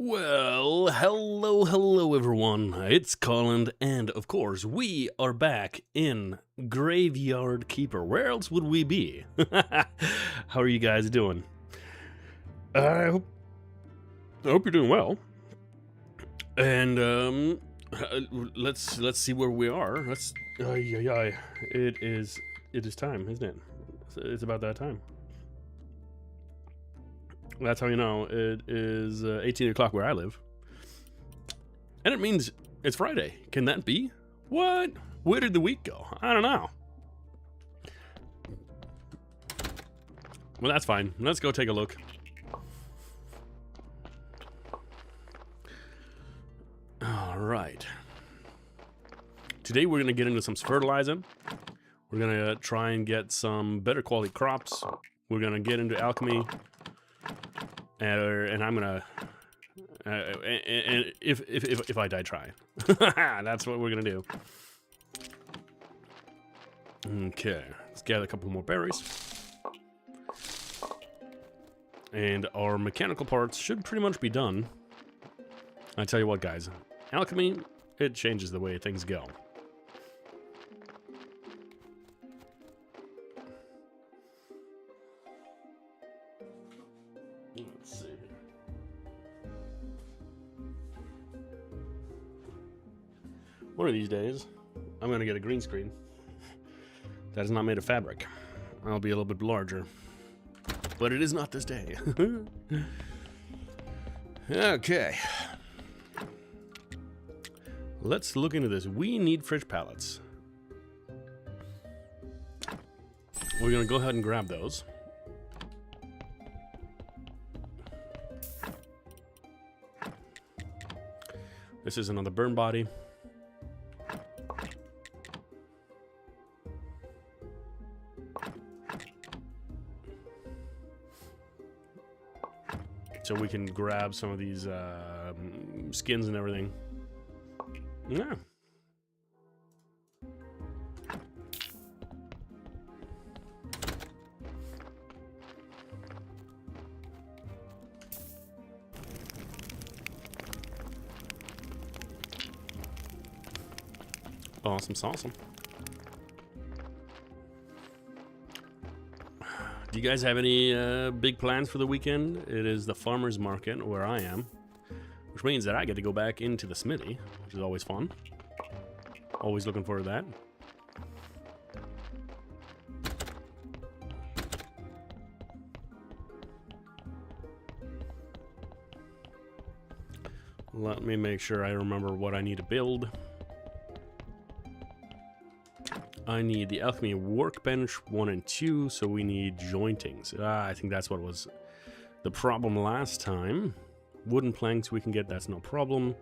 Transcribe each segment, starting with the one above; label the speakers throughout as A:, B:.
A: Well, hello everyone. It's Colin, and of course, we are back in Graveyard Keeper. Where else would we be? How are you guys doing? I hope you're doing well. And let's see where we are. It is time, isn't it? It's about that time. That's how you know it is 18 o'clock where I live. And it means it's Friday. Can that be? What? Where did the week go? I don't know. Well, that's fine. Let's go take a look. All right. Today we're going to get into some fertilizing. We're going to try and get some better quality crops. We're going to get into alchemy. And I'm gonna, and if I die trying, that's what we're gonna do. Okay, let's gather a couple more berries, and our mechanical parts should pretty much be done. I tell you what, guys, alchemy, it changes the way things go. Let's see. One of these days, I'm going to get a green screen that is not made of fabric. I'll be a little bit larger. But it is not this day. Okay. Let's look into this. We need fridge pallets. We're going to go ahead and grab those. This is another burn body. So we can grab some of these skins and everything. Yeah. Awesome. Do you guys have any big plans for the weekend? It is the farmer's market where I am, which means that I get to go back into the smithy, which is always fun. Always looking forward to that. Let me make sure I remember what I need to build. I need the alchemy workbench 1 and 2, so we need jointings. I think that's what was the problem last time. Wooden planks we can get, that's no problem.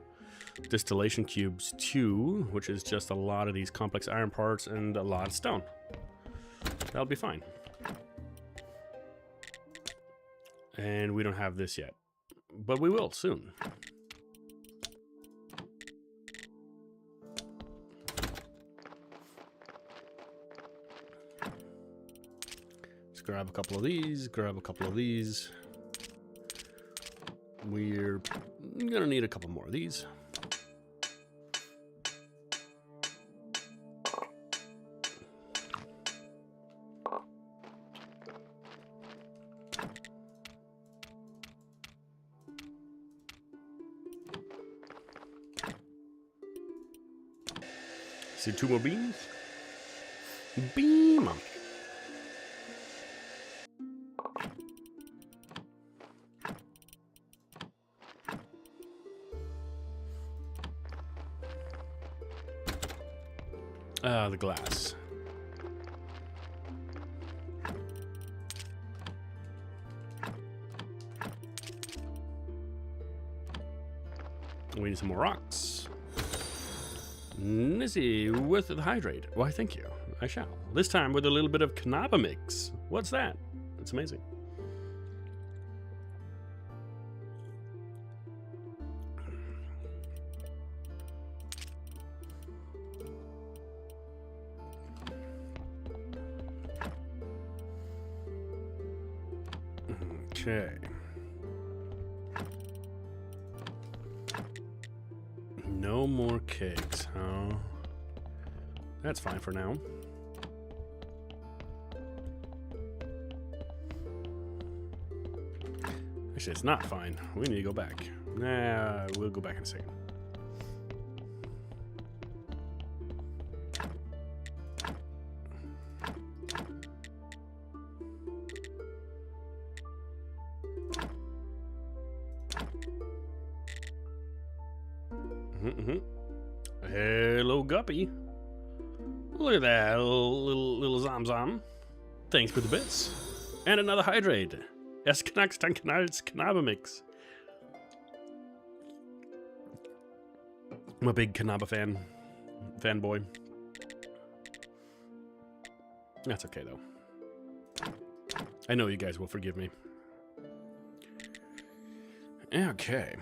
A: Distillation cubes 2, which is just a lot of these complex iron parts and a lot of stone. That'll be fine. And we don't have this yet, but we will soon. Grab a couple of these, grab a couple of these. We're gonna need a couple more of these. See 2 more beans? Beam 'em. The glass. We need some more rocks. Nissy with the hydrate. Why, thank you. I shall. This time with a little bit of Knaba mix. What's that? It's amazing. Okay. No more kegs, huh? That's fine for now. Actually, it's not fine. We need to go back. Nah, we'll go back in a second. Hello, Guppy. Look at that little zom. Thanks for the bits. And another hydrate. Es knackst dann knallt's Knabe-Mix. I'm a big Knabe fanboy. That's okay though. I know you guys will forgive me. Okay.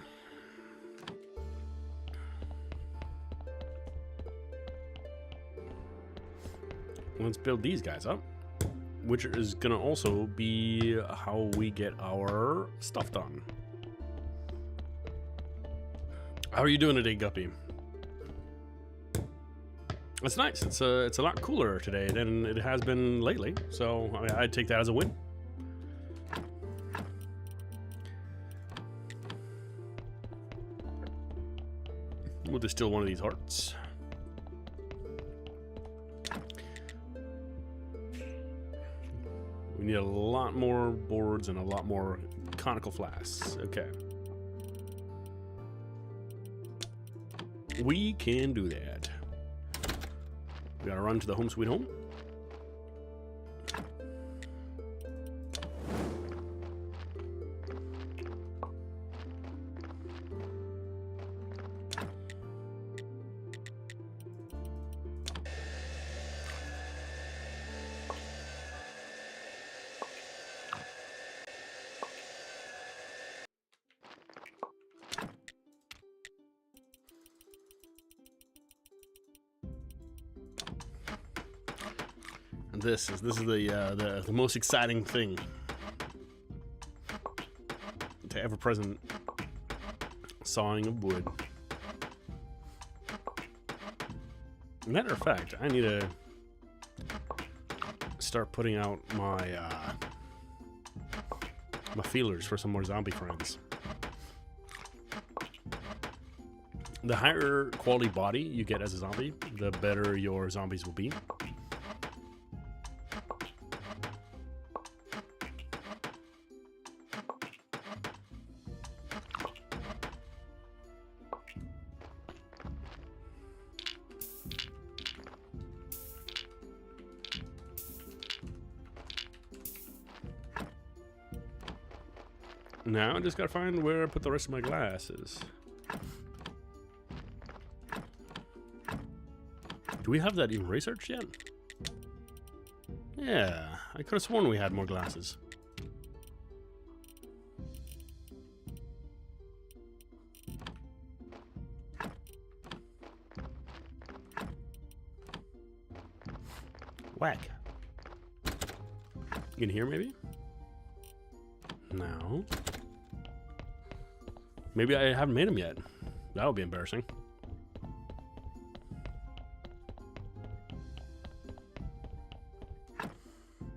A: Let's build these guys up, which is gonna also be how we get our stuff done. How are you doing today, Guppy? It's nice. It's a lot cooler today than it has been lately, so I'd take that as a win. We'll distill one of these hearts. We need a lot more boards and a lot more conical flasks. Okay. We can do that. We gotta run to the home sweet home. And this is the most exciting thing to ever present sawing of wood. Matter of fact, I need to start putting out my my feelers for some more zombie friends. The higher quality body you get as a zombie, the better your zombies will be. Now I just gotta find where I put the rest of my glasses. Do we have that even researched yet? Yeah, I could have sworn we had more glasses. Whack. In here, maybe? No. Maybe I haven't made them yet. That would be embarrassing.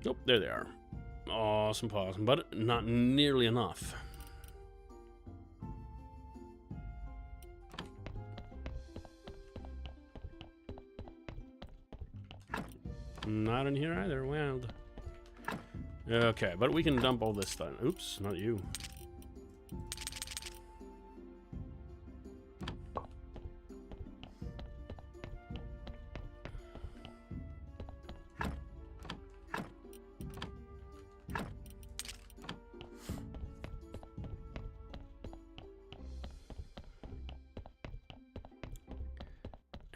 A: Nope, there they are. Awesome possum, but not nearly enough. Not in here either, wild. Okay, but we can dump all this stuff. Oops, not you.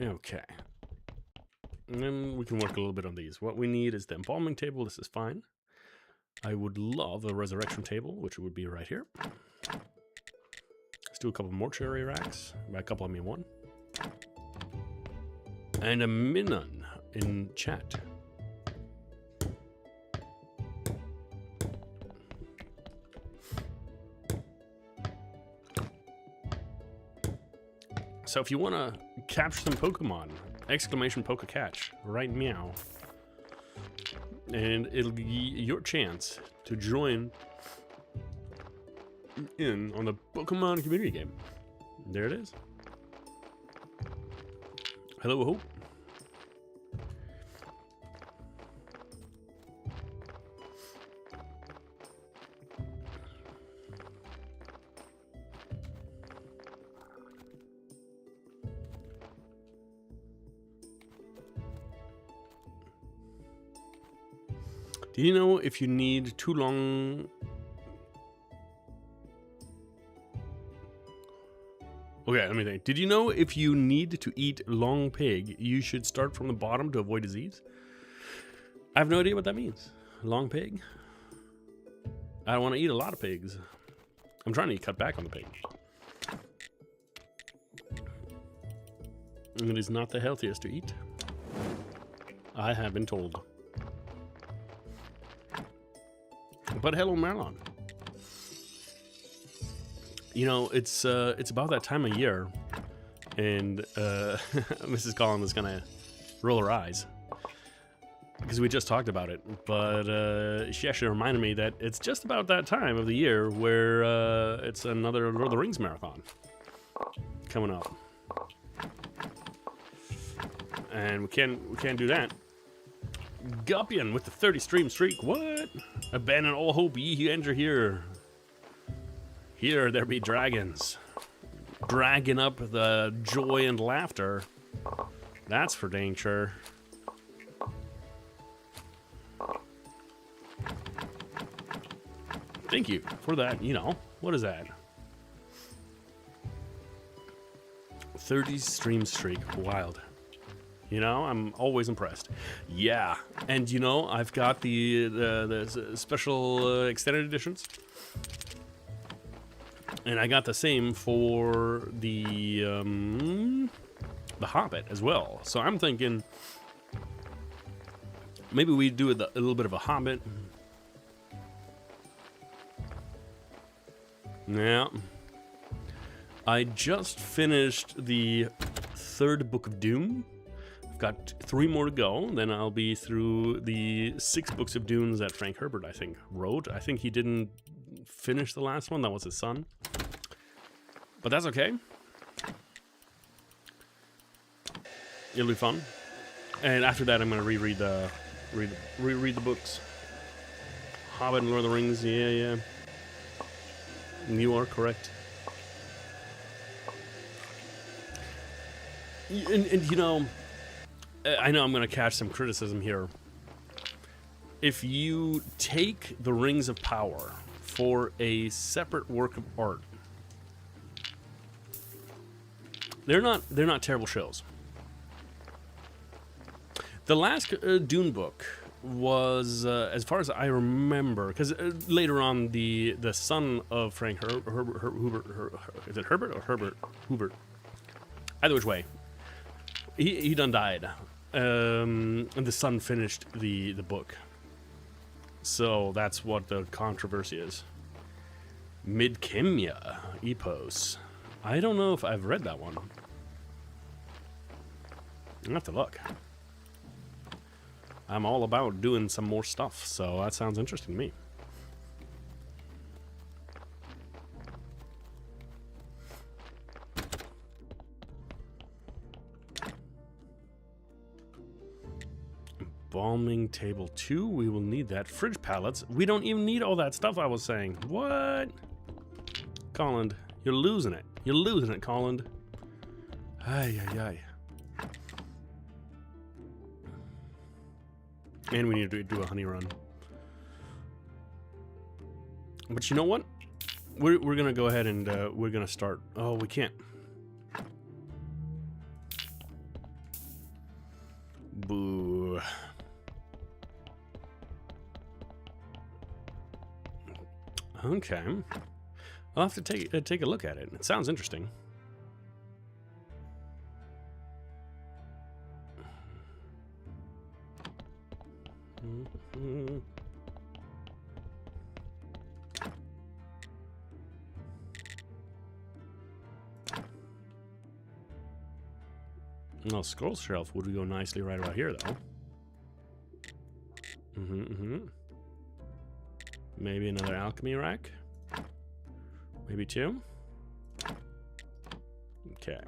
A: Okay. And then we can work a little bit on these. What we need is the embalming table. This is fine. I would love a resurrection table, which would be right here. Let's do a couple mortuary racks. By a couple, I mean one. And a minun in chat. So if you want to capture some Pokemon, exclamation Poke Catch, right meow. And it'll be your chance to join in on the Pokemon community game. There it is. Hello, Hope. Do you know if you need too long? Okay, let me think. Did you know if you need to eat long pig, you should start from the bottom to avoid disease? I have no idea what that means. Long pig? I don't want to eat a lot of pigs. I'm trying to cut back on the pig. It is not the healthiest to eat. I have been told. But hello, Marlon. You know, it's about that time of year, and Mrs. Collins is gonna roll her eyes because we just talked about it. But she actually reminded me that it's just about that time of the year where it's another Lord of the Rings marathon coming up, and we can't do that. Gupian with the 30 stream streak. What? Abandon all hope, ye who enter here. Here there be dragons. Dragging up the joy and laughter. That's for dang sure. Thank you for that, you know. What is that? 30 stream streak. Wild. You know, I'm always impressed. Yeah, and you know, I've got the special extended editions, and I got the same for the Hobbit as well. So I'm thinking maybe we do a little bit of a Hobbit. Yeah, I just finished the 3rd book of Doom. Got 3 more to go, then I'll be through the 6 books of Dunes that Frank Herbert, I think, wrote. I think he didn't finish the last one. That was his son. But that's okay. It'll be fun. And after that, I'm going to reread the books. Hobbit and Lord of the Rings, yeah. You are correct. And you know, I know I'm going to catch some criticism here. If you take the Rings of Power for a separate work of art, they're not terrible shows. The last Dune book was, as far as I remember, because later on the son of Frank Hubert, is it Herbert or Herbert? Hubert. Either which way, he done died. And the son finished the book. So that's what the controversy is. Midkemia Epos. I don't know if I've read that one. I'll have to look. I'm all about doing some more stuff, so that sounds interesting to me. Embalming table 2, we will need that. Fridge pallets, we don't even need all that stuff I was saying. What? Colin, you're losing it. You're losing it, Colin. Ay, ay, ay. And we need to do a honey run. But you know what? We're going to go ahead and we're going to start. Oh, we can't. Boo. Okay. I'll have to take a look at it. It sounds interesting. No, scroll shelf would go nicely right about here, though. Maybe another alchemy rack. Maybe 2. Okay.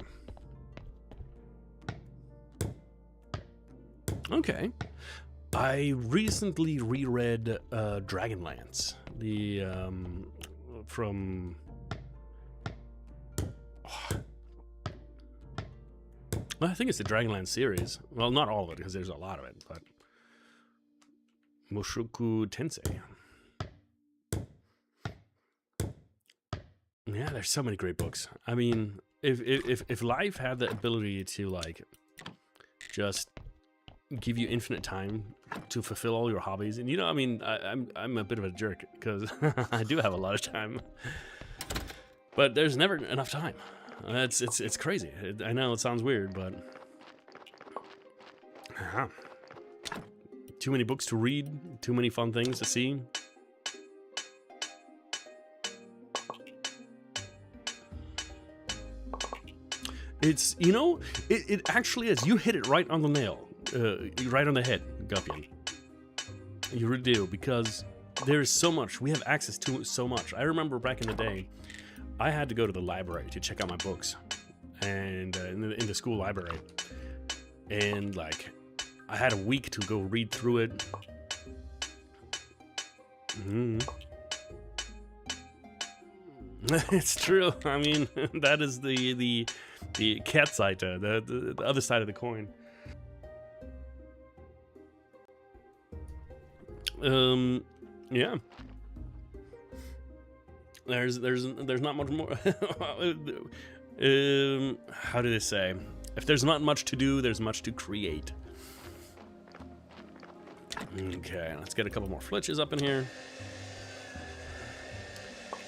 A: Okay. I recently reread Dragonlance. The from I think it's the Dragonlance series. Well, not all of it, because there's a lot of it, but Mushoku Tensei. Yeah, there's so many great books. I mean, if life had the ability to like just give you infinite time to fulfill all your hobbies, and you know, I mean, I'm a bit of a jerk because I do have a lot of time, but there's never enough time. It's crazy. I know it sounds weird, but too many books to read, too many fun things to see. It's, you know, it actually is. You hit it right on the nail, right on the head, Guppian. You really do, because there's so much. We have access to so much. I remember back in the day, I had to go to the library to check out my books, and in the school library, and like I had a week to go read through it. It's true. I mean, that is the cat side, the other side of the coin. Yeah. There's not much more. How do they say? If there's not much to do, there's much to create. Okay, let's get a couple more flitches up in here.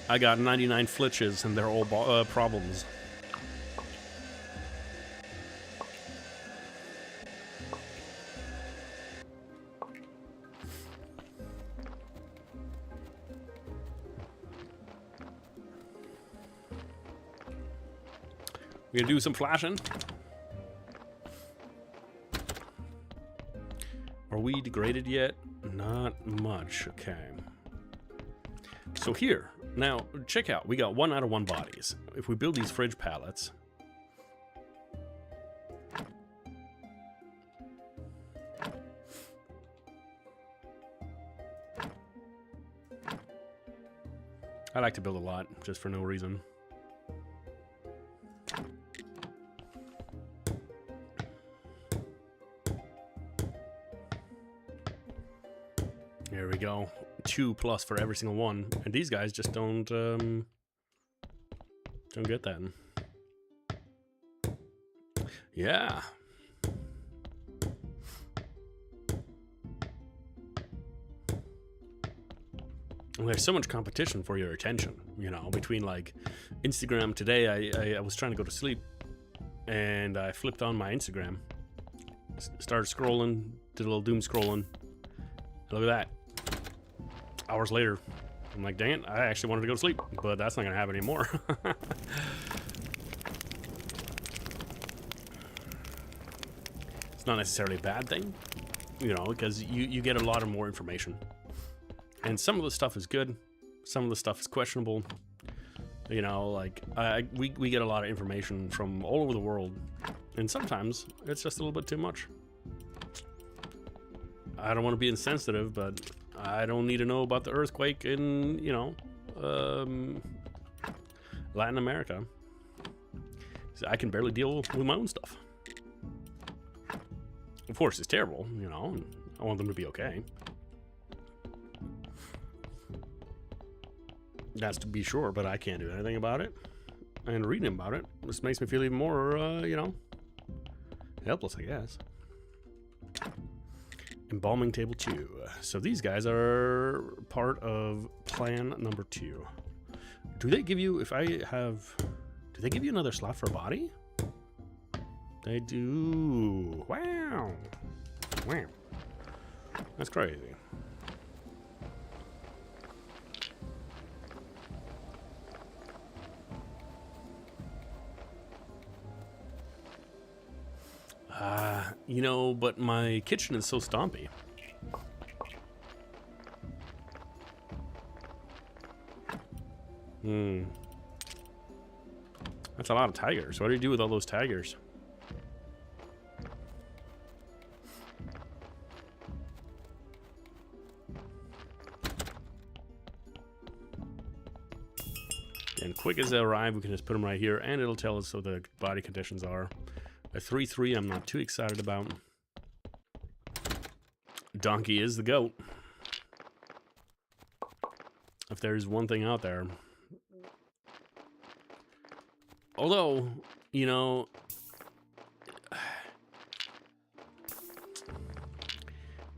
A: I got 99 flitches, and they're all problems. We're gonna do some flashing. Are we degraded yet? Not much. Okay. So here, now check out. We got 1 out of 1 bodies. If we build these fridge pallets, I like to build a lot just for no reason. There we go. 2+ for every single one, and these guys just don't get that. Yeah. Well, there's so much competition for your attention, you know, between like Instagram. Today I was trying to go to sleep, and I flipped on my Instagram, started scrolling, did a little doom scrolling. Look at that. Hours later, I'm like, dang it, I actually wanted to go to sleep, but that's not gonna happen anymore. It's not necessarily a bad thing, you know, because you get a lot of more information. And some of the stuff is good, some of the stuff is questionable. You know, like, we get a lot of information from all over the world, and sometimes it's just a little bit too much. I don't want to be insensitive, but I don't need to know about the earthquake in, you know, Latin America. I can barely deal with my own stuff. Of course, it's terrible, you know, and I want them to be okay. That's to be sure, but I can't do anything about it. And reading about it just makes me feel even more, you know, helpless, I guess. Embalming table 2. So these guys are part of plan number 2. Do they give you, do they give you another slot for a body? They do. Wow. Wow. That's crazy. You know, but my kitchen is so stompy. That's a lot of tigers. What do you do with all those tigers? And quick as they arrive, we can just put them right here, and it'll tell us what the body conditions are. A 3-3 I'm not too excited about. Donkey is the goat. If there's one thing out there. Although, you know,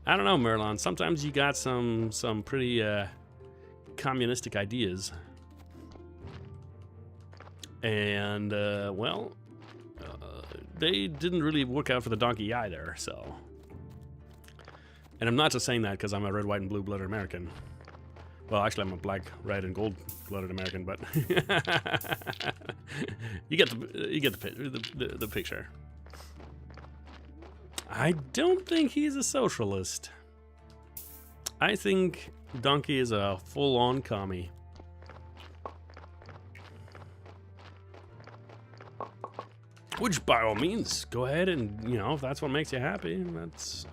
A: I don't know, Merlon. Sometimes you got some pretty communistic ideas. And, well, they didn't really work out for the donkey either, so. And I'm not just saying that because I'm a red, white, and blue-blooded American. Well, actually, I'm a black, red, and gold-blooded American, but you get the picture. I don't think he's a socialist. I think Donkey is a full-on commie. Which, by all means, go ahead and, you know, if that's what makes you happy, that's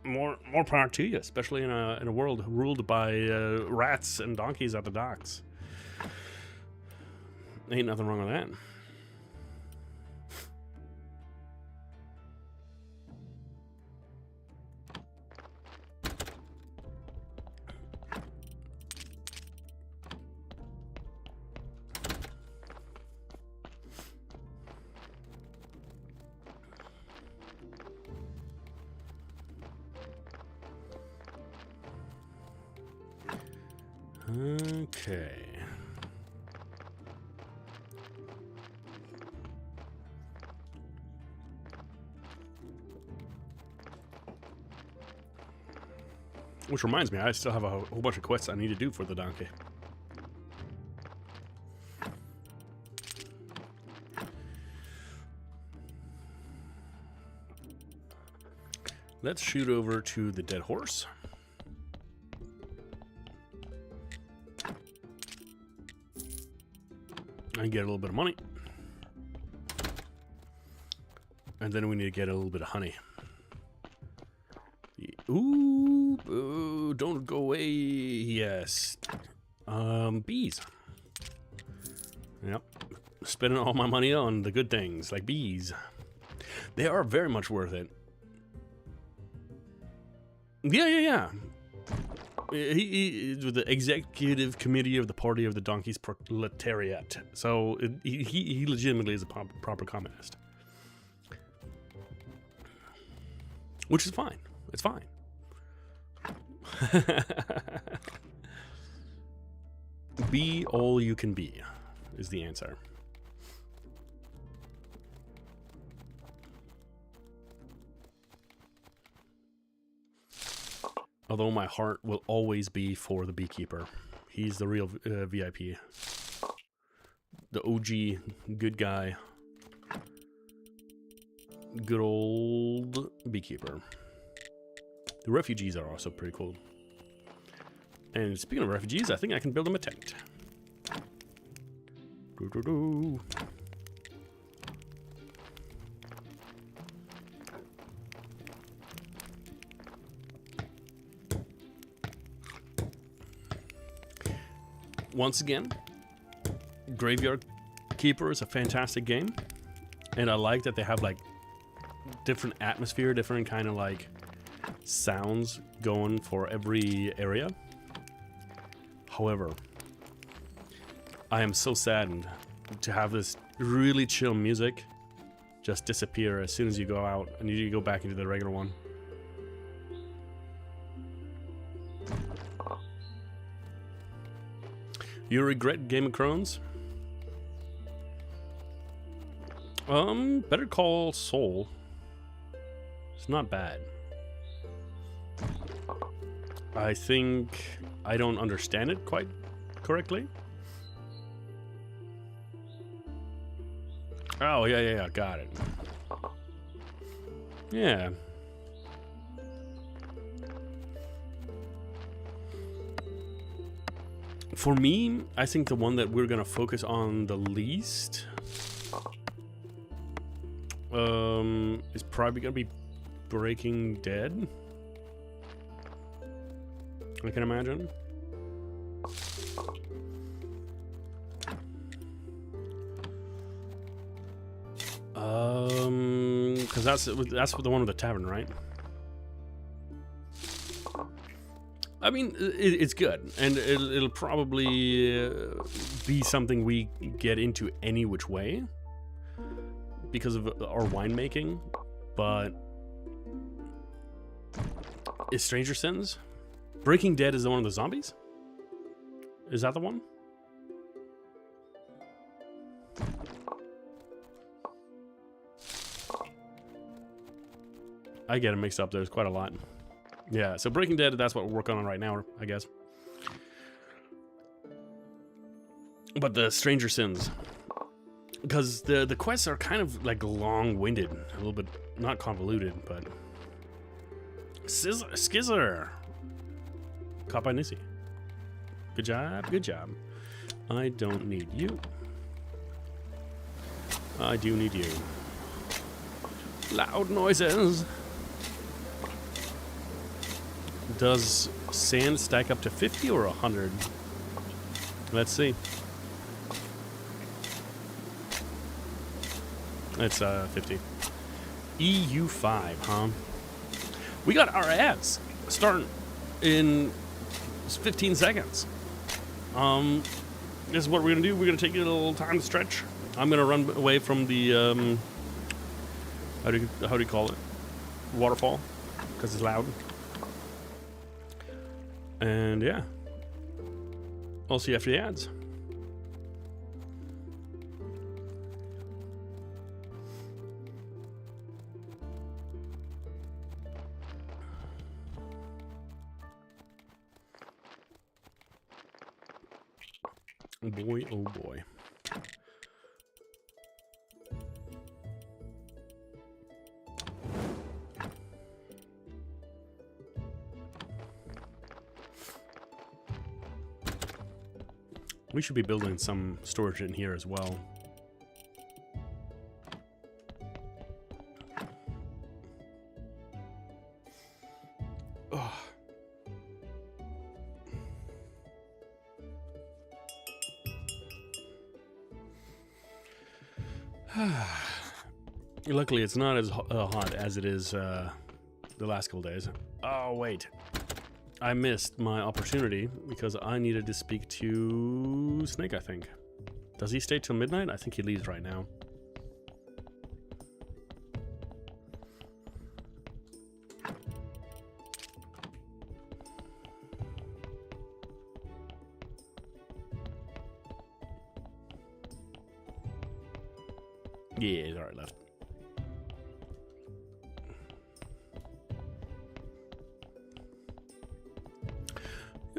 A: more power to you, especially in a world ruled by rats and donkeys at the docks. Ain't nothing wrong with that. Okay. Which reminds me, I still have a whole bunch of quests I need to do for the donkey. Let's shoot over to the dead horse. And get a little bit of money. And then we need to get a little bit of honey. Ooh, ooh, don't go away. Yes. Bees. Yep. Spending all my money on the good things, like bees. They are very much worth it. Yeah. He is with the executive committee of the Party of the Donkey's Proletariat. So he legitimately is a proper communist. Which is fine. It's fine. Be all you can be is the answer. Although my heart will always be for the beekeeper. He's the real VIP. The OG good guy. Good old beekeeper. The refugees are also pretty cool. And speaking of refugees, I think I can build them a tent. Doo-doo-doo. Once again, Graveyard Keeper is a fantastic game, and I like that they have like different atmosphere, different kind of like sounds going for every area. However, I am so saddened to have this really chill music just disappear as soon as you go out and you go back into the regular one. You regret Game of Thrones? Better Call Saul. It's not bad. I think I don't understand it quite correctly. Oh, yeah, got it. Yeah. For me, I think the one that we're gonna focus on the least is probably gonna be Breaking Dead. I can imagine. Because that's the one with the tavern, right? I mean, it's good, and it'll probably be something we get into any which way because of our winemaking. But is Stranger Sins? Breaking Dead is the one of the zombies? Is that the one? I get it mixed up. There's quite a lot. Yeah, so Breaking Dead, that's what we're working on right now, I guess. But the Stranger Sins, because the quests are kind of like long-winded, a little bit, not convoluted, but... Skizzer! Caught by Nissy. Good job, good job. I don't need you. I do need you. Loud noises! Does sand stack up to 50 or 100? Let's see. It's 50. EU5, huh? We got our ads starting in 15 seconds. This is what we're gonna do. We're gonna take a little time to stretch. I'm gonna run away from the how do you call it? Waterfall, because it's loud. And yeah, I'll see you after the ads. Oh boy, oh boy. We should be building some storage in here as well. Luckily, it's not as hot as it is the last couple days. Oh, wait. I missed my opportunity because I needed to speak to Snake, I think. Does he stay till midnight? I think he leaves right now. Yeah, he's already left.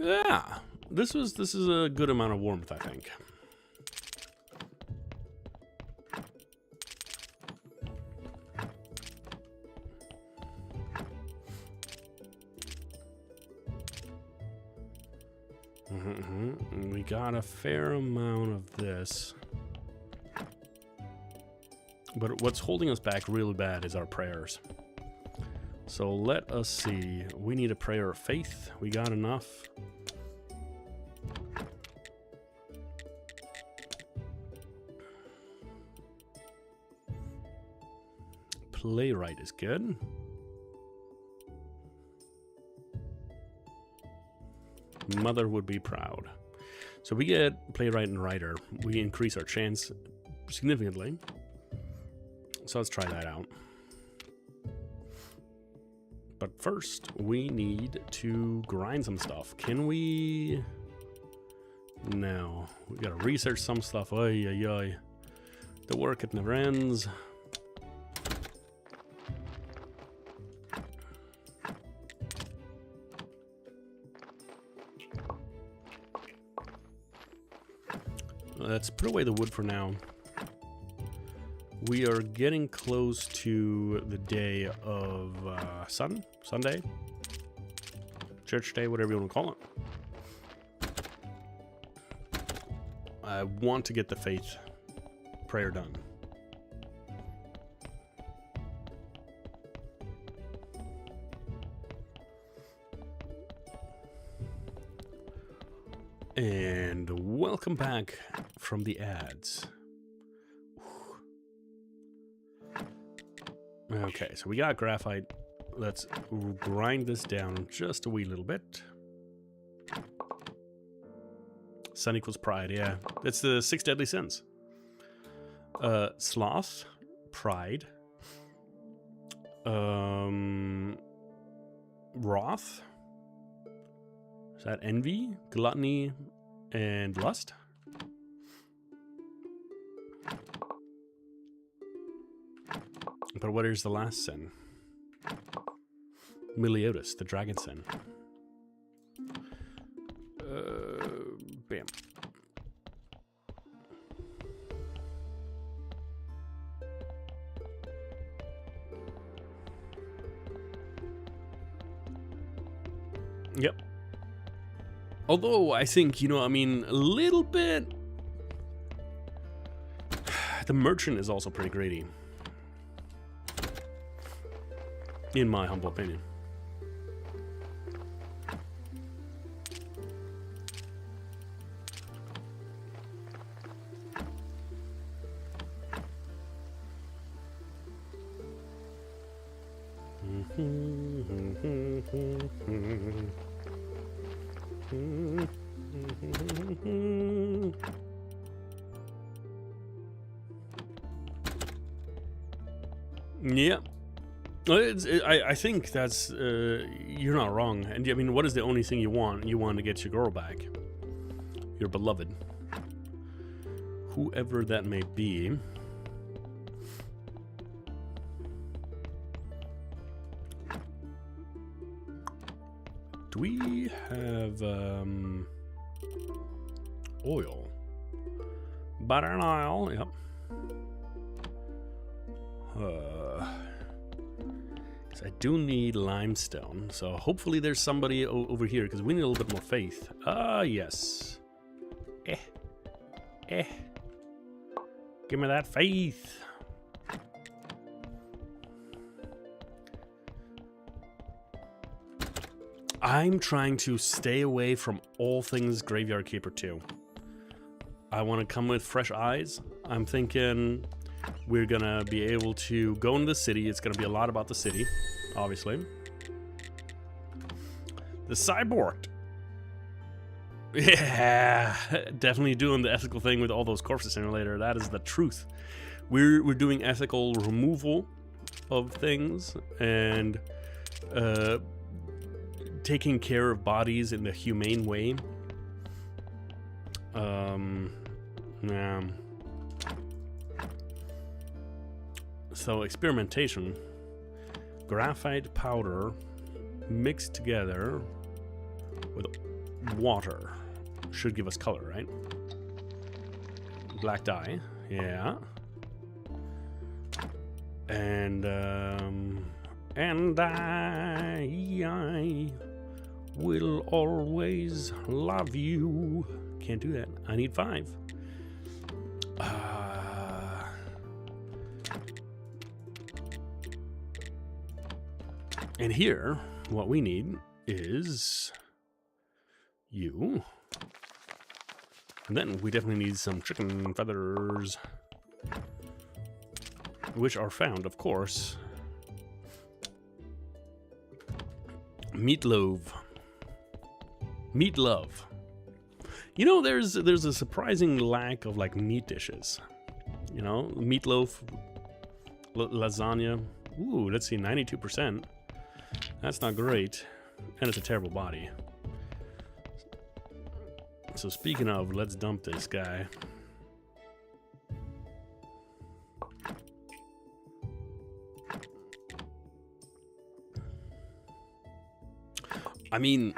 A: Yeah, this is a good amount of warmth, I think. We got a fair amount of this. But what's holding us back really bad is our prayers. So let us see. We need a prayer of faith. We got enough. Playwright is good. Mother would be proud. So we get playwright and writer. We increase our chance significantly. So let's try that out. But first, we need to grind some stuff. Can we? No. We gotta research some stuff. Oy, oy, oy. The work, it never ends. Let's put away the wood for now. We are getting close to the day of Sunday, church day, whatever you want to call it. I want to get the faith prayer done. And welcome back from the ads. Okay, so we got graphite. Let's grind this down just a wee little bit. Sun equals pride, yeah. That's the 6 deadly sins. Sloth, pride, wrath. Is that envy, gluttony, and lust? But what is the last sin? Meliodas, the dragon sin. Bam. Yep. Although I think, I mean, a little bit. The merchant is also pretty greedy. In my humble opinion. Yeah. I think that's, you're not wrong. And I mean, what is the only thing you want? You want to get your girl back. Your beloved. Whoever that may be. Do we have, oil? Butter and oil, yep. I do need limestone, so hopefully there's somebody over here, because we need a little bit more faith. Ah, yes. Give me that faith. I'm trying to stay away from all things Graveyard Keeper 2. I want to come with fresh eyes. I'm thinking we're gonna be able to go into the city. It's gonna be a lot about the city, obviously. The cyborg. Yeah, definitely doing the ethical thing with all those corpses sooner or later. That is the truth. We're doing ethical removal of things and taking care of bodies in the humane way. Yeah. So experimentation, graphite powder mixed together with water should give us color, right? Black dye, yeah. And I will always love you. Can't do that. I need 5. And here, what we need is you. And then we definitely need some chicken feathers, which are found, of course. Meatloaf. Meatloaf. You know, there's a surprising lack of like meat dishes. You know, meatloaf, lasagna. Ooh, let's see, 92%. That's not great, and it's a terrible body. So speaking of, let's dump this guy. I mean,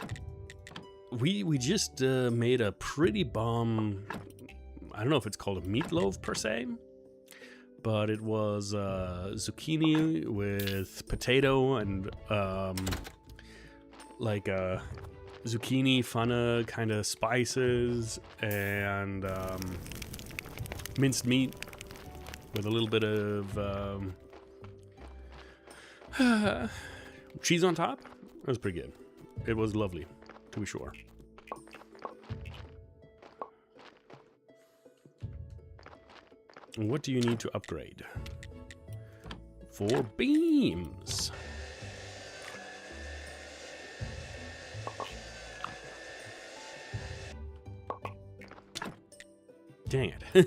A: we just made a pretty bomb. I don't know if it's called a meatloaf per se, but it was zucchini with potato and like zucchini funna kind of spices and minced meat with a little bit of cheese on top. It was pretty good. It was lovely, to be sure. What do you need to upgrade? 4 beams. Dang it.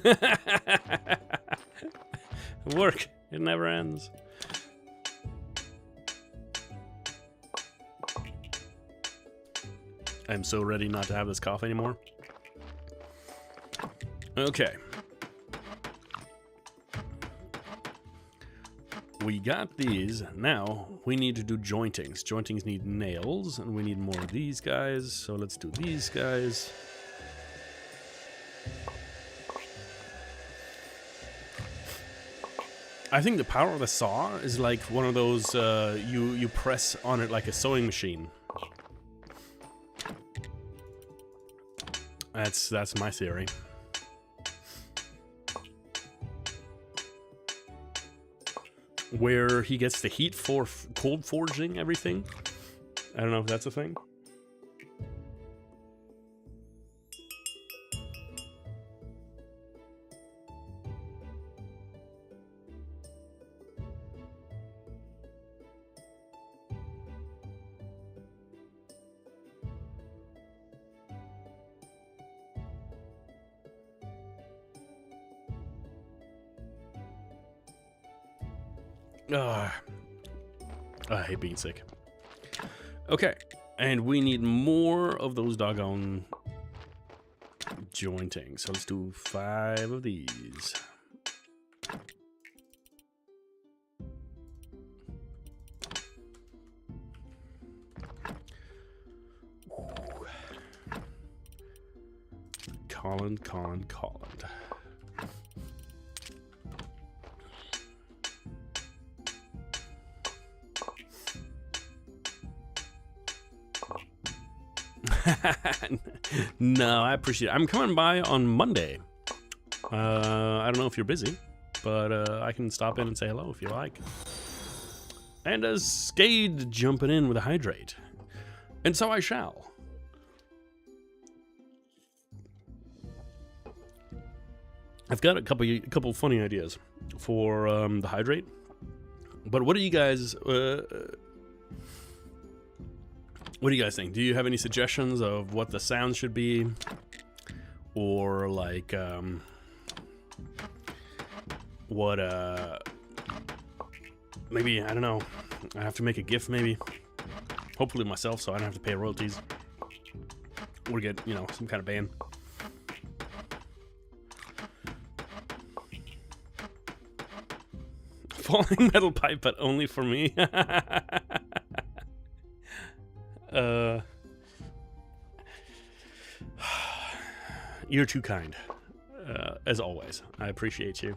A: Work. It never ends. I'm so ready not to have this cough anymore. Okay. We got these. Now we need to do jointings. Jointings need nails, and we need more of these guys. So let's do these guys. I think the power of the saw is like one of those you press on it like a sewing machine. That's my theory. Where he gets the heat for cold forging everything. I don't know if that's a thing. I hate being sick. Okay, and we need more of those doggone jointing. So let's do 5 of these. Ooh. Colin. No, I appreciate it. I'm coming by on Monday. I don't know if you're busy, but I can stop in and say hello if you like. And a Skade jumping in with a hydrate. And so I shall. I've got a couple funny ideas for the hydrate. But what do you guys... what do you guys think? Do you have any suggestions of what the sound should be? Or like, what, maybe, I don't know. I have to make a GIF maybe. Hopefully myself, so I don't have to pay royalties. Or get, you know, some kind of ban. Falling metal pipe, but only for me. You're too kind, as always. I appreciate you.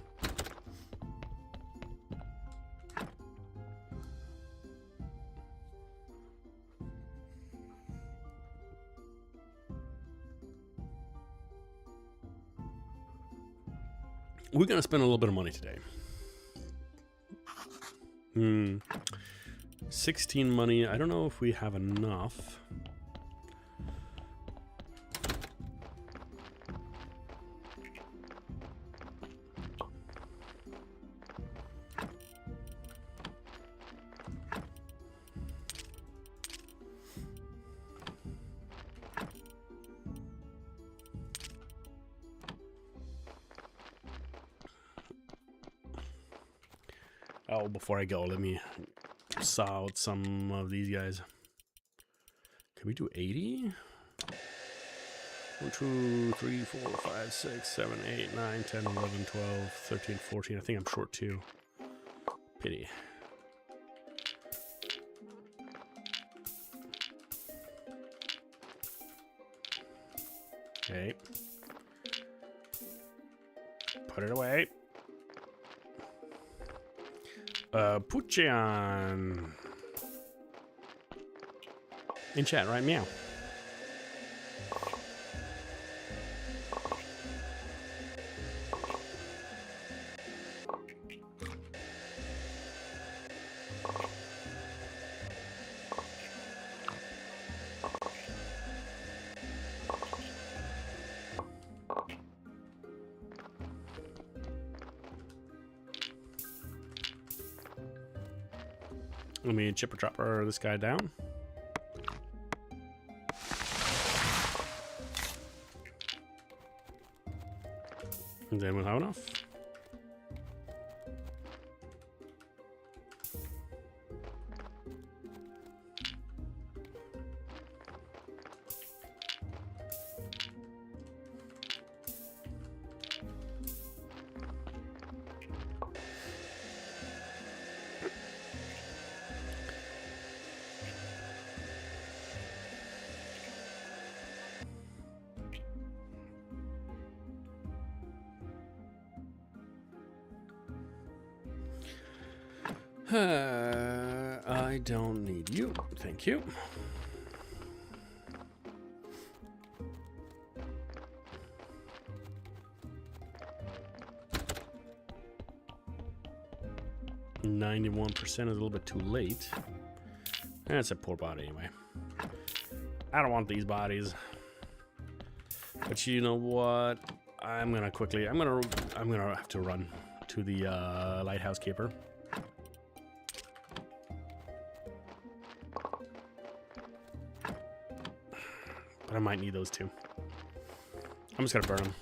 A: We're gonna spend a little bit of money today. 16 money. I don't know if we have enough. Oh, before I go, let me saw out some of these guys. Can we do 80? 1, 2, 3, 4, 5, 6, 7, 8, 9, 10, 11, 12, 13, 14. I think I'm short 2. Pity. Okay. Put it away. Puchan. In chat, right? Meow. Let me chipper chopper this guy down. And then we'll have enough. I don't need you. Thank you. "91% is a little bit too late. That's a poor body anyway. I don't want these bodies. But you know what? I'm gonna have to run to the lighthouse keeper. But I might need those two. I'm just gonna burn them.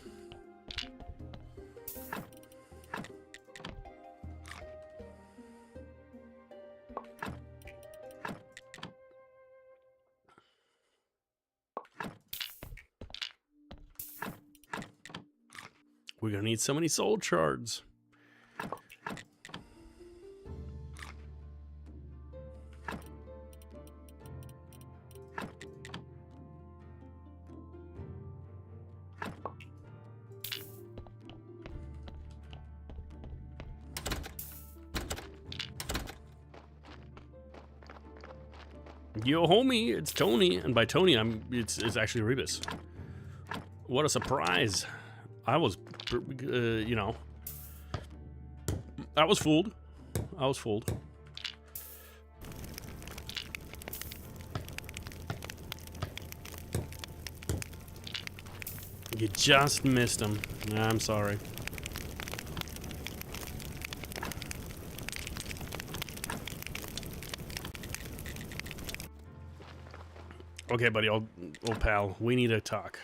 A: We're gonna need so many soul shards. Yo, homie, it's Tony, and by Tony, it's actually Rebus. What a surprise! I was, you know, I was fooled. I was fooled. You just missed him. Nah, I'm sorry. Okay, buddy, old pal, we need to talk.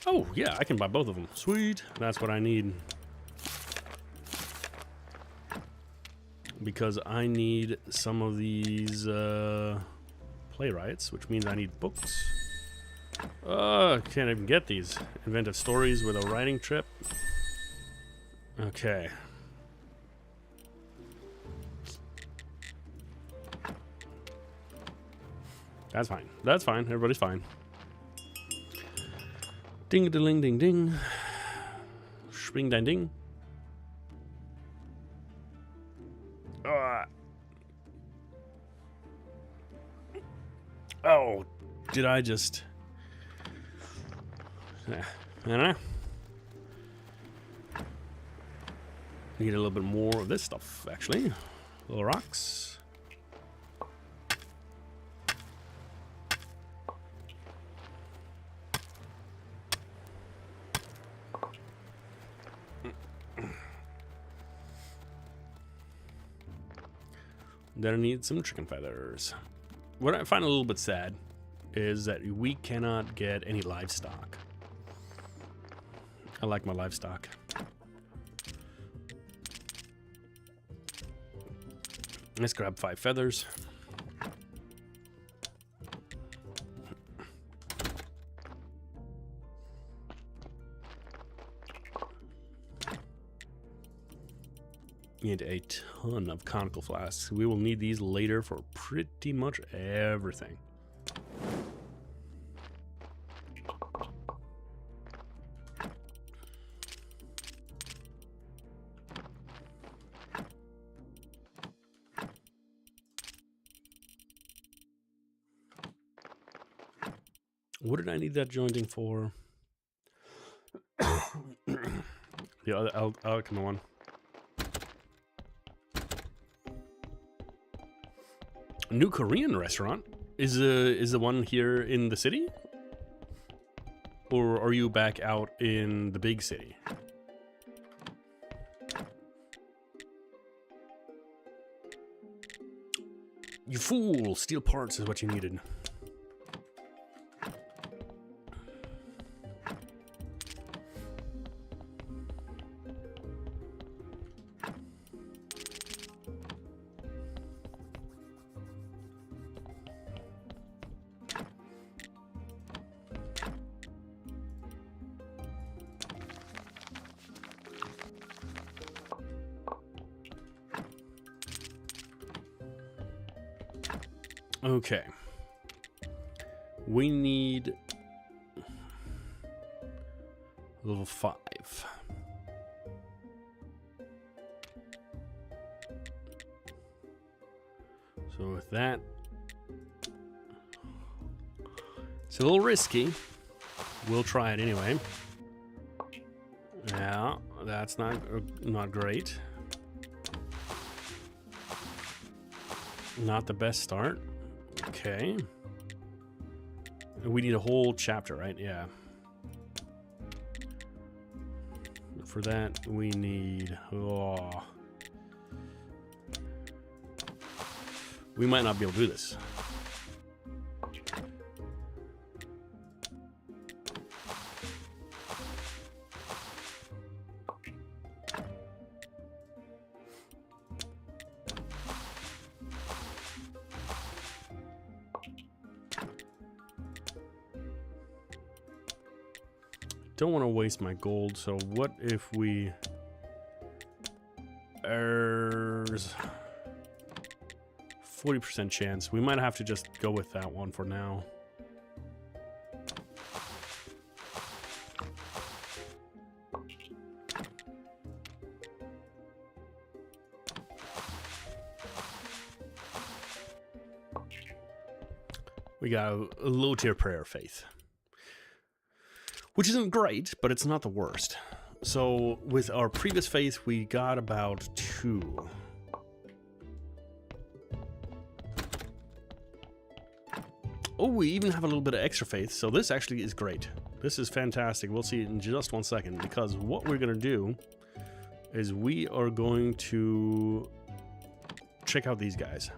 A: Oh, yeah, I can buy both of them. Sweet. That's what I need. Because I need some of these playwrights, which means I need books. Can't even get these. Inventive stories with a writing trip. Okay. That's fine. That's fine. Everybody's fine. Ding a ding ding ding. Spring dang ding. Oh, did I just... I don't know. Need a little bit more of this stuff, actually. Little rocks. Then I need some chicken feathers. What I find a little bit sad is that we cannot get any livestock. I like my livestock. Let's grab 5 feathers. Need a ton of conical flasks. We will need these later for pretty much everything. What did I need that jointing for? The other alchemy one. A new Korean restaurant is the one here in the city, or are you back out in the big city? You fool! Steel parts is what you needed. Okay. We need level 5. So with that, it's a little risky. We'll try it anyway. Yeah, that's not great. Not the best start. Okay. We need a whole chapter, right? Yeah. For that, we need... Oh. We might not be able to do this. Don't want to waste my gold, so what if we... There's 40% chance. We might have to just go with that one for now. We got a low tier prayer faith, which isn't great, but it's not the worst. So with our previous faith, we got about 2. Oh, we even have a little bit of extra faith, so this actually is great. This is fantastic. We'll see it in just one second, because what we're going to do is we are going to check out these guys.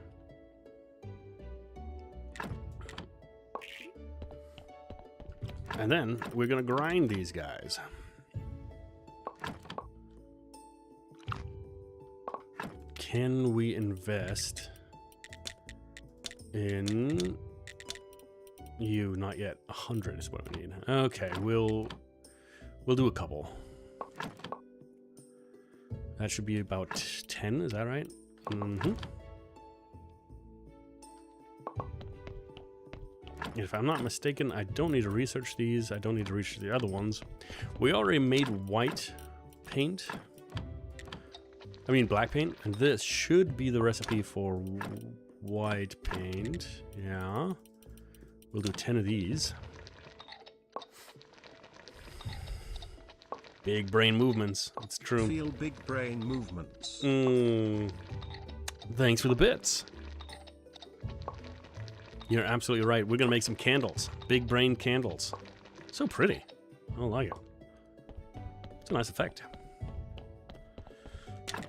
A: And then we're going to grind these guys. Can we invest in you? Not yet. 100 is what we need. Okay, we'll do a couple. That should be about 10, is that right? Mm-hmm. If I'm not mistaken, I don't need to research these. I don't need to research the other ones. We already made white paint. I mean black paint. And this should be the recipe for white paint. Yeah. We'll do 10 of these. Big brain movements. It's true.
B: Feel big brain movements.
A: Thanks for the bits. You're absolutely right. We're going to make some candles. Big brain candles. So pretty. I like it. It's a nice effect.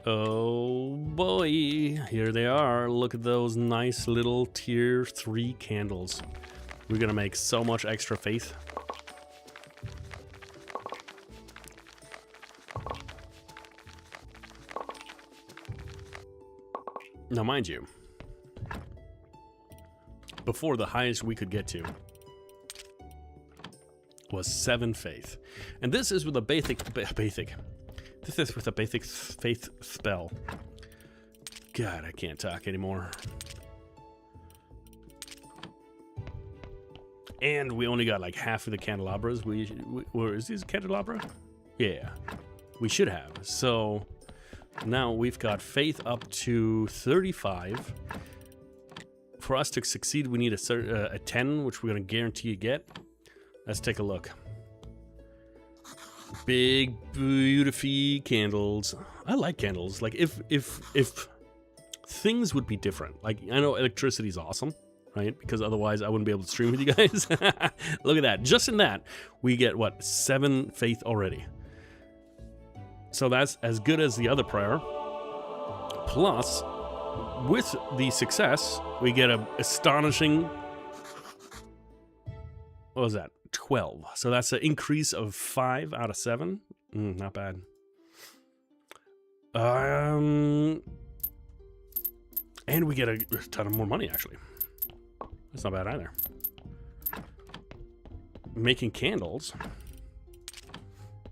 A: Oh boy. Here they are. Look at those nice little tier 3 candles. We're going to make so much extra faith. Now, mind you, before the highest we could get to was 7 faith. And this is with a basic this is with a basic faith spell. God, I can't talk anymore. And we only got like half of the candelabras. Or is this a candelabra? Yeah, we should have. So now we've got faith up to 35. For us to succeed, we need a 10, which we're going to guarantee you get. Let's take a look. Big, beautiful candles. I like candles. Like, if things would be different. Like, I know electricity is awesome, right? Because otherwise I wouldn't be able to stream with you guys. Look at that. Just in that, we get, what, 7 faith already. So that's as good as the other prayer. Plus, with the success, we get an astonishing... What was that? 12. So that's an increase of 5 out of 7. Not bad. And we get a ton of more money, actually. That's not bad either. Making candles.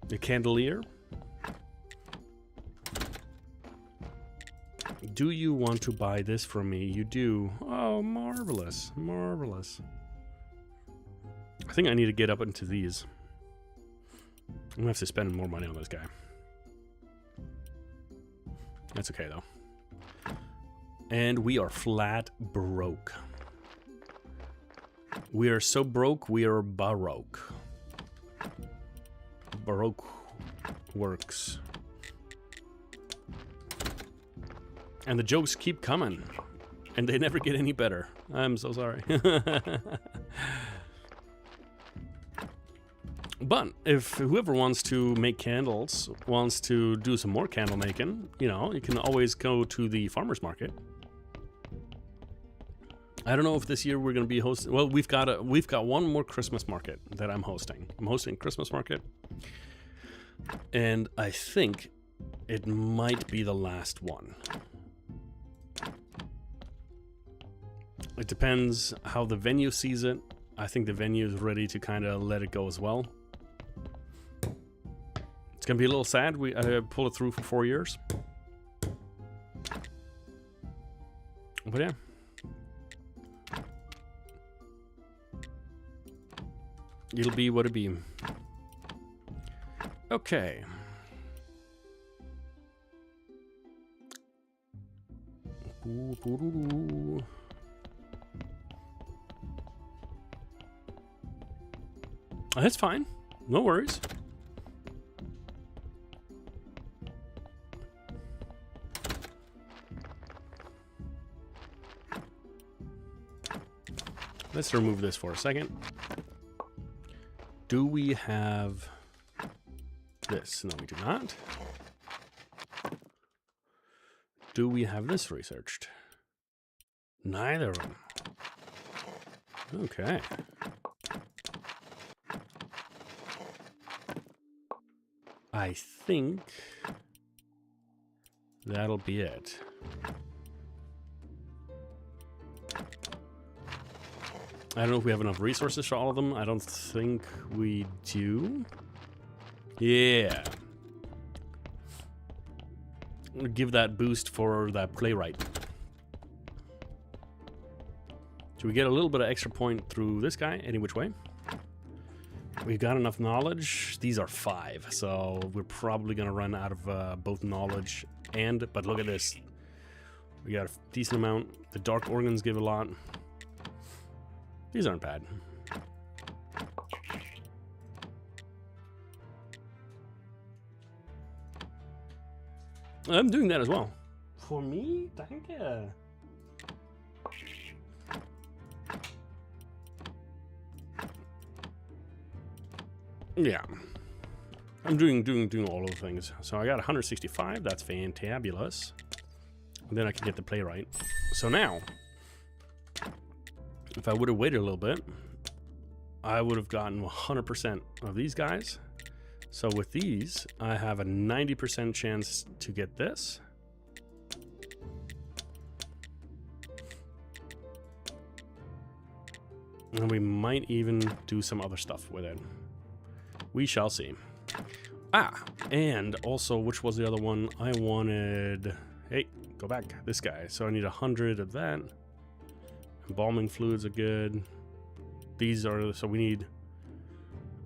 A: The candelier. Do you want to buy this from me? You do. Oh, marvelous. Marvelous. I think I need to get up into these. I'm gonna have to spend more money on this guy. That's okay, though. And we are flat broke. We are so broke, we are baroque. Baroque works. And the jokes keep coming. And they never get any better. I'm so sorry. But if whoever wants to make candles wants to do some more candle making, you know, you can always go to the farmer's market. I don't know if this year we're going to be hosting. Well, we've got one more Christmas market that I'm hosting. I'm hosting Christmas market, and I think it might be the last one. It depends how the venue sees it. I think the venue is ready to kind of let it go as well. It's gonna be a little sad. We pull it through for 4 years, but yeah. It'll be what it be. Okay. That's fine. No worries. Let's remove this for a second. Do we have this? No, we do not. Do we have this researched? Neither of them. Okay. I think that'll be it. I don't know if we have enough resources for all of them. I don't think we do. Yeah. We'll give that boost for that playwright. Should we get a little bit of extra point through this guy, any which way? We've got enough knowledge. These are 5, so we're probably going to run out of both knowledge and... But look at this. We got a decent amount. The dark organs give a lot. These aren't bad. I'm doing that as well. For me? Thank you. Yeah. I'm doing all of the things. So I got 165. That's fantabulous. And then I can get the playwright. So now... If I would have waited a little bit, I would have gotten 100% of these guys. So with these, I have a 90% chance to get this. And we might even do some other stuff with it. We shall see. Ah, and also, which was the other one? I wanted... Hey, go back. This guy. So I need 100 of that. Embalming fluids are good. These are, so we need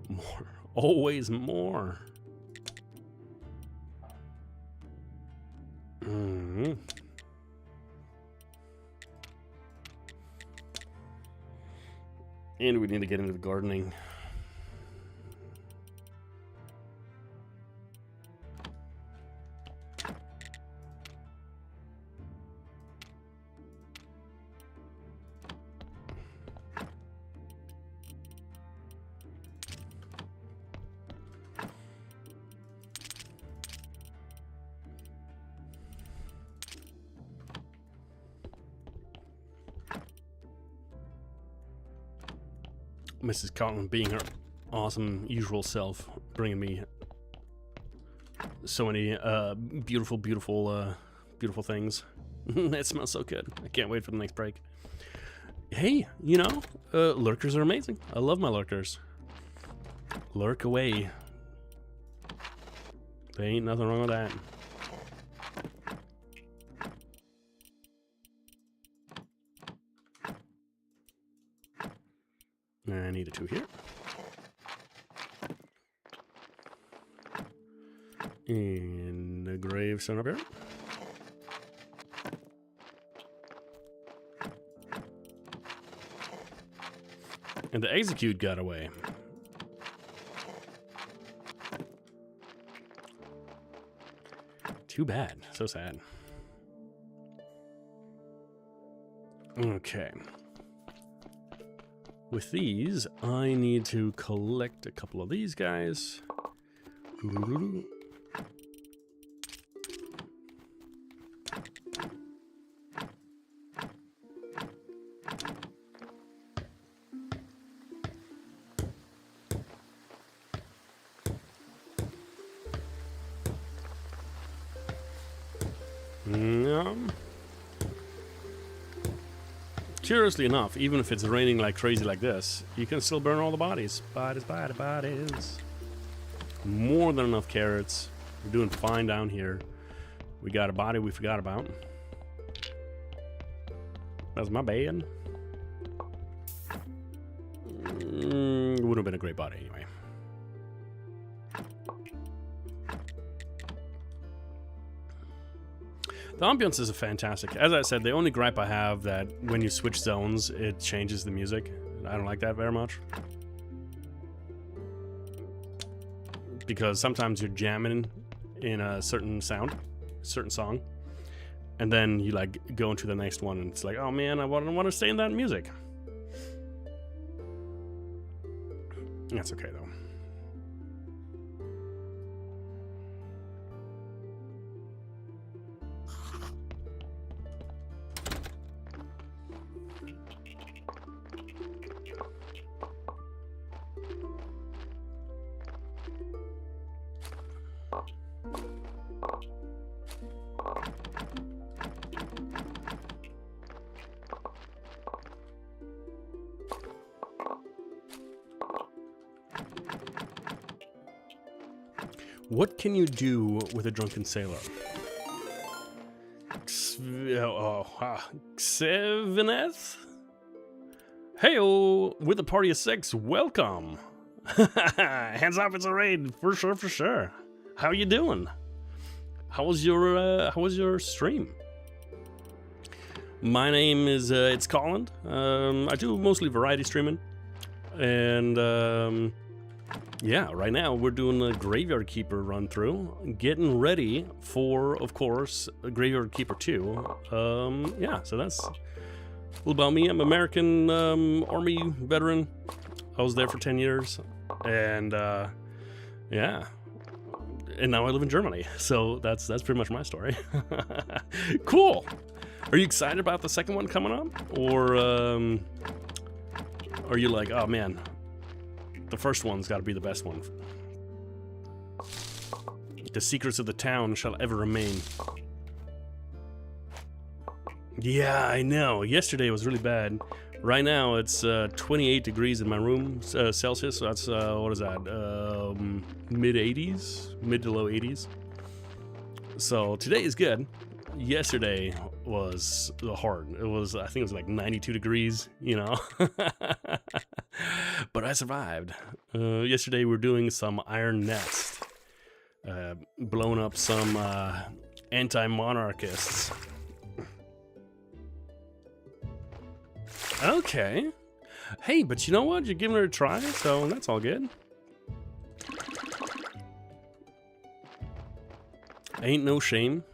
A: more. Always more. Mm-hmm. And we need to get into the gardening. Mrs. Cotton being her awesome usual self, bringing me so many beautiful things. It smells so good. I can't wait for the next break. Hey, you know, lurkers are amazing. I love my lurkers. Lurk away. There ain't nothing wrong with that. I need a 2 here. And the gravestone up here. And the execute got away. Too bad. So sad. Okay. With these, I need to collect a couple of these guys. Curiously enough, even if it's raining like crazy like this, you can still burn all the bodies. Bodies. More than enough carrots. We're doing fine down here. We got a body we forgot about. That's my bad. It would have been a great body anyway. The ambiance is fantastic. As I said, the only gripe I have that when you switch zones, it changes the music. I don't like that very much. Because sometimes you're jamming in a certain sound, certain song, and then you like go into the next one and it's like, oh man, I want to stay in that music. That's okay though. What can you do with a drunken sailor? Xevineth? Heyo, with a party of 6, welcome. Hands up, it's a raid, for sure. How you doing? How was your stream? My name is it's Colin. I do mostly variety streaming, and yeah, right now we're doing a Graveyard Keeper run through, getting ready for, of course, Graveyard Keeper 2. Yeah, so that's a little about me. I'm an American Army veteran. I was there for 10 years, and yeah, and now I live in Germany. So that's pretty much my story. Cool. Are you excited about the second one coming up, or are you like, oh man, the first one's got to be the best one? The secrets of the town shall ever remain. Yeah, I know. Yesterday was really bad. Right now it's 28 degrees in my room, Celsius. So that's what is that? Mid 80s, mid to low 80s. So today is good. Yesterday was hard. It was, I think it was like 92 degrees, you know. But I survived. Yesterday we were doing some Iron Nest, blowing up some anti-monarchists. Okay. Hey, but you know what? You're giving it a try, so that's all good. Ain't no shame.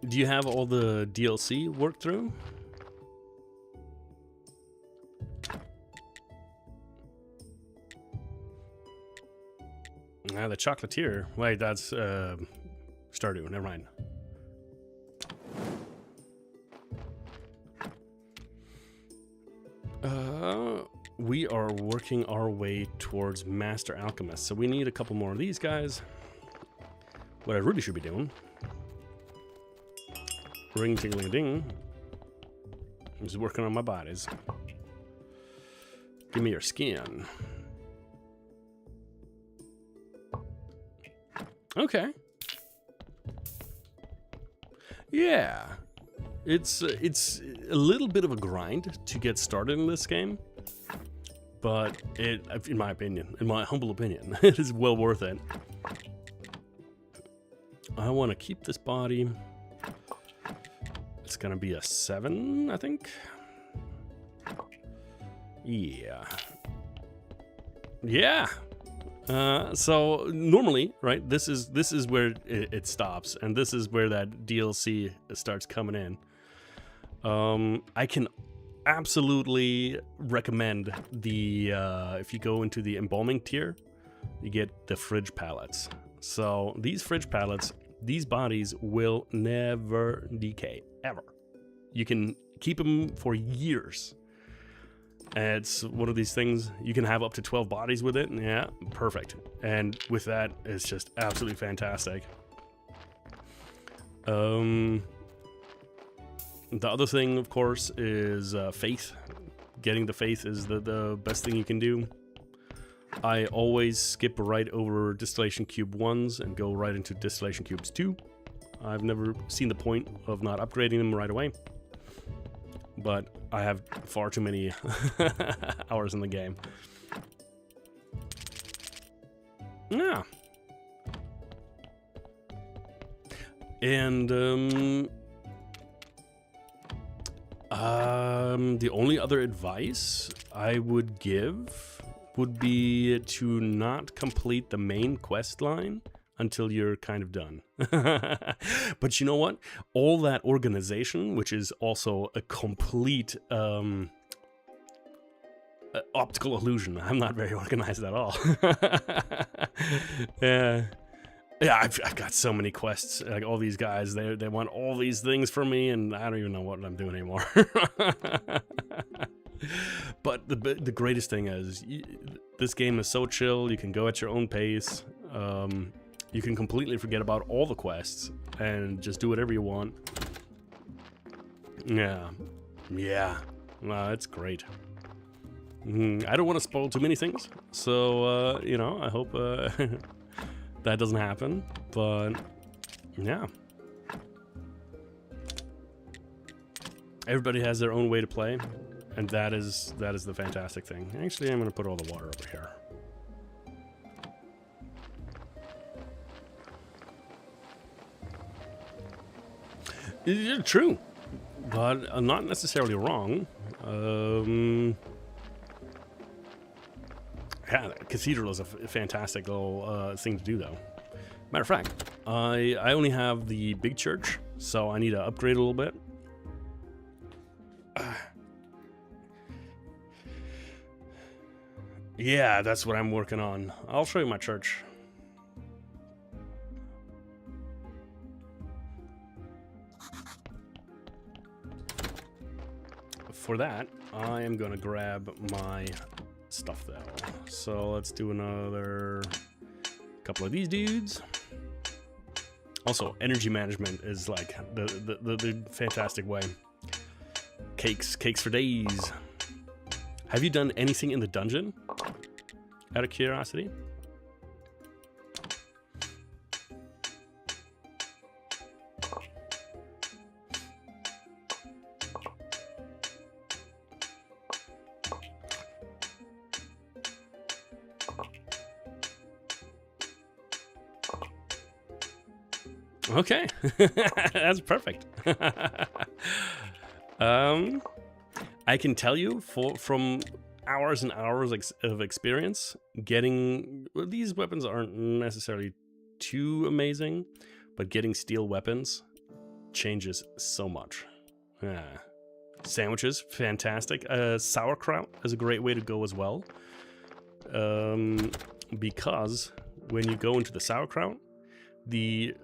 A: Do you have all the DLC worked through? The chocolatier. Wait, that's Stardew. Never mind. We are working our way towards Master Alchemist, so we need a couple more of these guys. What I really should be doing, ring tingling ding, I'm just working on my bodies. Give me your skin. Okay. Yeah. It's a little bit of a grind to get started in this game, but in my opinion, in my humble opinion, it is well worth it. I want to keep this body. It's gonna be a 7, I think. Yeah. Yeah. So normally, right, this is where it stops, and this is where that DLC starts coming in. I can absolutely recommend the if you go into the embalming tier, you get the fridge pallets. So these fridge pallets, these bodies will never decay ever. You can keep them for years. It's one of these things, you can have up to 12 bodies with it. Yeah, perfect. And with that, it's just absolutely fantastic. The other thing, of course, is faith. Getting the faith is the best thing you can do. I always skip right over distillation cube 1s and go right into distillation cubes 2. I've never seen the point of not upgrading them right away, but I have far too many hours in the game. Yeah. And the only other advice I would give would be to not complete the main quest line until you're kind of done. But you know what? All that organization, which is also a complete optical illusion. I'm not very organized at all. Yeah, I've got so many quests. Like all these guys, they want all these things from me, and I don't even know what I'm doing anymore. But the greatest thing is, this game is so chill. You can go at your own pace. You can completely forget about all the quests and just do whatever you want. Yeah. Well, it's great. I don't want to spoil too many things, so you know, I hope that doesn't happen. But yeah, everybody has their own way to play, and that is the fantastic thing. Actually, I'm going to put all the water over here. True, but not necessarily wrong. Yeah, the cathedral is a fantastic little thing to do, though. Matter of fact, I only have the big church, so I need to upgrade a little bit. Yeah, that's what I'm working on. I'll show you my church. For that, I am going to grab my stuff, though. So let's do another couple of these dudes. Also, energy management is like the fantastic way. Cakes for days. Have you done anything in the dungeon? Out of curiosity? Okay, that's perfect. I can tell you from hours and hours of experience, getting these weapons aren't necessarily too amazing, but getting steel weapons changes so much. Yeah. Sandwiches, fantastic. Sauerkraut is a great way to go as well, because when you go into the sauerkraut, the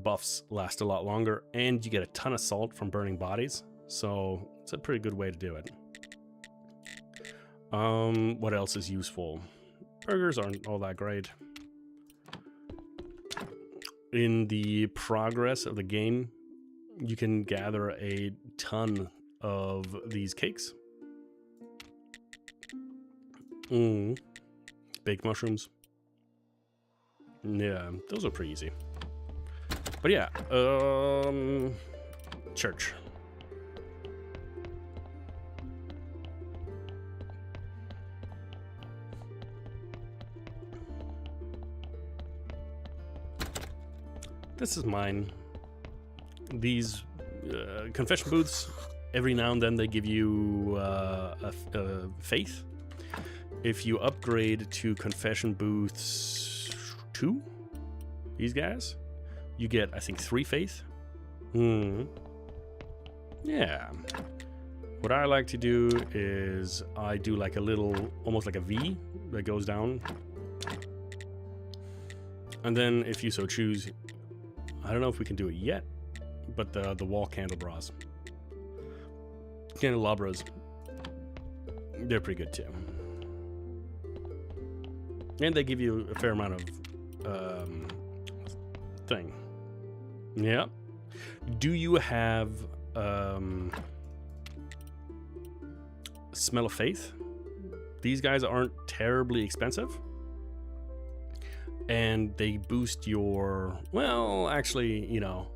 A: buffs last a lot longer, and you get a ton of salt from burning bodies. So it's a pretty good way to do it. What else is useful? Burgers aren't all that great. In the progress of the game, you can gather a ton of these cakes. Baked mushrooms. Yeah, those are pretty easy. But yeah, church. This is mine. These confession booths, every now and then they give you a faith. If you upgrade to confession booths 2, these guys, you get, I think, 3 faith. Yeah. What I like to do is I do like a little, almost like a V that goes down. And then if you so choose, I don't know if we can do it yet, but the wall candelabras. Candelabras, they're pretty good too. And they give you a fair amount of thing. Yeah. Do you have Smell of Faith? These guys aren't terribly expensive. And they boost your, well, actually, you know,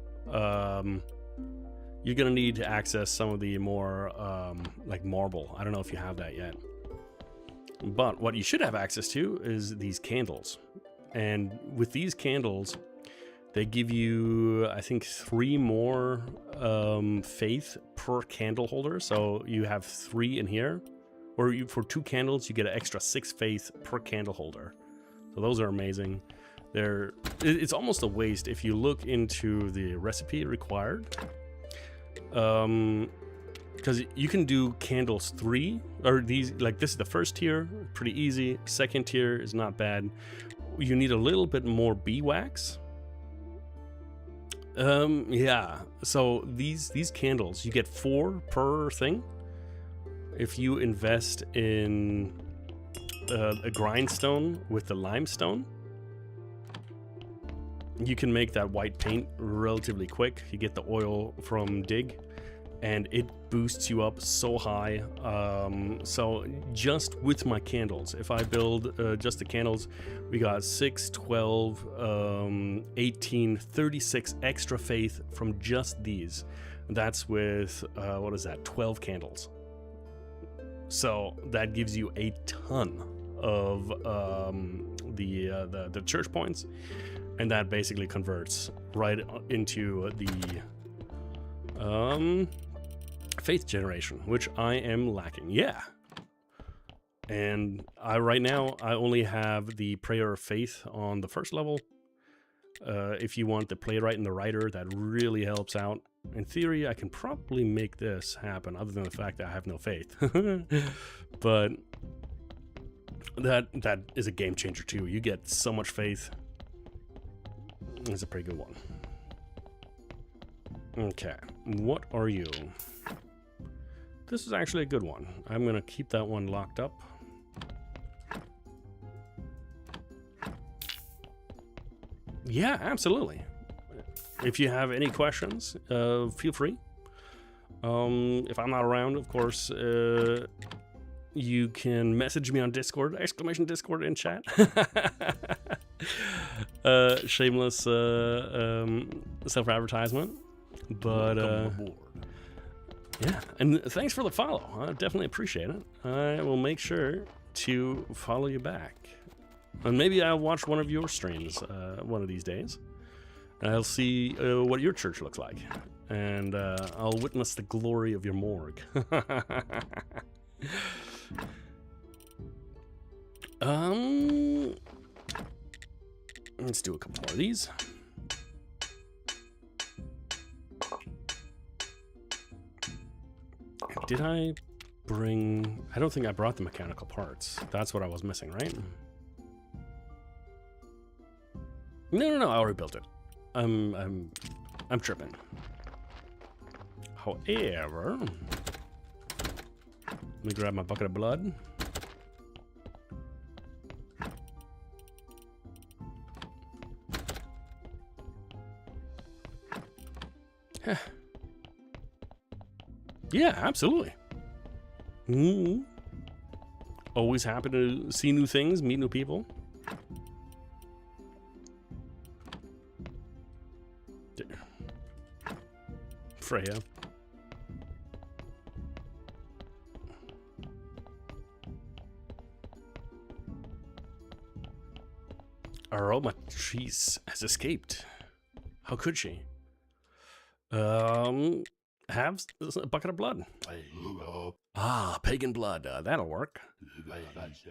A: you're gonna need to access some of the more like marble. I don't know if you have that yet. But what you should have access to is these candles. And with these candles, they give you, I think, 3 more faith per candle holder. So you have 3 in here. Or for 2 candles, you get an extra 6 faith per candle holder. So those are amazing. It's almost a waste if you look into the recipe required. Because you can do candles 3, or these, like this is the first tier, pretty easy. Second tier is not bad. You need a little bit more beeswax. Yeah, so these candles, you get 4 per thing. If you invest in a grindstone with the limestone, you can make that white paint relatively quick. You get the oil from Dig, and it boosts you up so high. So just with my candles, if I build just the candles, we got 6, 12, 18, 36 extra faith from just these. That's with, what is that, 12 candles. So that gives you a ton of the church points, and that basically converts right into the faith generation, which I am lacking. Yeah. And right now I only have the prayer of faith on the first level. If you want the playwright and the writer, that really helps out. In theory, I can probably make this happen, other than the fact that I have no faith. But that is a game changer too. You get so much faith. It's a pretty good one. Okay, what are you? This is actually a good one. I'm gonna keep that one locked up. Yeah, absolutely. If you have any questions, feel free. If I'm not around, of course, you can message me on Discord, !Discord in chat. Shameless self-advertisement. But yeah, and thanks for the follow. I definitely appreciate it. I will make sure to follow you back. And maybe I'll watch one of your streams one of these days. I'll see what your church looks like. And I'll witness the glory of your morgue. Let's do a couple more of these. Did I bring... I don't think I brought the mechanical parts. That's what I was missing, right? No, I already built it. I'm tripping. However, let me grab my bucket of blood. Yeah, absolutely. Always happy to see new things, meet new people. Freya. Aromatrice has escaped. How could she? Have a bucket of blood. Ah, pagan blood. That'll work.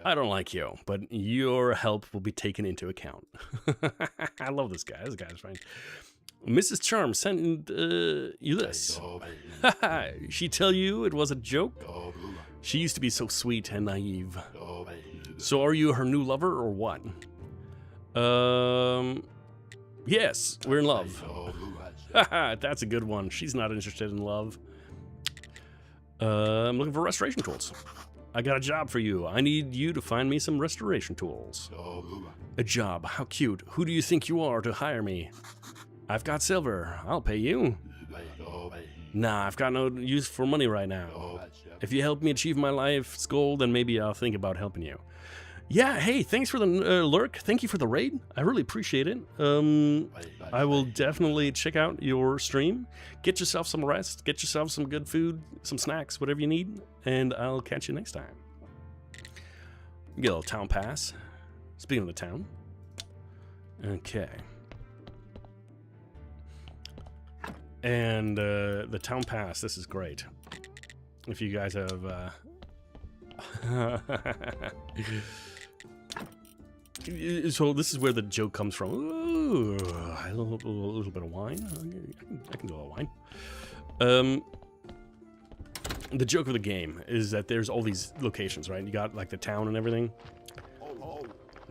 A: I don't like you, but your help will be taken into account. I love this guy. This guy's fine. Mrs. Charm sent you this. She tell you it was a joke? She used to be so sweet and naive. So are you her new lover or what? Yes, we're in love. That's a good one. She's not interested in love. I'm looking for restoration tools. I got a job for you. I need you to find me some restoration tools. A job? How cute. Who do you think you are to hire me? I've got silver. I'll pay you. Nah, I've got no use for money right now. If you help me achieve my life's goal, then maybe I'll think about helping you. Yeah, hey, thanks for the lurk. Thank you for the raid. I really appreciate it. I will definitely check out your stream. Get yourself some rest. Get yourself some good food, some snacks, whatever you need. And I'll catch you next time. Get a little town pass. Speaking of the town. Okay. And the town pass, this is great. If you guys have... So this is where the joke comes from. Ooh, a little bit of wine. I can do a little wine. The joke of the game is that there's all these locations, right? You got like the town and everything.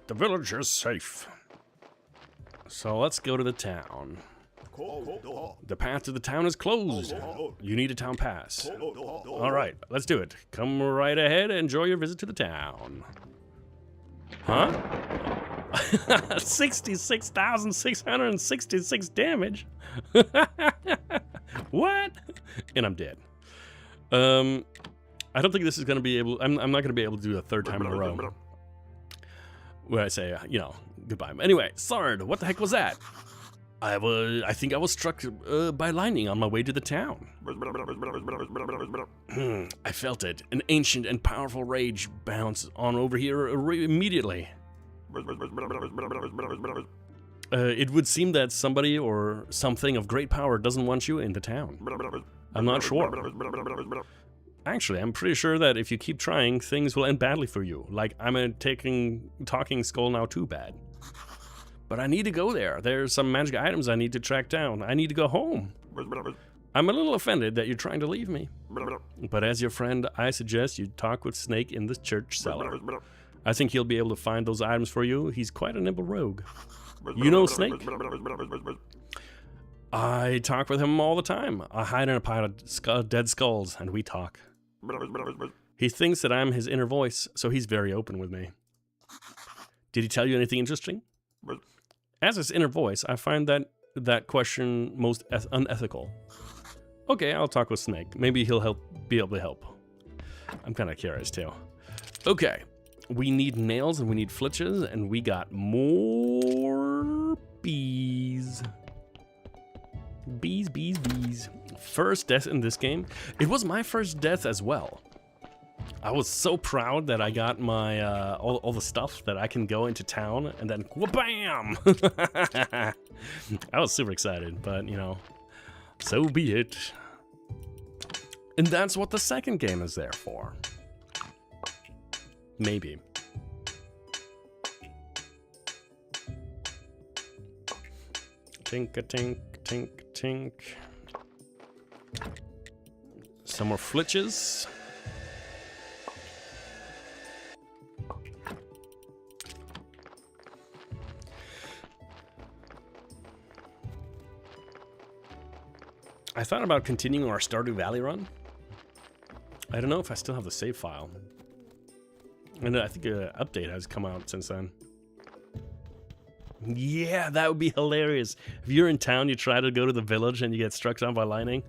A: The village is safe. So let's go to the town. The path to the town is closed. You need a town pass. All right, let's do it. Come right ahead and enjoy your visit to the town. Huh? 66,666 damage? What? And I'm dead. I don't think this is going to be able... I'm not going to be able to do a third time in a row. Where I say, you know, goodbye. Anyway, Sard, what the heck was that? I think I was struck by lightning on my way to the town. I felt it. An ancient and powerful rage bounce on over here immediately. It would seem that somebody or something of great power doesn't want you in the town. I'm not sure. Actually, I'm pretty sure that if you keep trying, things will end badly for you. Like, I'm a talking skull now too bad. But I need to go there. There's some magic items I need to track down. I need to go home. I'm a little offended that you're trying to leave me. But as your friend, I suggest you talk with Snake in the church cellar. I think he'll be able to find those items for you. He's quite a nimble rogue. You know Snake? I talk with him all the time. I hide in a pile of dead skulls, and we talk. He thinks that I'm his inner voice, so he's very open with me. Did he tell you anything interesting? As his inner voice, I find that question most unethical. Okay, I'll talk with Snake. Maybe he'll be able to help. I'm kind of curious too. Okay, we need nails and we need flitches, and we got more bees. Bees. First death in this game. It was my first death as well. I was so proud that I got my all the stuff that I can go into town and then wha-bam! I was super excited, but you know, so be it. And that's what the second game is there for. Maybe. Tink-a-tink, tink-tink. Some more flitches. thought about continuing our Stardew Valley run. I don't know if I still have the save file. And I think an update has come out since then. Yeah, that would be hilarious. If you're in town, you try to go to the village and you get struck down by lightning.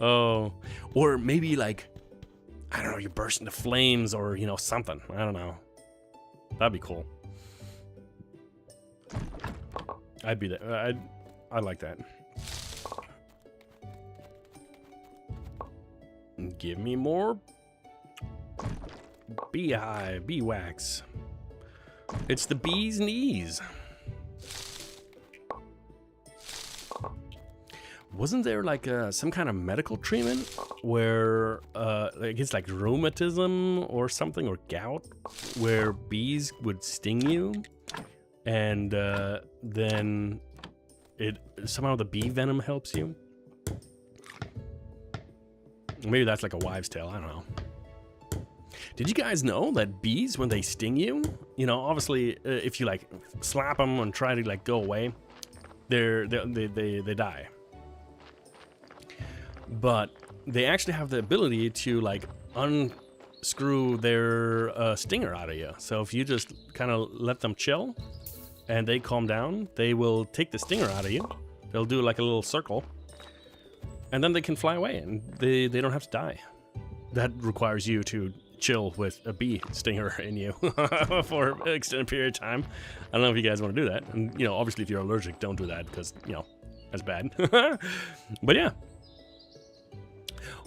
A: Oh. Or maybe like, I don't know, you burst into flames or, you know, something. I don't know. That'd be cool. I'd be there. I'd like that. Give me more beehive, bee wax. It's the bee's knees. Wasn't there like some kind of medical treatment where I guess like rheumatism or something, or gout, where bees would sting you and then it somehow the bee venom helps you? Maybe that's like a wives' tale, I don't know. Did you guys know that bees, when they sting you, you know, obviously if you like slap them and try to like go away, they die. But they actually have the ability to like unscrew their stinger out of you. So if you just kind of let them chill and they calm down, they will take the stinger out of you. They'll do like a little circle, and then they can fly away and they don't have to die. That requires you to chill with a bee stinger in you for an extended period of time. I don't know if you guys want to do that. And, you know, obviously if you're allergic, don't do that because, you know, that's bad. But yeah.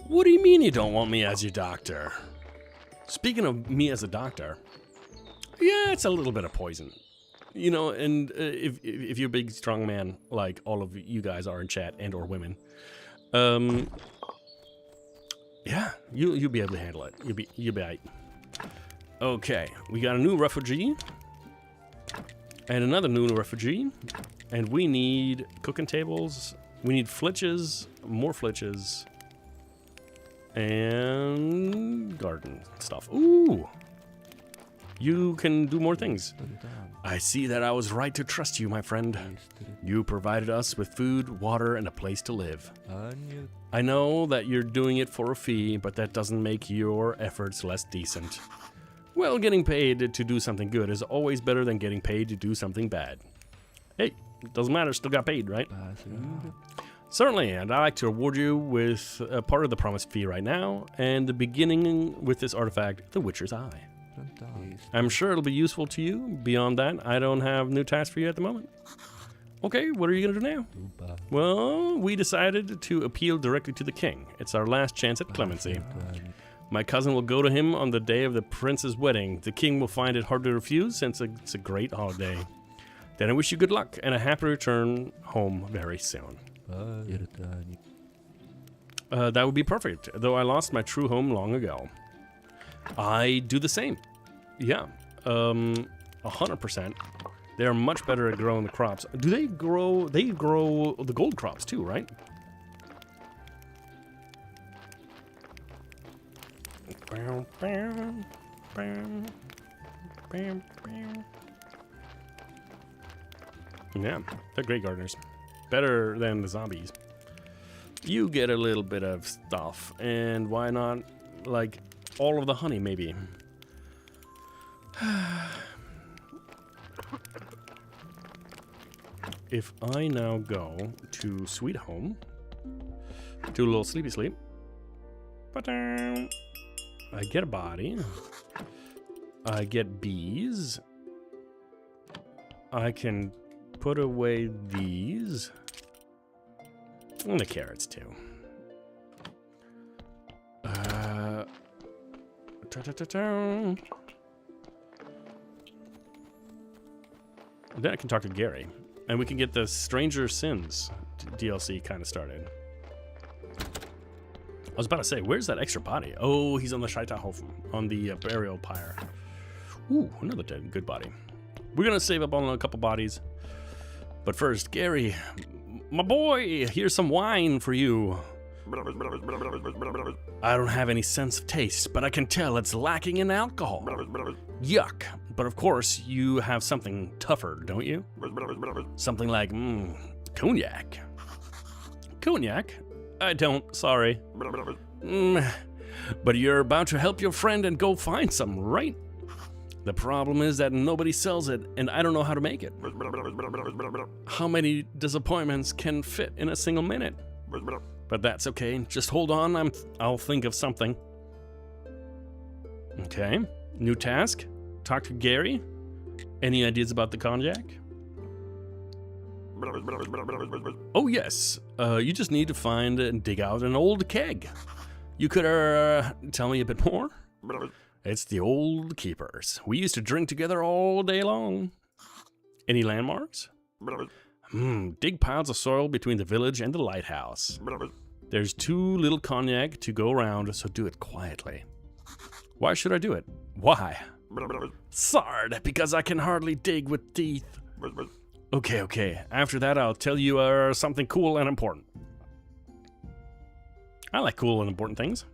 A: What do you mean you don't want me as your doctor? Speaking of me as a doctor, yeah, it's a little bit of poison. You know, and if you're a big, strong man, like all of you guys are in chat and or women, yeah, you'll be able to handle it. You'll be right. Okay, we got a new refugee and another new refugee, and we need cooking tables. We need flitches, more flitches, and garden stuff. Ooh, you can do more things. I see that I was right to trust you, my friend. You provided us with food, water, and a place to live. I know that you're doing it for a fee, but that doesn't make your efforts less decent. Well, getting paid to do something good is always better than getting paid to do something bad. Hey, doesn't matter, still got paid, right? Certainly, and I'd like to reward you with a part of the promised fee right now, and the beginning with this artifact, the Witcher's Eye. I'm sure it'll be useful to you. Beyond that, I don't have new tasks for you at the moment. Okay, what are you gonna do now? Well, we decided to appeal directly to the king. It's our last chance at clemency. My cousin will go to him on the day of the prince's wedding. The king will find it hard to refuse since it's a great holiday. Then I wish you good luck and a happy return home very soon. That would be perfect, though I lost my true home long ago. I do the same. Yeah, 100%. They're much better at growing the crops. Do they grow? They grow the gold crops too, right? Yeah, they're great gardeners. Better than the zombies. You get a little bit of stuff, and why not, like, all of the honey, maybe? If I now go to Sweet Home, do a little sleepy sleep, I get a body, I get bees, I can put away these, and the carrots too. Then I can talk to Gary, and we can get the Stranger Sins DLC kind of started. I was about to say, where's that extra body? Oh, he's on the Scheiterhaufen, on the burial pyre. Ooh, another dead good body. We're gonna save up on a couple bodies, but first, Gary, my boy, here's some wine for you. I don't have any sense of taste, but I can tell it's lacking in alcohol. Yuck. But of course, you have something tougher, don't you? Something like, cognac. Cognac? I don't, sorry. But you're about to help your friend and go find some, right? The problem is that nobody sells it, and I don't know how to make it. How many disappointments can fit in a single minute? But that's okay, just hold on, I'll think of something. Okay, new task. Talk to Gary. Any ideas about the cognac? Oh yes, you just need to find and dig out an old keg. You could tell me a bit more? It's the old keepers. We used to drink together all day long. Any landmarks? Dig piles of soil between the village and the lighthouse. There's too little cognac to go around, so do it quietly. Why should I do it? Why? Sard, because I can hardly dig with teeth. Okay. After that, I'll tell you something cool and important. I like cool and important things.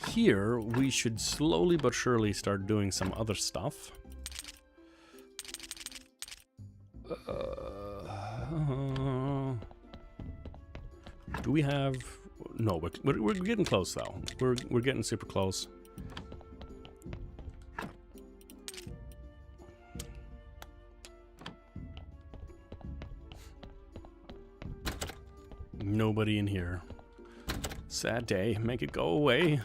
A: Here, we should slowly but surely start doing some other stuff. Do we have... No, we're getting close, though. We're getting super close. Nobody in here. Sad day. Make it go away.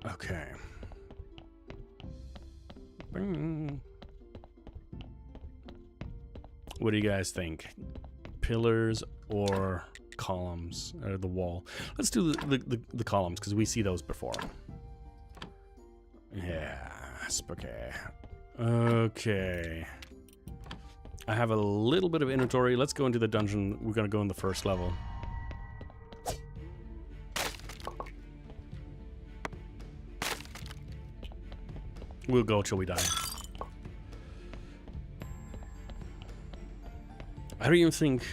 A: Okay. What do you guys think? Pillars or columns? Or the wall? Let's do the columns, because we see those before. Yeah, spooky. Okay. I have a little bit of inventory. Let's go into the dungeon. We're going to go in the first level. We'll go till we die. I don't even think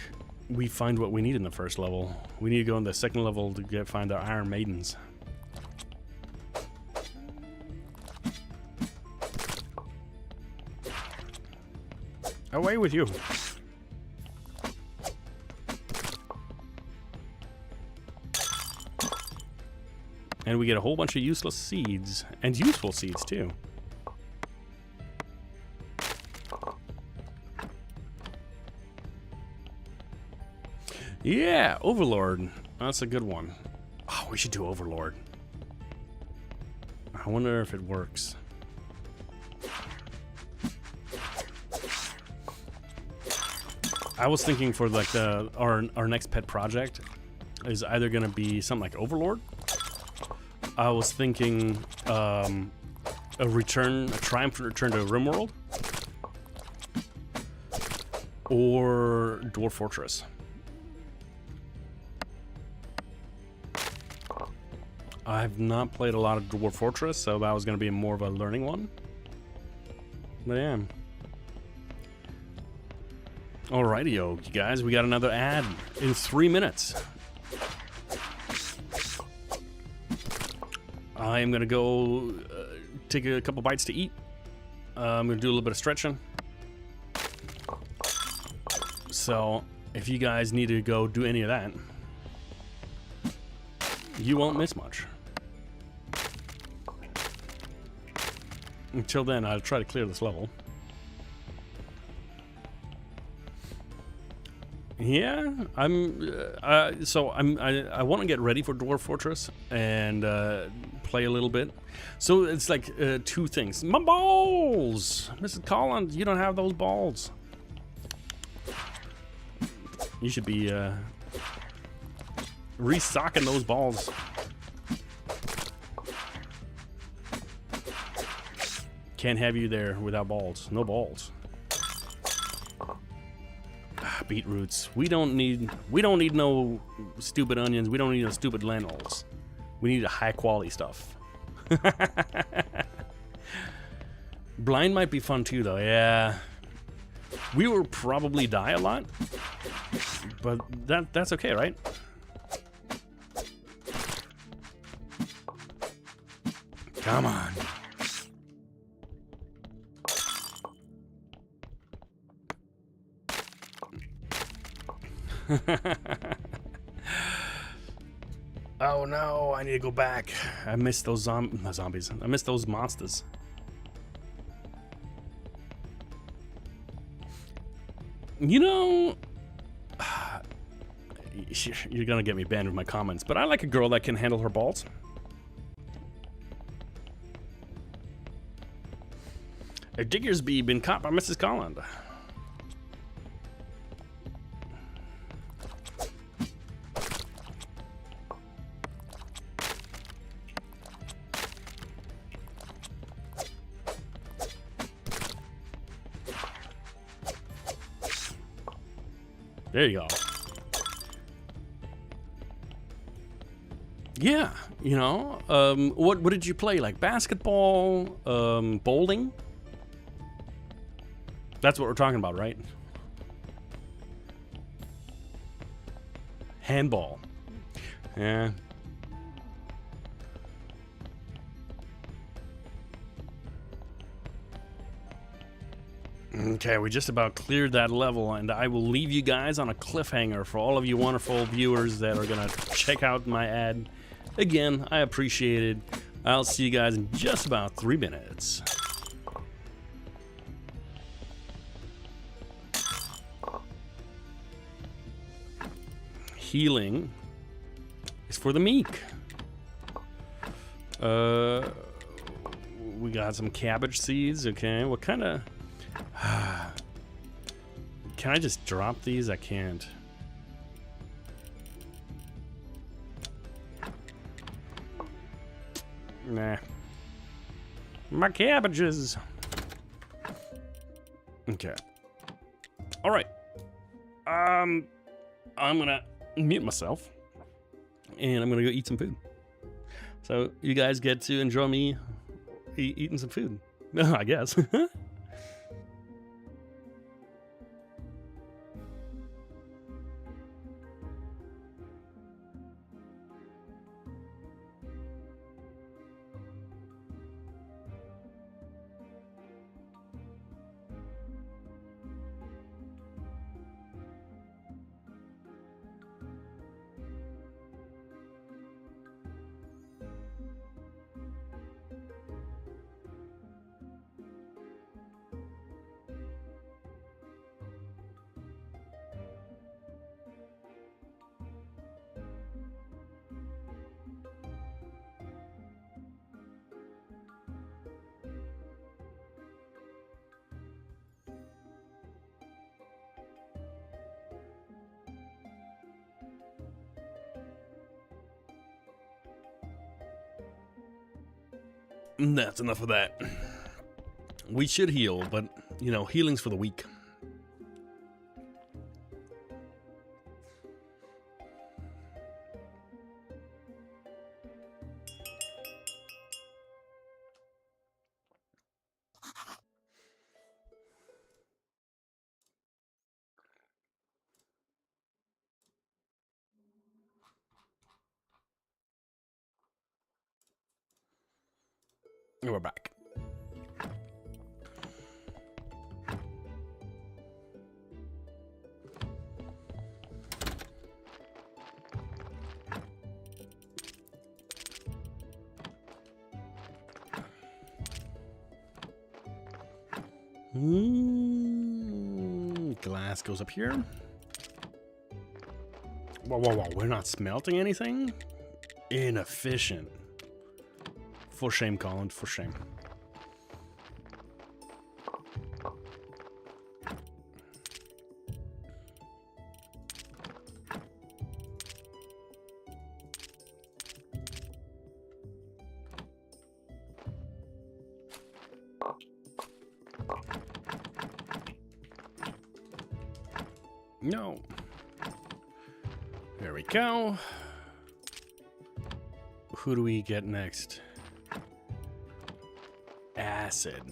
A: we find what we need in the first level. We need to go in the second level to find our Iron Maidens. Away with you. And we get a whole bunch of useless seeds. And useful seeds, too. Yeah, Overlord. That's a good one. Oh, we should do Overlord. I wonder if it works. I was thinking for like our next pet project is either gonna be something like Overlord. I was thinking a triumphant return to RimWorld, or Dwarf Fortress. I've not played a lot of Dwarf Fortress, so that was gonna be more of a learning one. But yeah. Alrighty-o, you guys, we got another ad in 3 minutes. I am gonna go take a couple bites to eat. I'm gonna do a little bit of stretching. So, if you guys need to go do any of that, you won't miss much. Until then, I'll try to clear this level. Yeah, I want to get ready for Dwarf Fortress and play a little bit. So it's like two things. My balls, Mrs. Collins, you don't have those balls. You should be restocking those balls. Can't have you there without balls. No balls. Beetroots. We don't need no stupid onions. We don't need no stupid lentils. We need the high quality stuff. Blind might be fun too, though. Yeah, we will probably die a lot, But that's okay, right? Come on. Oh no, I need to go back. I missed those zombies. I missed those monsters. You know, you're gonna get me banned with my comments, but I like a girl that can handle her balls. A Diggersby been caught by Mrs. Collins. There you go. Yeah, you know, what did you play? Like basketball, bowling? That's what we're talking about, right? Handball. Yeah. Okay, we just about cleared that level, and I will leave you guys on a cliffhanger for all of you wonderful viewers that are gonna check out my ad. Again, I appreciate it. I'll see you guys in just about 3 minutes. Healing is for the meek. We got some cabbage seeds. Okay, what kind of... Can I just drop these? I can't. Nah. My cabbages. Okay. All right. I'm gonna mute myself, and I'm gonna go eat some food. So you guys get to enjoy me eating some food, I guess. That's enough of that. We should heal, but, you know, healing's for the weak. And we're back. Glass goes up here. Whoa, whoa, whoa. We're not smelting anything? Inefficient. For shame, Colin. For shame. No. There we go. Who do we get next? Acid.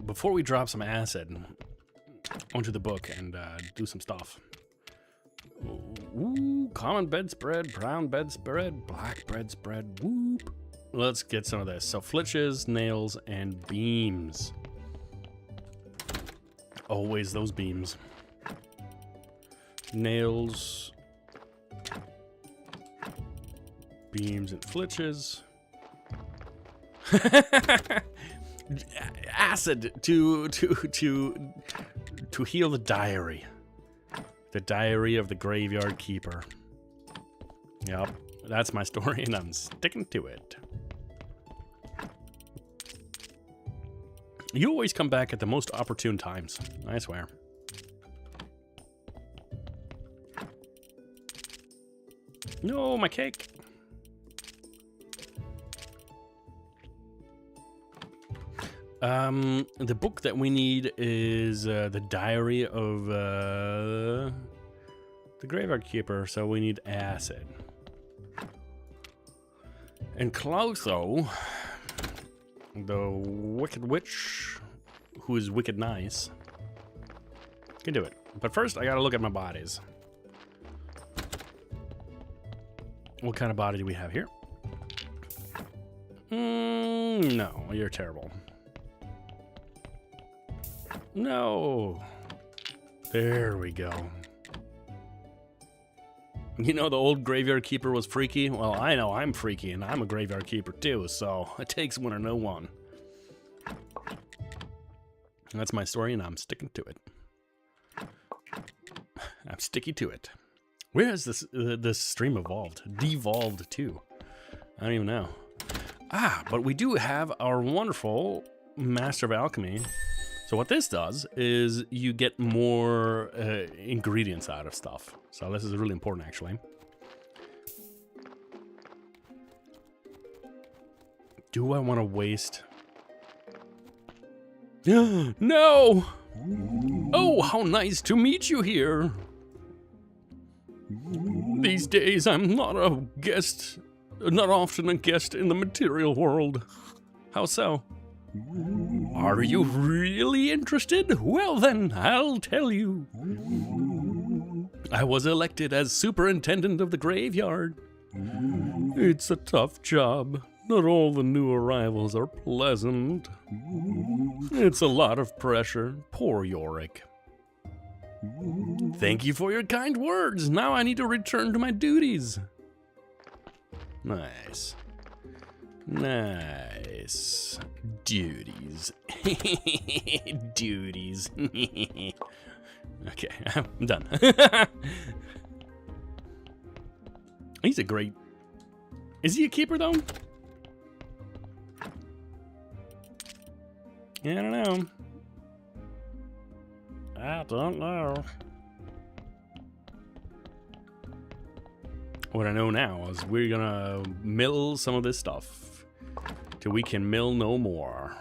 A: before we drop some acid onto the book and do some stuff. Ooh, common bedspread, brown bedspread, black bedspread, whoop. Let's get some of this. So flitches, nails, and beams. Always those beams. Nails, beams, and flitches. Acid to heal the diary. The diary of the graveyard keeper. Yep, that's my story, and I'm sticking to it. You always come back at the most opportune times, I swear. No, my cake. The book that we need is the diary of the graveyard keeper, so we need acid. And Clotho, the wicked witch, who is wicked nice, can do it. But first, I gotta look at my bodies. What kind of body do we have here? No, you're terrible. No. There we go. You know, the old graveyard keeper was freaky? Well, I know I'm freaky, and I'm a graveyard keeper too, so it takes one or no one. That's my story, and I'm sticking to it. I'm sticky to it. Where has this stream evolved? Devolved too? I don't even know. Ah, but we do have our wonderful Master of Alchemy. So what this does is you get more ingredients out of stuff. So this is really important, actually. Do I want to waste? No! Oh, how nice to meet you here. These days, I'm not a guest, not often a guest in the material world. How so? Are you really interested? Well then, I'll tell you. I was elected as superintendent of the graveyard. It's a tough job. Not all the new arrivals are pleasant. It's a lot of pressure. Poor Yorick. Thank you for your kind words. Now I need to return to my duties. Nice. Nice. Duties. Duties. Okay, I'm done. He's a great... Is he a keeper, though? I don't know. I don't know. What I know now is we're gonna mill some of this stuff till we can mill no more.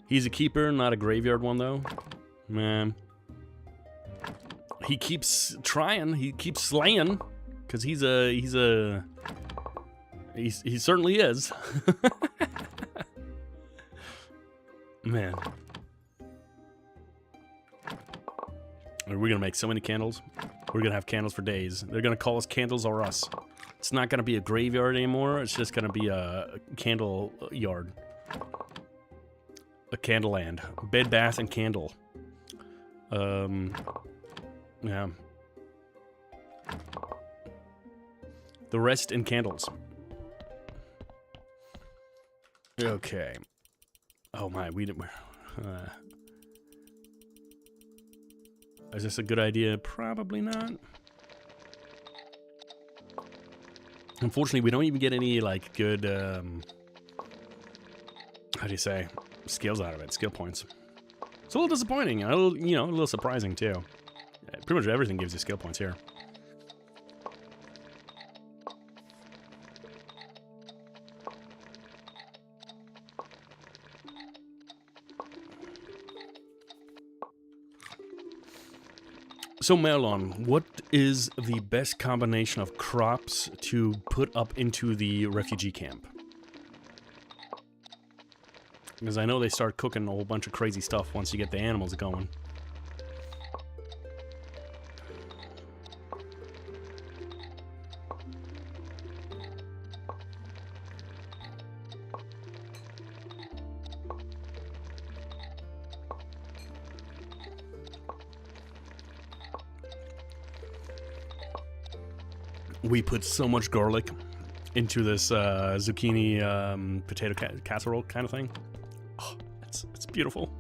A: He's a keeper, not a graveyard one, though. Man. He keeps trying. He keeps slaying. Because he certainly is. Man. We're going to make so many candles. We're going to have candles for days. They're going to call us Candles or Us. It's not going to be a graveyard anymore. It's just going to be a candle yard. A candle land. Bed, bath, and candle. Yeah. The rest in candles. Okay. Oh my, we didn't... is this a good idea? Probably not. Unfortunately, we don't even get any, like, good, how do you say, skills out of it, skill points. It's a little disappointing, a little, you know, a little surprising, too. Pretty much everything gives you skill points here. So Melon, what is the best combination of crops to put up into the refugee camp? Because I know they start cooking a whole bunch of crazy stuff once you get the animals going. We put so much garlic into this zucchini potato casserole kind of thing. Oh, it's beautiful.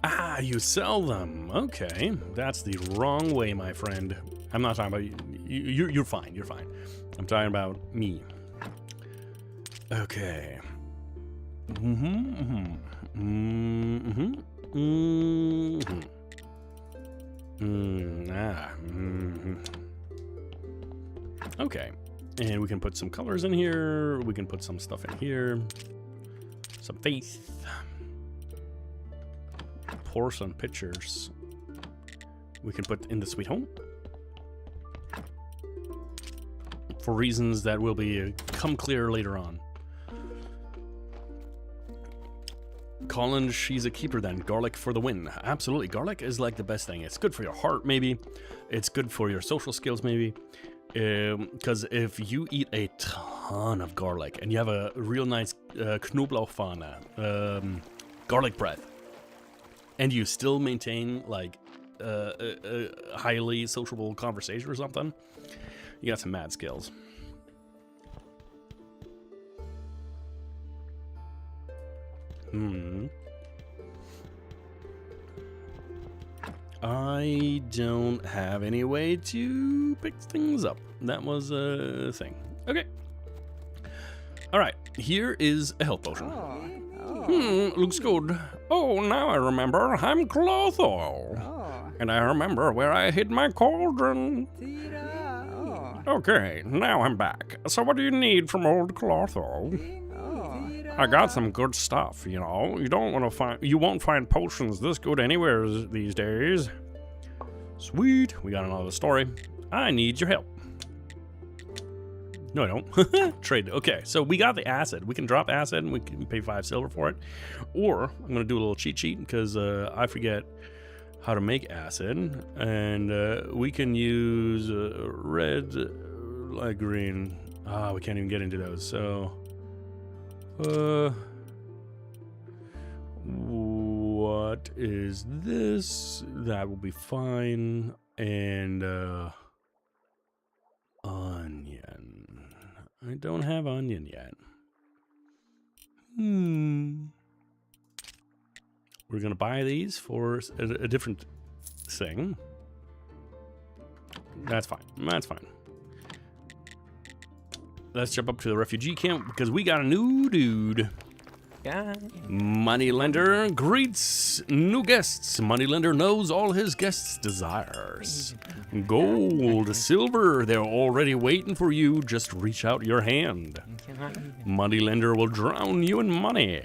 A: Ah, you sell them. Okay, that's the wrong way, my friend. I'm not talking about you. You're fine. You're fine. I'm talking about me. Okay. Okay, and we can put some colors in here. We can put some stuff in here. Some faith. Pour some pictures. We can put in the sweet home. For reasons that will become clear later on. Colin, she's a keeper then. Garlic for the win. Absolutely. Garlic is like the best thing. It's good for your heart, maybe. It's good for your social skills, maybe. Because if you eat a ton of garlic and you have a real nice Knoblauchfahne, garlic breath, and you still maintain like a highly sociable conversation or something, you got some mad skills. I don't have any way to pick things up. That was a thing. Okay. All right. Here is a health potion. Looks good. Oh, now I remember. I'm Clotho. And I remember where I hid my cauldron. Okay, now I'm back. So what do you need from old Clotho? I got some good stuff, you know. You won't find potions this good anywhere these days. Sweet, we got another story. I need your help. No, I don't. Trade. Okay, so we got the acid. We can drop acid and we can pay 5 silver for it. Or I'm gonna do a little cheat sheet because I forget how to make acid, and we can use red, light green. We can't even get into those. So. What is this? That will be fine. And, onion. I don't have onion yet. We're gonna buy these for a different thing. That's fine. That's fine. Let's jump up to the refugee camp because we got a new dude. Moneylender greets new guests. Moneylender knows all his guests' desires. Gold, silver, they're already waiting for you. Just reach out your hand. Moneylender will drown you in money.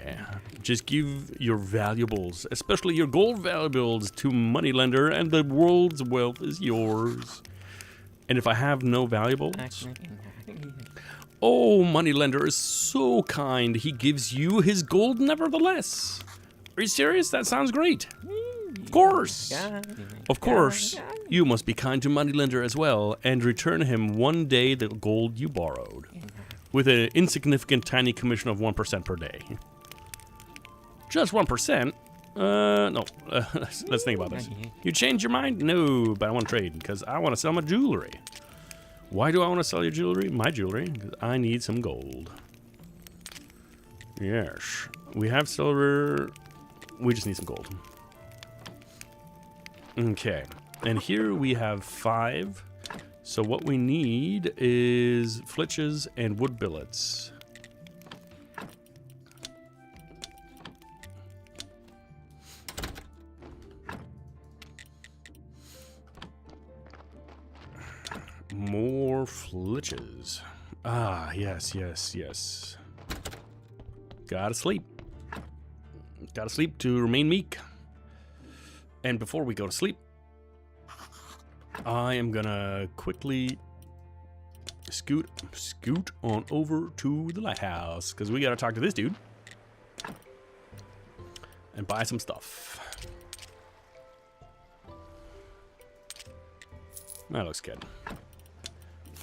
A: Just give your valuables, especially your gold valuables, to Moneylender, and the world's wealth is yours. And if I have no valuables... Oh, Moneylender is so kind. He gives you his gold nevertheless. Are you serious? That sounds great. Of course. Of course. You must be kind to Moneylender as well and return him one day the gold you borrowed. With an insignificant tiny commission of 1% per day. Just 1%? No. Let's think about this. You change your mind? No, but I want to trade because I want to sell my jewelry. Why do I want to sell your jewelry? My jewelry? Because I need some gold. Yes. We have silver. We just need some gold. Okay. And here we have 5. So what we need is flitches and wood billets. More flitches. Ah, yes, yes, yes. Gotta sleep. Gotta sleep to remain meek. And before we go to sleep, I am gonna quickly scoot on over to the lighthouse, because we gotta talk to this dude and buy some stuff. That looks good.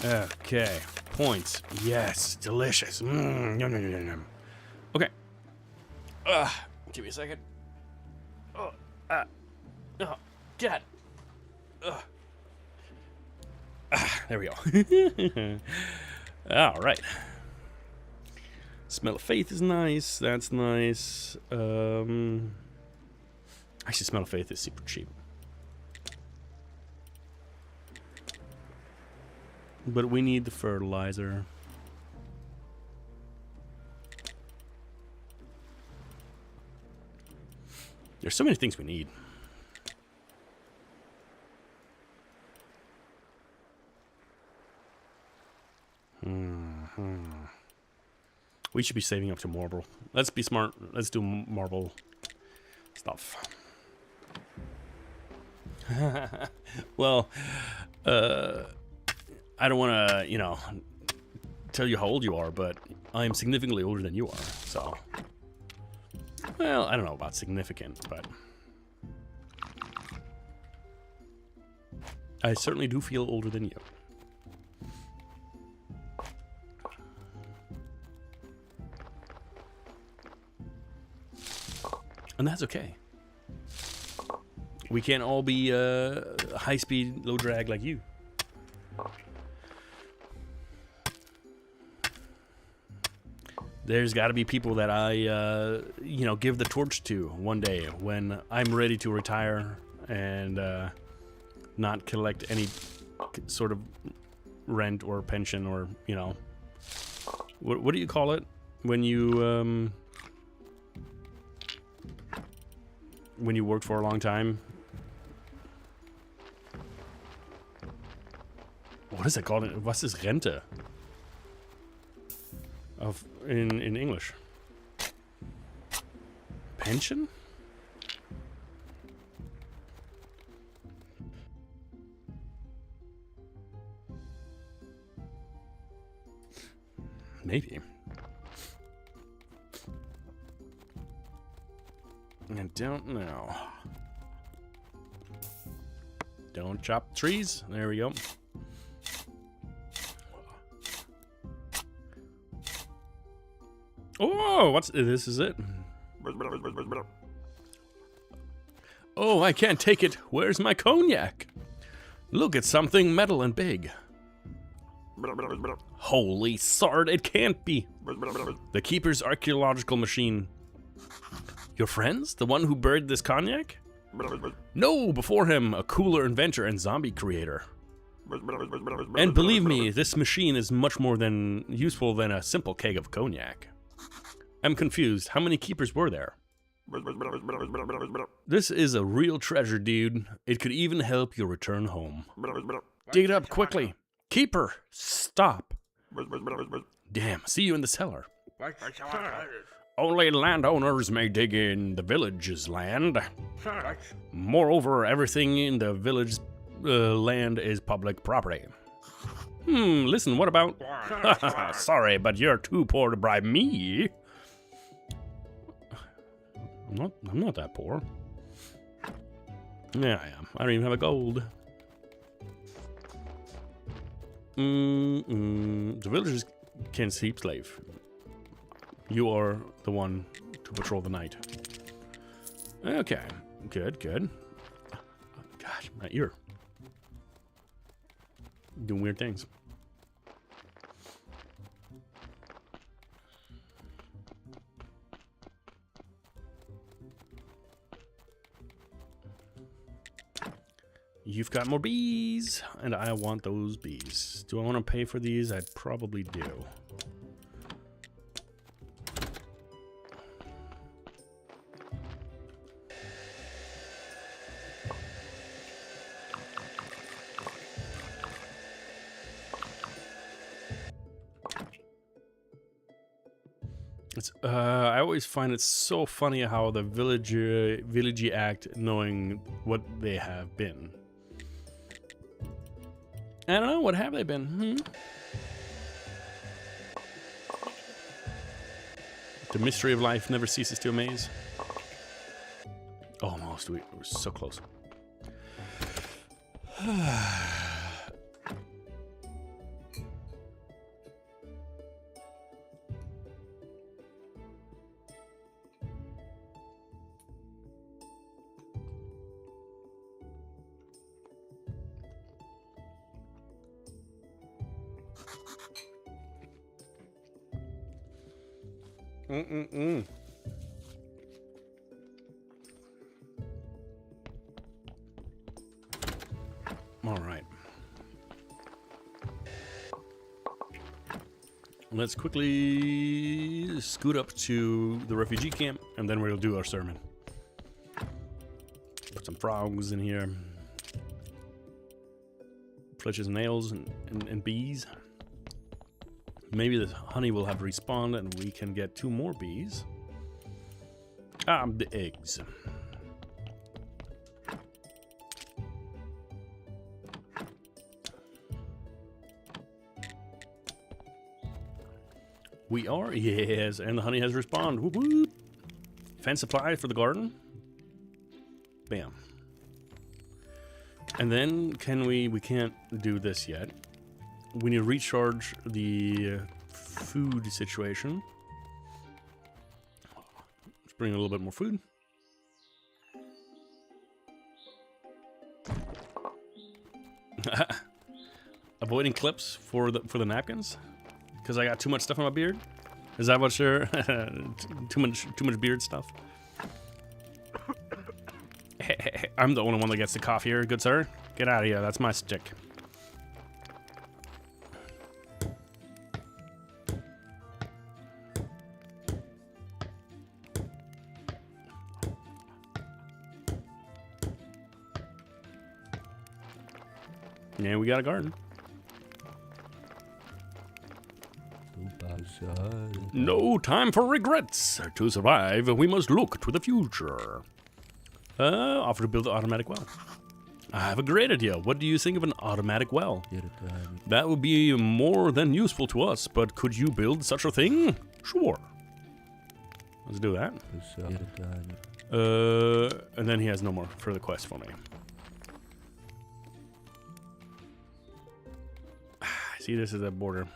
A: Okay, points. Yes, delicious. Yum, yum, yum, yum. Okay. Give me a second. Oh, God. There we go. All right. Smell of faith is nice. That's nice. Actually, smell of faith is super cheap. But we need the fertilizer. There's so many things we need. We should be saving up to marble. Let's be smart. Let's do marble stuff. Well, I don't want to, you know, tell you how old you are, but I am significantly older than you are, so. Well, I don't know about significant, but I certainly do feel older than you. And that's okay. We can't all be high speed, low drag like you. There's got to be people that I, you know, give the torch to one day when I'm ready to retire and not collect any sort of rent or pension or, you know, what do you call it when you work for a long time? What is it called? Was is Rente? Of in English. Pension? Maybe. I don't know. Don't chop trees. There we go. Oh, this is it. Oh, I can't take it. Where's my cognac? Look at something metal and big. Holy sard, it can't be. The Keeper's archaeological machine. Your friends? The one who buried this cognac? No, before him, a cooler inventor and zombie creator. And believe me, this machine is much more than useful than a simple keg of cognac. I'm confused. How many keepers were there? This is a real treasure, dude. It could even help your return home. Dig it up quickly. Keeper, stop. Damn, see you in the cellar. Only landowners may dig in the village's land. Moreover, everything in the village land is public property. Listen, what about... Sorry, but you're too poor to bribe me. I'm not that poor. Yeah, I am. I don't even have a gold. The villagers can sleep slave. You are the one to patrol the night. Okay. Good, good. Gosh, my ear. Doing weird things. You've got more bees, and I want those bees. Do I want to pay for these? I probably do. I always find it so funny how the villagey act knowing what they have been. I don't know, what have they been? The mystery of life never ceases to amaze. Almost. We were so close. All right. Let's quickly scoot up to the refugee camp, and then we'll do our sermon. Put some frogs in here. Flitches and nails and bees. Maybe the honey will have respawned and we can get 2 more bees. The eggs. We are? Yes, and the honey has respawned. Whoop, whoop. Fence supply for the garden. Bam. And then can we can't do this yet. We need to recharge the food situation. Let's bring a little bit more food. Avoiding clips for the napkins because I got too much stuff on my beard. Is that what you're too much beard stuff? I'm the only one that gets the coffee here, good sir. Get out of here. That's my stick. Yeah, we got a garden. No time for regrets. To survive, we must look to the future. Offer to build an automatic well. I have a great idea. What do you think of an automatic well? That would be more than useful to us, but could you build such a thing? Sure. Let's do that. And then he has no more further quests for me. See, this is a border.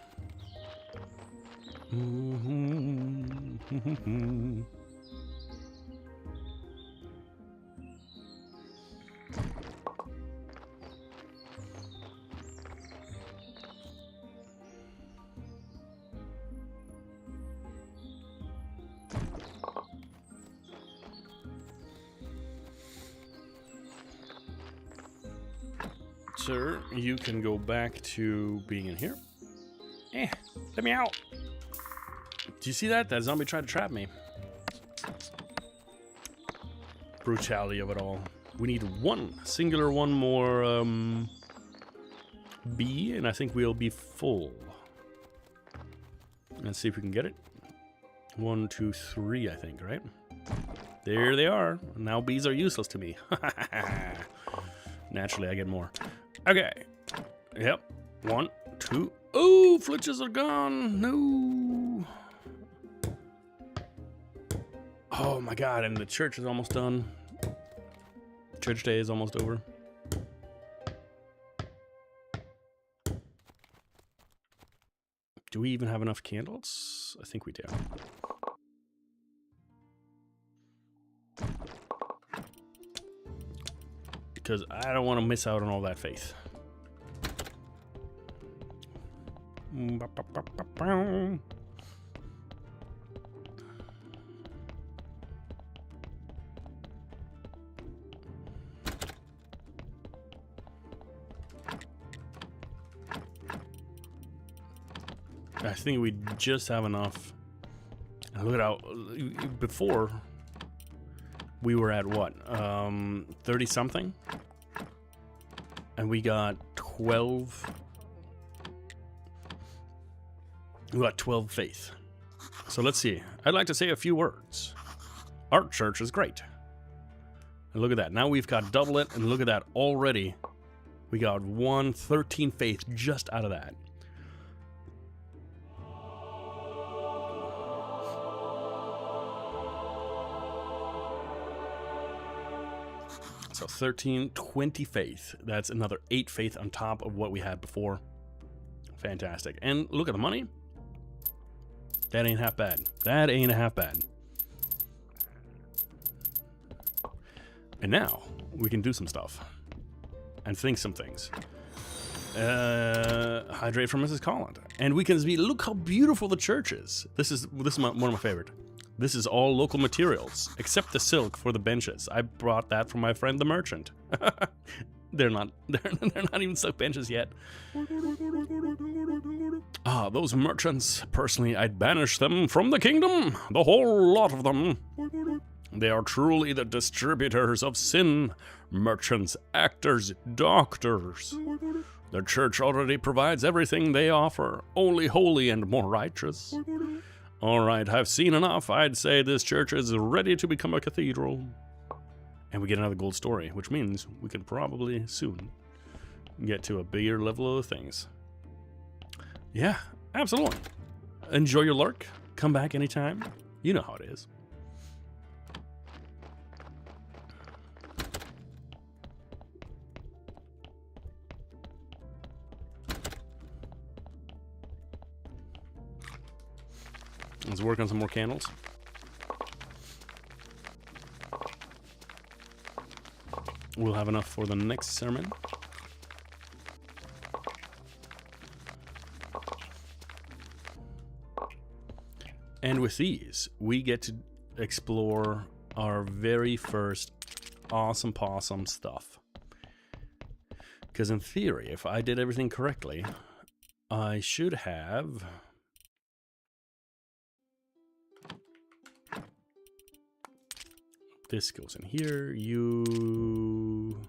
A: Sir, you can go back to being in here. Let me out. Do you see that? That zombie tried to trap me. Brutality of it all. We need one more bee, and I think we'll be full. Let's see if we can get it. 1, 2, 3, I think, right? There they are. Now bees are useless to me. Naturally, I get more. Okay. Yep. 1, 2. Oh, flitches are gone. No. Oh my god, and the church is almost done. Church day is almost over. Do we even have enough candles? I think we do. Because I don't want to miss out on all that faith. I think we just have enough. Look at how before we were at what 30 something, and we got 12. We got 12 faith. So let's see. I'd like to say a few words. Our church is great. And look at that. Now we've got double it, and look at that already. We got 13 faith just out of that. So 13, 20 faith. That's another 8 faith on top of what we had before. Fantastic. And look at the money. That ain't half bad. That ain't half bad. And now we can do some stuff and think some things. Hydrate from Mrs. Collins. And we can see, look how beautiful the church is. This is one of my favorite. This is all local materials, except the silk for the benches. I brought that from my friend the merchant. they're not even silk benches yet. Ah, those merchants. Personally, I'd banish them from the kingdom. The whole lot of them. They are truly the distributors of sin. Merchants, actors, doctors. The church already provides everything they offer, only holy and more righteous. All right, I've seen enough. I'd say this church is ready to become a cathedral. And we get another gold story, which means we can probably soon get to a bigger level of things. Yeah, absolutely. Enjoy your lurk. Come back anytime. You know how it is. Let's work on some more candles. We'll have enough for the next sermon. And with these, we get to explore our very first awesome possum stuff. Because in theory, if I did everything correctly, I should have... This goes in here. You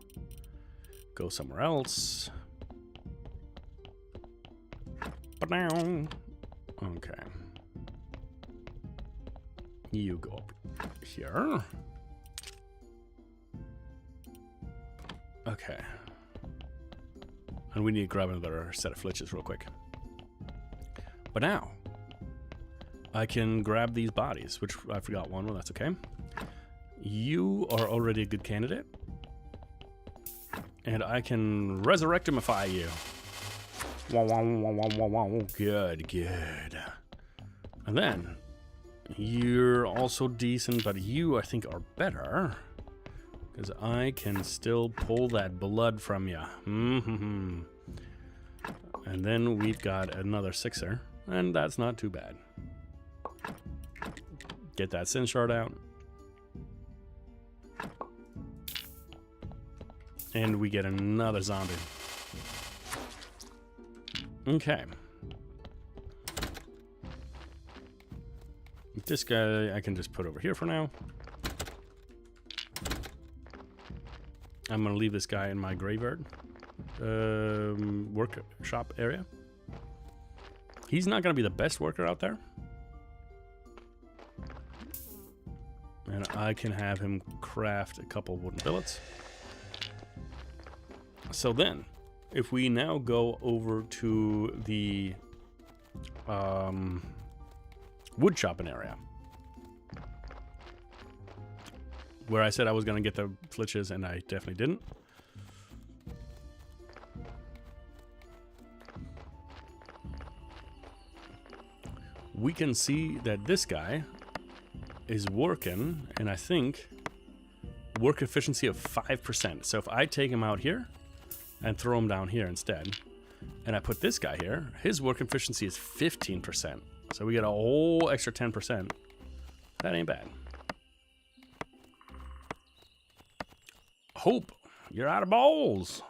A: go somewhere else. Ba-down. Okay. You go up here. Okay. And we need to grab another set of flitches real quick. But now, I can grab these bodies, which I forgot one. Well, that's okay. You are already a good candidate. And I can resurrectimify you. Wow, wow, wow, wow, wow, wow. Good, good. And then, you're also decent, but you, I think, are better. Because I can still pull that blood from you. Mm-hmm. And then we've got another 6er. And that's not too bad. Get that sin shard out. And we get another zombie. Okay. This guy I can just put over here for now. I'm gonna leave this guy in my graveyard workshop area. He's not gonna be the best worker out there. And I can have him craft a couple wooden billets. So then, if we now go over to the wood chopping area, where I said I was going to get the flitches, and I definitely didn't. We can see that this guy is working, and I think work efficiency of 5%. So if I take him out here and throw him down here instead, and I put this guy here, his work efficiency is 15%. So we get a whole extra 10%. That ain't bad. Hope, you're out of balls.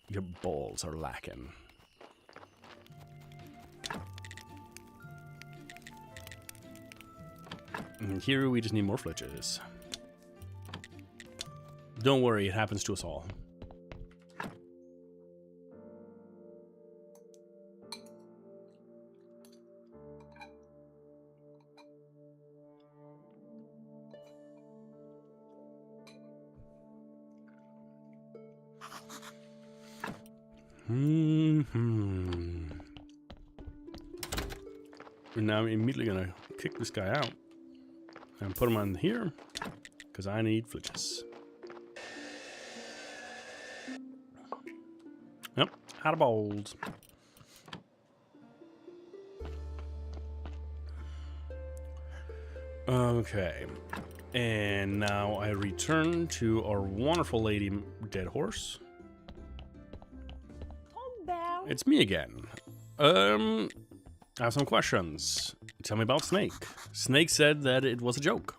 A: Your balls are lacking. And here we just need more flitches. Don't worry, it happens to us all. And now I'm immediately gonna kick this guy out and put him on here, because I need flitches. Yep, out of bowls. Okay, and now I return to our wonderful lady dead horse. It's me again. I have some questions. Tell me about Snake. Snake said that it was a joke.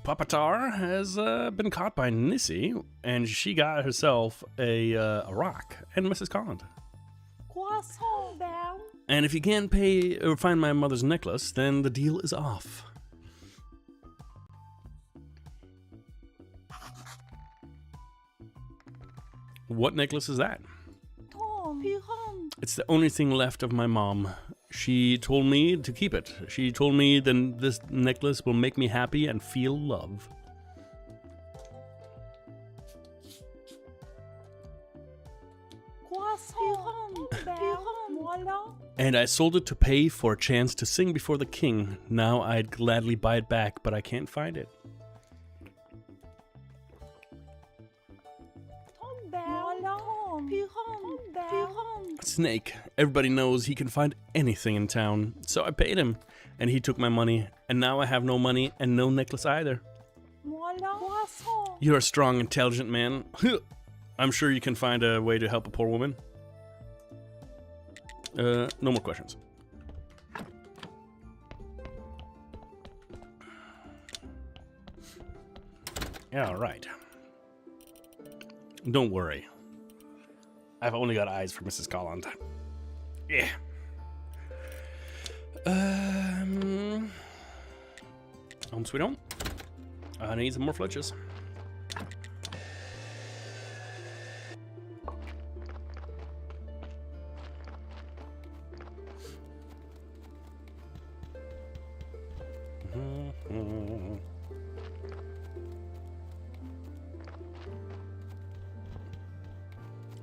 A: Papatar has been caught by Nissy, and she got herself a rock and Mrs. Collins. And if you can't pay or find my mother's necklace, then the deal is off. What necklace is that? It's the only thing left of my mom. She told me to keep it. She told me then this necklace will make me happy and feel love. And I sold it to pay for a chance to sing before the king. Now I'd gladly buy it back, but I can't find it. Snake. Everybody knows he can find anything in town, so I paid him, and he took my money, and now I have no money and no necklace either. You're a strong, intelligent man. I'm sure you can find a way to help a poor woman. No more questions. Yeah, all right. Don't worry. I've only got eyes for Mrs. Collins. Yeah. Home sweet home. I need some more flitches.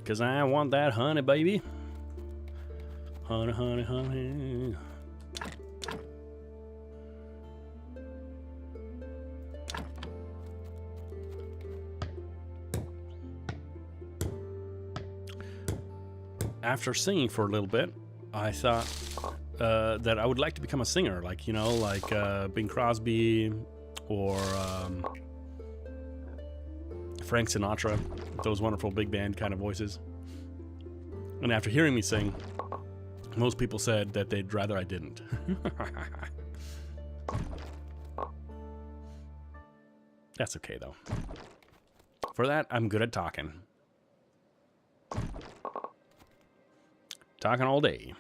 A: Cause I want that honey, baby. Honey, honey, honey. After singing for a little bit, I thought that I would like to become a singer, like, you know, like Bing Crosby or Frank Sinatra, those wonderful big band kind of voices. And after hearing me sing, most people said that they'd rather I didn't. That's okay, though. For that, I'm good at talking. Talking all day.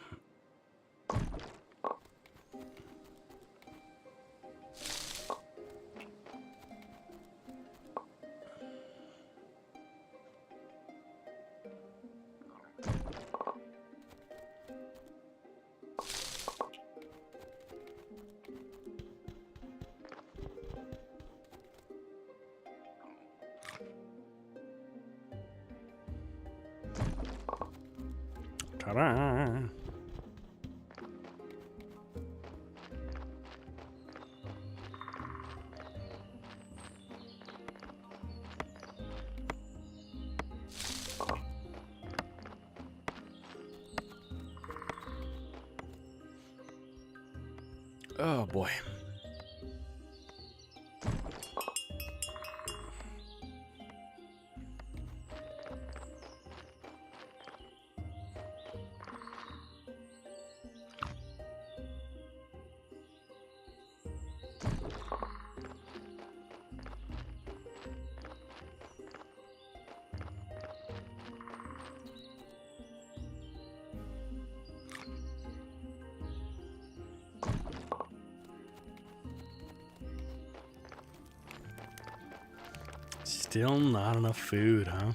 A: Ta-da! Oh boy. Still not enough food, huh?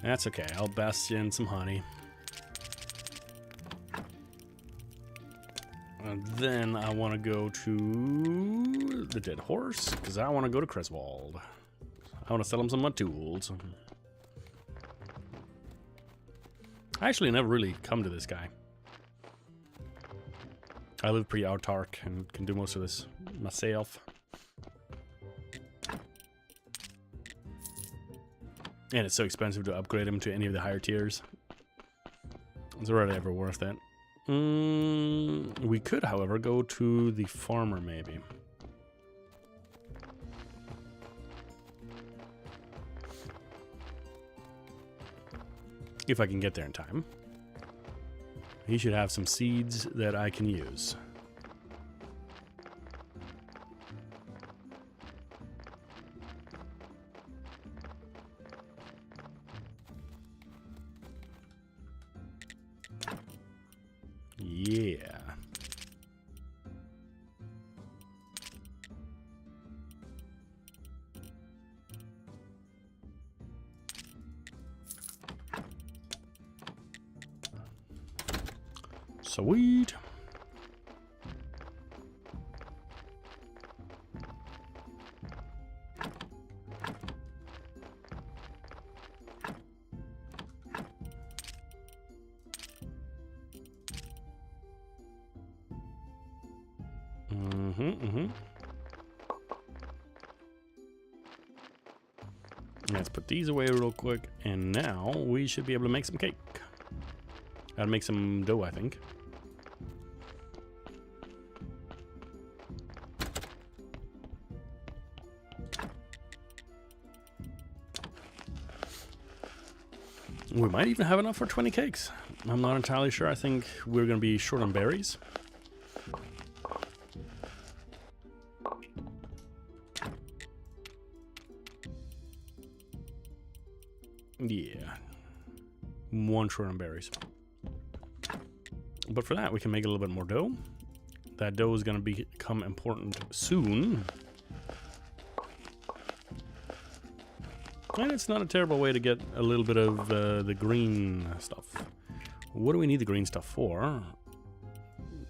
A: That's okay. I'll best you in some honey. And then I want to go to the dead horse, because I want to go to Creswald. I want to sell him some of my tools. I actually never really come to this guy. I live pretty autark and can do most of this myself. And it's so expensive to upgrade them to any of the higher tiers. Is it really ever worth it? We could, however, go to the farmer, maybe. If I can get there in time. He should have some seeds that I can use. Yeah. Sweet. Let's put these away real quick, and now we should be able to make some cake. Gotta make some dough, I think. We might even have enough for 20 cakes. I'm not entirely sure. I think we're gonna be short on berries. Yeah, one short on berries. But for that, we can make a little bit more dough. That dough is going to become important soon. And it's not a terrible way to get a little bit of the green stuff. What do we need the green stuff for? A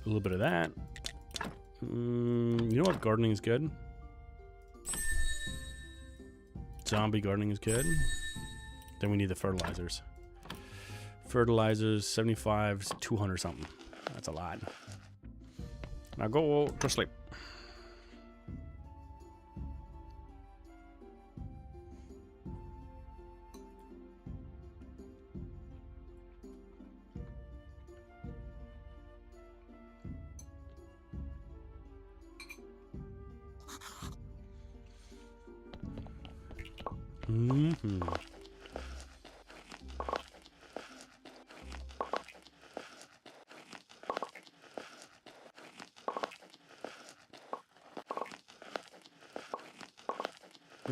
A: little bit of that. You know what? Gardening is good. Zombie gardening is good. Then we need the fertilizers. Fertilizers, 75, 200 something. That's a lot. Now go to sleep.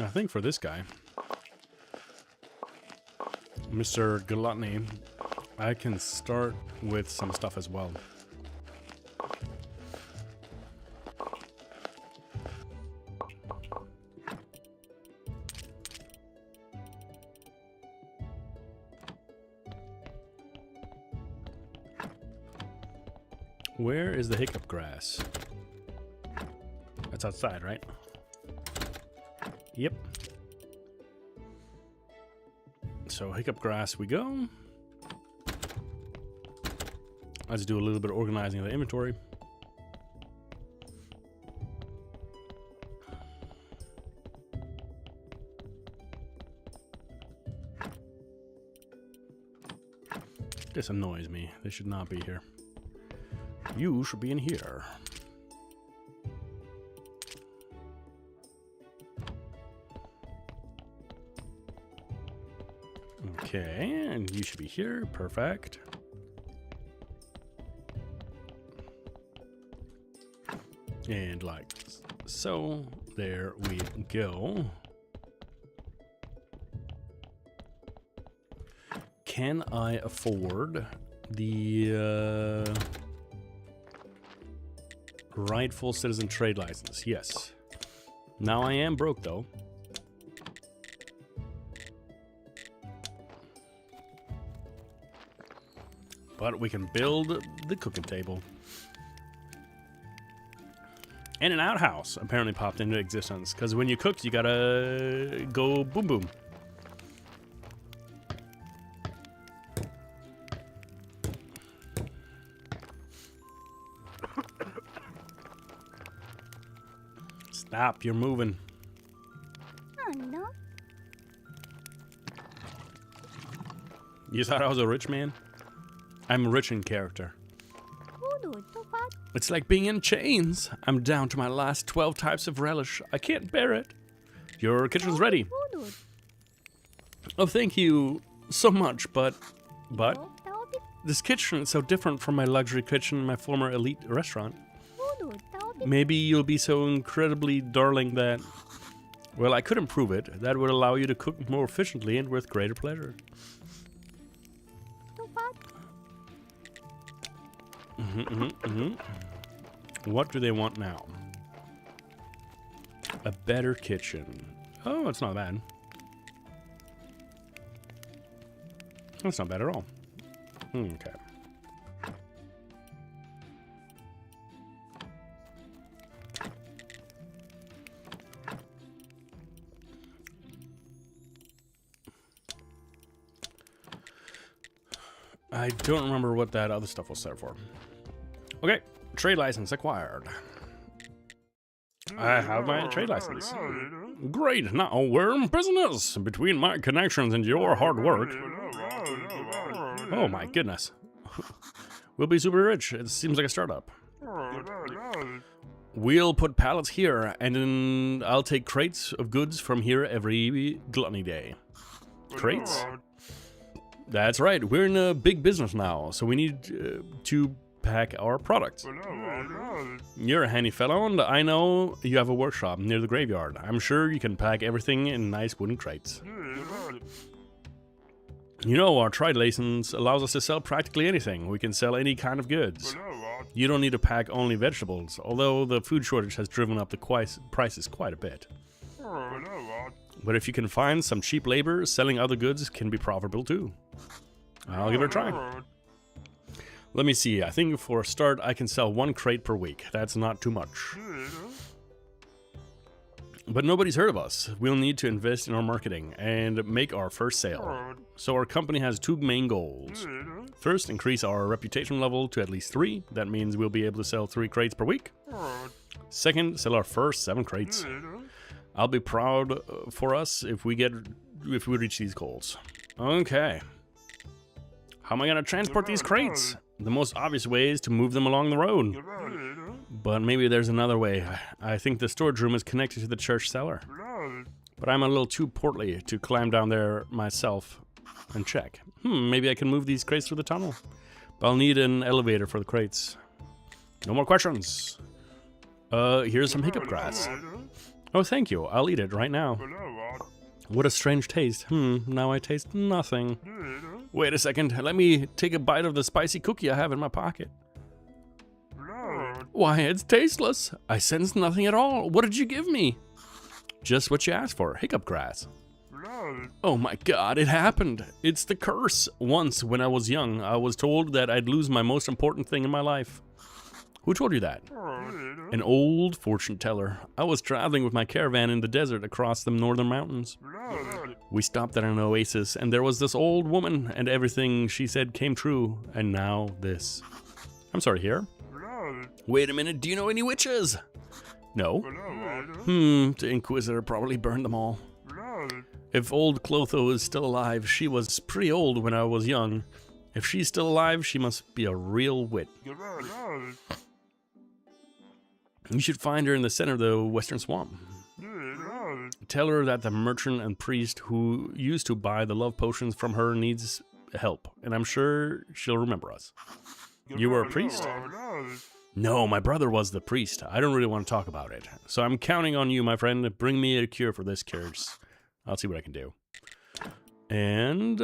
A: I think for this guy, Mr. Gluttony, I can start with some stuff as well. Where is the hiccup grass? That's outside, right? Yep. So hiccup grass we go. Let's do a little bit of organizing of the inventory. This annoys me. They should not be here. You should be in here. Okay, and you should be here. Perfect. And like so, there we go. Can I afford the rightful citizen trade license? Yes. Now I am broke though. But we can build the cooking table. And an outhouse apparently popped into existence. Because when you cook, you gotta go boom boom. Stop, you're moving.
C: Oh no.
A: You thought I was a rich man? I'm rich in character. It's like being in chains. I'm down to my last 12 types of relish. I can't bear it. Your kitchen's ready. Oh, thank you so much, but this kitchen is so different from my luxury kitchen in my former elite restaurant. Maybe you'll be so incredibly darling that, well, I could improve it. That would allow you to cook more efficiently and with greater pleasure. What do they want now? A better kitchen. Oh, it's not bad. That's not bad at all. Okay. I don't remember what that other stuff was there for. Okay, trade license acquired. I have my trade license. Great, now we're in business. Between my connections and your hard work. Oh my goodness. We'll be super rich. It seems like a startup. We'll put pallets here, and then I'll take crates of goods from here every gluttony day. Crates? That's right, we're in a big business now, so we need to pack our products. You're a handy fellow, and I know you have a workshop near the graveyard. I'm sure you can pack everything in nice wooden crates. You know, our trade license allows us to sell practically anything. We can sell any kind of goods. You don't need to pack only vegetables, although the food shortage has driven up the prices quite a bit. But if you can find some cheap labor, selling other goods can be profitable too. I'll give it a try. Let me see, I think for a start I can sell 1 crate per week. That's not too much. But nobody's heard of us. We'll need to invest in our marketing and make our first sale. So our company has 2 main goals. First, increase our reputation level to at least 3. That means we'll be able to sell 3 crates per week. Second, sell our first 7 crates. I'll be proud for us if we reach these goals. Okay. How am I gonna transport these crates? The most obvious way is to move them along the road. But maybe there's another way. I think the storage room is connected to the church cellar. But I'm a little too portly to climb down there myself and check. Maybe I can move these crates through the tunnel. But I'll need an elevator for the crates. No more questions. Here's some hiccup grass. Oh, thank you. I'll eat it right now. What a strange taste. Now I taste nothing. Wait a second. Let me take a bite of the spicy cookie I have in my pocket. Why, it's tasteless. I sense nothing at all. What did you give me? Just what you asked for. Hiccup grass. Oh my god, it happened. It's the curse. Once, when I was young, I was told that I'd lose my most important thing in my life. Who told you that? An old fortune teller. I was traveling with my caravan in the desert across the northern mountains. We stopped at an oasis, and there was this old woman, and everything she said came true, and now this. I'm sorry, here? Wait a minute, do you know any witches? No. The Inquisitor probably burned them all. If old Clotho is still alive, she was pretty old when I was young. If she's still alive, she must be a real wit. You should find her in the center of the western swamp. Tell her that the merchant and priest who used to buy the love potions from her needs help, and I'm sure she'll remember us. You were a priest? No, my brother was the priest. I don't really want to talk about it. So I'm counting on you, my friend, to bring me a cure for this curse. I'll see what I can do. And,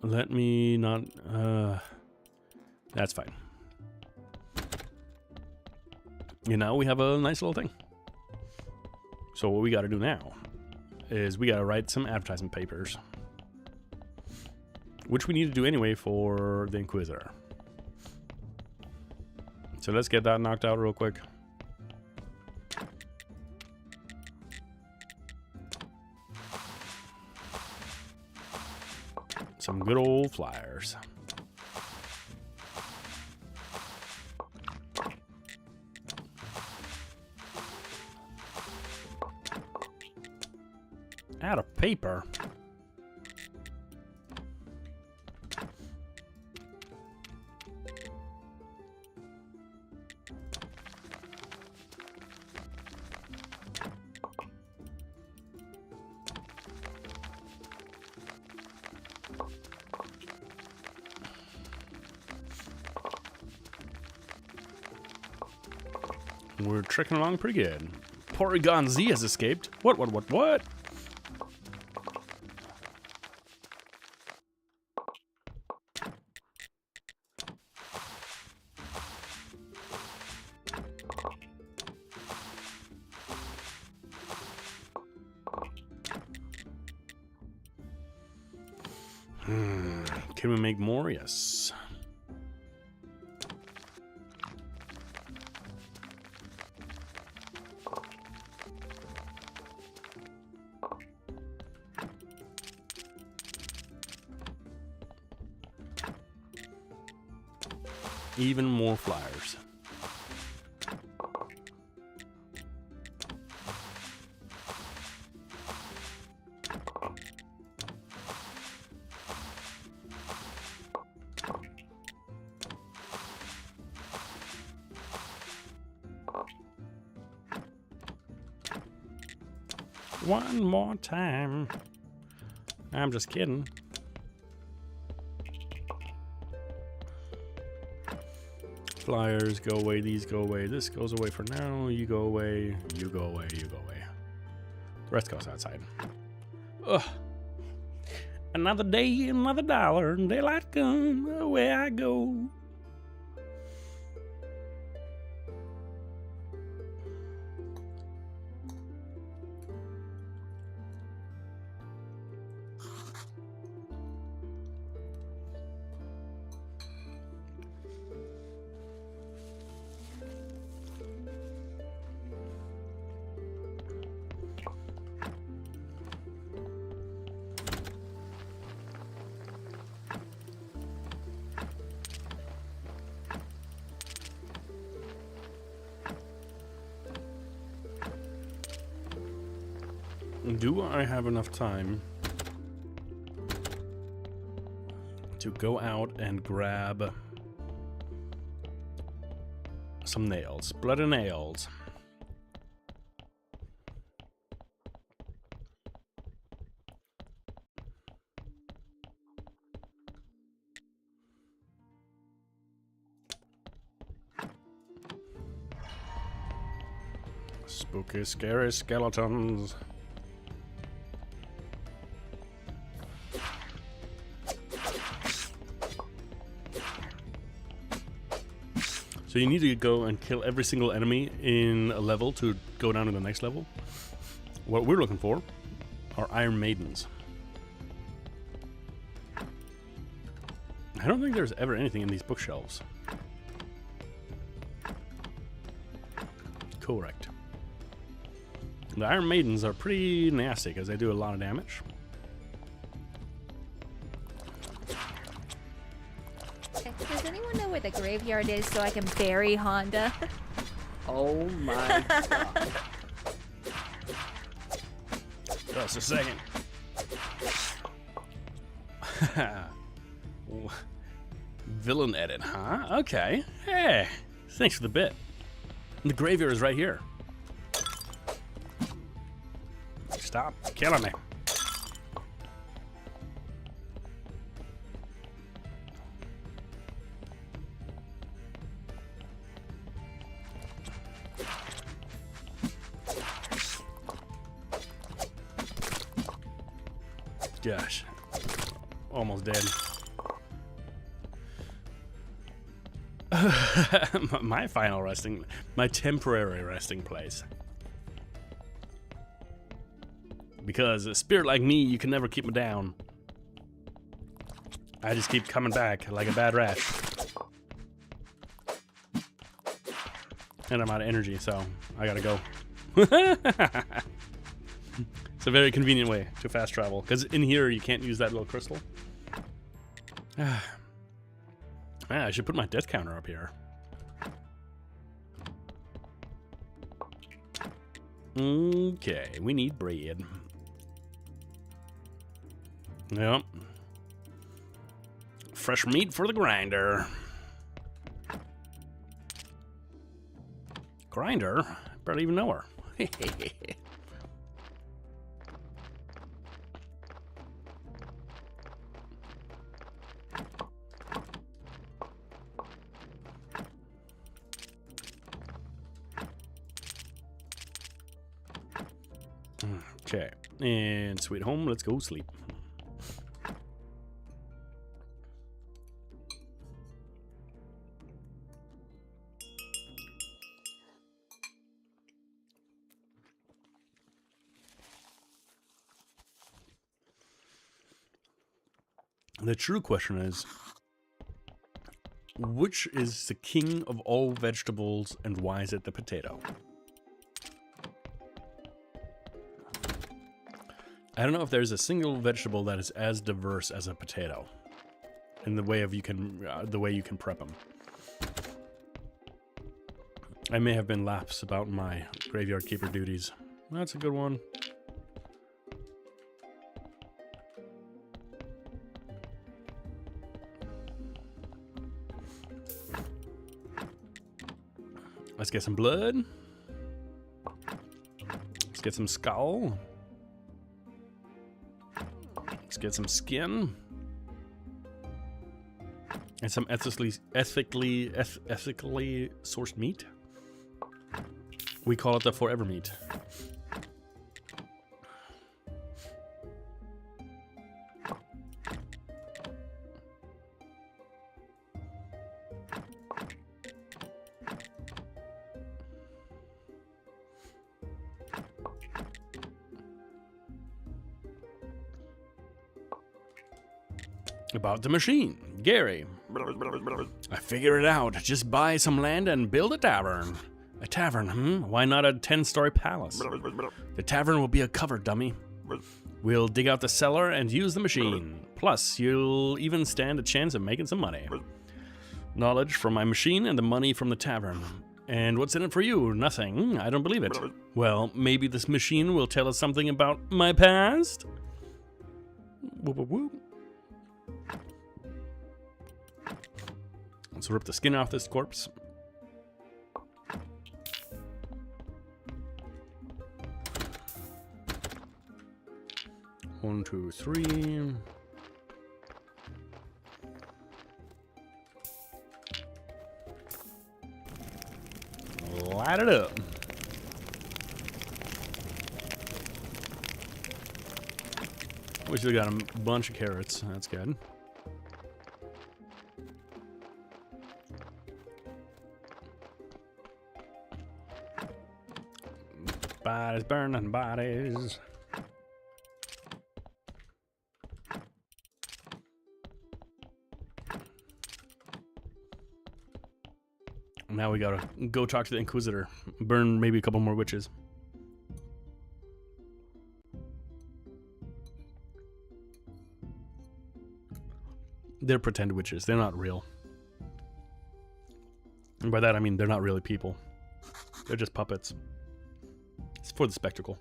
A: let me not, that's fine. You know, we have a nice little thing. So what we gotta do now is we gotta write some advertisement papers. Which we need to do anyway for the Inquisitor. So let's get that knocked out real quick. Some good old flyers. Out of paper. We're trekking along pretty good. Porygon Z has escaped. What? Can we make more? Yes. Even more flyers. One more time. I'm just kidding. Flyers go away, these go away, this goes away for now, you go away, you go away, you go away. The rest goes outside. Ugh. Another day, another dollar, daylight come, away I go. Do I have enough time to go out and grab some nails? Bloody nails. Spooky, scary skeletons. So you need to go and kill every single enemy in a level to go down to the next level. What we're looking for are Iron Maidens. I don't think there's ever anything in these bookshelves. Correct. The Iron Maidens are pretty nasty because they do a lot of damage.
D: Does anyone know where the graveyard is so I can bury Honda?
E: Oh my god.
A: Just a second. Villain edit, huh? Okay. Hey, thanks for the bit. The graveyard is right here. Stop killing me. Gosh, almost dead. My final resting, my temporary resting place. Because a spirit like me, you can never keep me down. I just keep coming back like a bad rat. And I'm out of energy, so I gotta go. It's a very convenient way to fast travel, because in here you can't use that little crystal. I should put my death counter up here. Okay, we need bread. Yep. Fresh meat for the grinder. Grinder? Barely even know her. Okay, and sweet home, let's go sleep. The true question is, which is the king of all vegetables and why is it the potato? I don't know if there's a single vegetable that is as diverse as a potato in the way of you can prep them. I may have been lapsed about my graveyard keeper duties. That's a good one. Let's get some blood. Let's get some skull. Let's get some skin. And some ethically sourced meat. We call it the forever meat. About the machine, Gary. I figured it out. Just buy some land and build a tavern. A tavern, Why not a 10-story palace? The tavern will be a cover, dummy. We'll dig out the cellar and use the machine. Plus, you'll even stand a chance of making some money. Knowledge from my machine and the money from the tavern. And what's in it for you? Nothing. I don't believe it. Well, maybe this machine will tell us something about my past? Whoop, whoop, whoop. Let's rip the skin off this corpse. One, two, three. Light it up. We still got a bunch of carrots. That's good. Bodies burning bodies. Now we gotta go talk to the Inquisitor. Burn maybe a couple more witches. They're pretend witches. They're not real. And by that I mean they're not really people. They're just puppets. It's for the spectacle.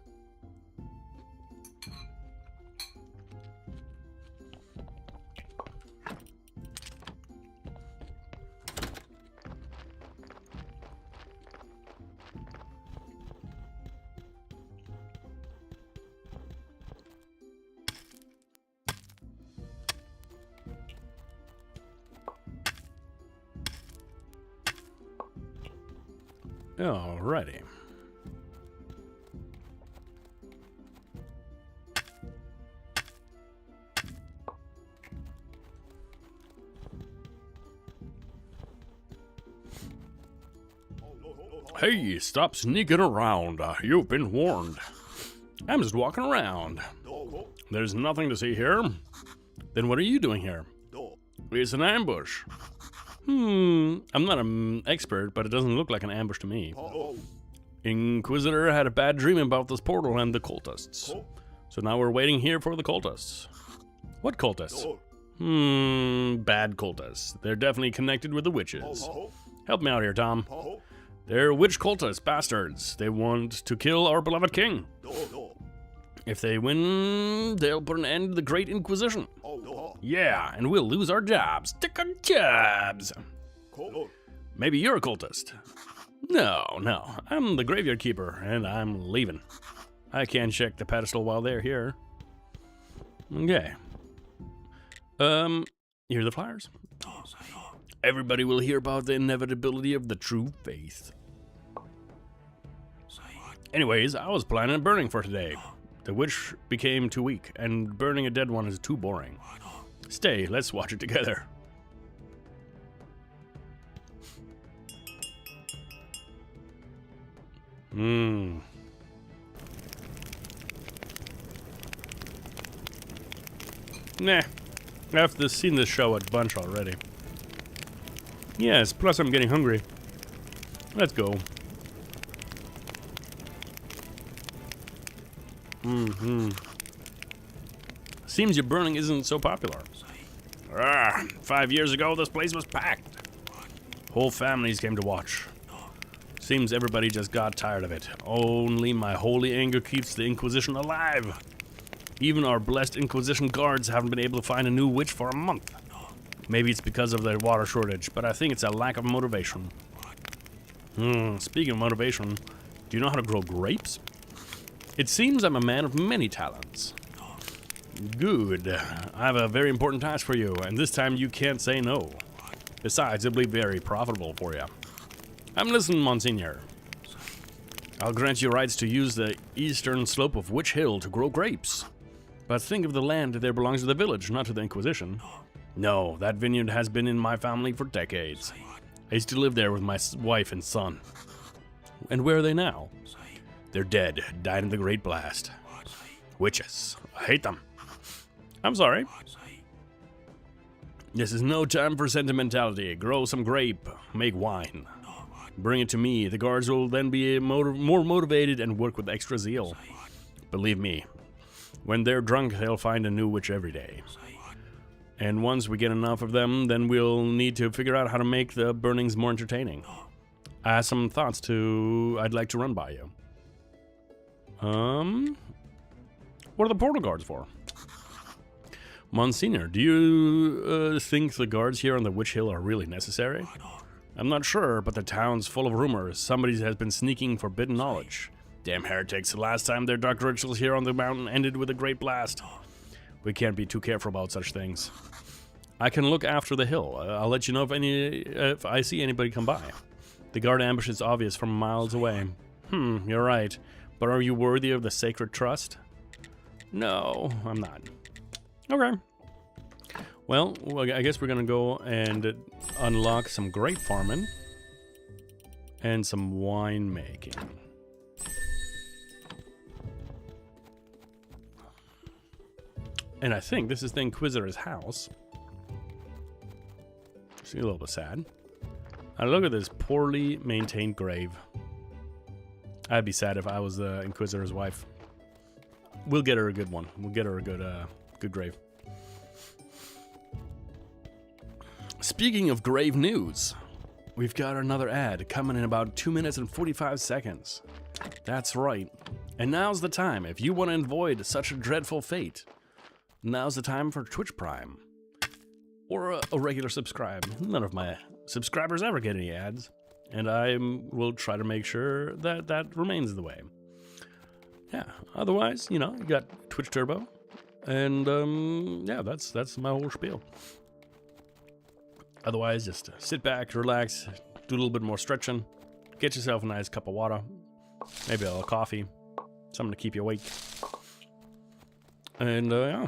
A: Alrighty. Hey, stop sneaking around. You've been warned. I'm just walking around. There's nothing to see here. Then what are you doing here? It's an ambush. I'm not an expert, but it doesn't look like an ambush to me. Inquisitor had a bad dream about this portal and the cultists. So now we're waiting here for the cultists. What cultists? Bad cultists. They're definitely connected with the witches. Help me out here, Tom. They're witch cultists, bastards. They want to kill our beloved king. If they win, they'll put an end to the Great Inquisition. Yeah, and we'll lose our jobs. Stick our jobs. Maybe you're a cultist. No, I'm the graveyard keeper, and I'm leaving. I can't check the pedestal while they're here. Okay. Here are the flyers. Everybody will hear about the inevitability of the true faith. Anyways, I was planning on burning for today. The witch became too weak, and burning a dead one is too boring. Stay, let's watch it together. Nah, I've seen this show a bunch already. Yes, plus I'm getting hungry. Let's go. Seems your burning isn't so popular. 5 years ago, this place was packed. Whole families came to watch. Seems everybody just got tired of it. Only my holy anger keeps the Inquisition alive. Even our blessed Inquisition guards haven't been able to find a new witch for a month. Maybe it's because of the water shortage, but I think it's a lack of motivation. Speaking of motivation, do you know how to grow grapes? It seems I'm a man of many talents. Good. I have a very important task for you, and this time you can't say no. Besides, it'll be very profitable for you. I'm listening, Monsignor. I'll grant you rights to use the eastern slope of Witch Hill to grow grapes. But think of the land there belongs to the village, not to the Inquisition. No, that vineyard has been in my family for decades. I used to live there with my wife and son. And where are they now? They're dead, died in the Great Blast. Witches. I hate them. I'm sorry. This is no time for sentimentality. Grow some grape. Make wine. Bring it to me. The guards will then be more motivated and work with extra zeal. Believe me, when they're drunk, they'll find a new witch every day. And once we get enough of them, then we'll need to figure out how to make the burnings more entertaining. I have some thoughts I'd like to run by you. What are the portal guards for? Monsignor, do you think the guards here on the Witch Hill are really necessary? I'm not sure, but the town's full of rumors. Somebody has been sneaking forbidden knowledge. Damn heretics, the last time their dark rituals here on the mountain ended with a great blast. We can't be too careful about such things. I can look after the hill. I'll let you know if I see anybody come by. The guard ambush is obvious from miles away. You're right. But are you worthy of the sacred trust? No, I'm not. Okay. Well, I guess we're gonna go and unlock some grape farming and some wine making. And I think this is the Inquisitor's house. See, a little bit sad. Now look at this poorly maintained grave. I'd be sad if I was the Inquisitor's wife. We'll get her a good one. We'll get her a good grave. Speaking of grave news, we've got another ad coming in about 2 minutes and 45 seconds. That's right. And now's the time. If you want to avoid such a dreadful fate, now's the time for Twitch Prime. Or a regular subscribe. None of my subscribers ever get any ads. And I will try to make sure that that remains the way. Yeah, otherwise, you know, you got Twitch Turbo. And, yeah, that's my whole spiel. Otherwise, just sit back, relax, do a little bit more stretching. Get yourself a nice cup of water. Maybe a little coffee. Something to keep you awake. And, yeah.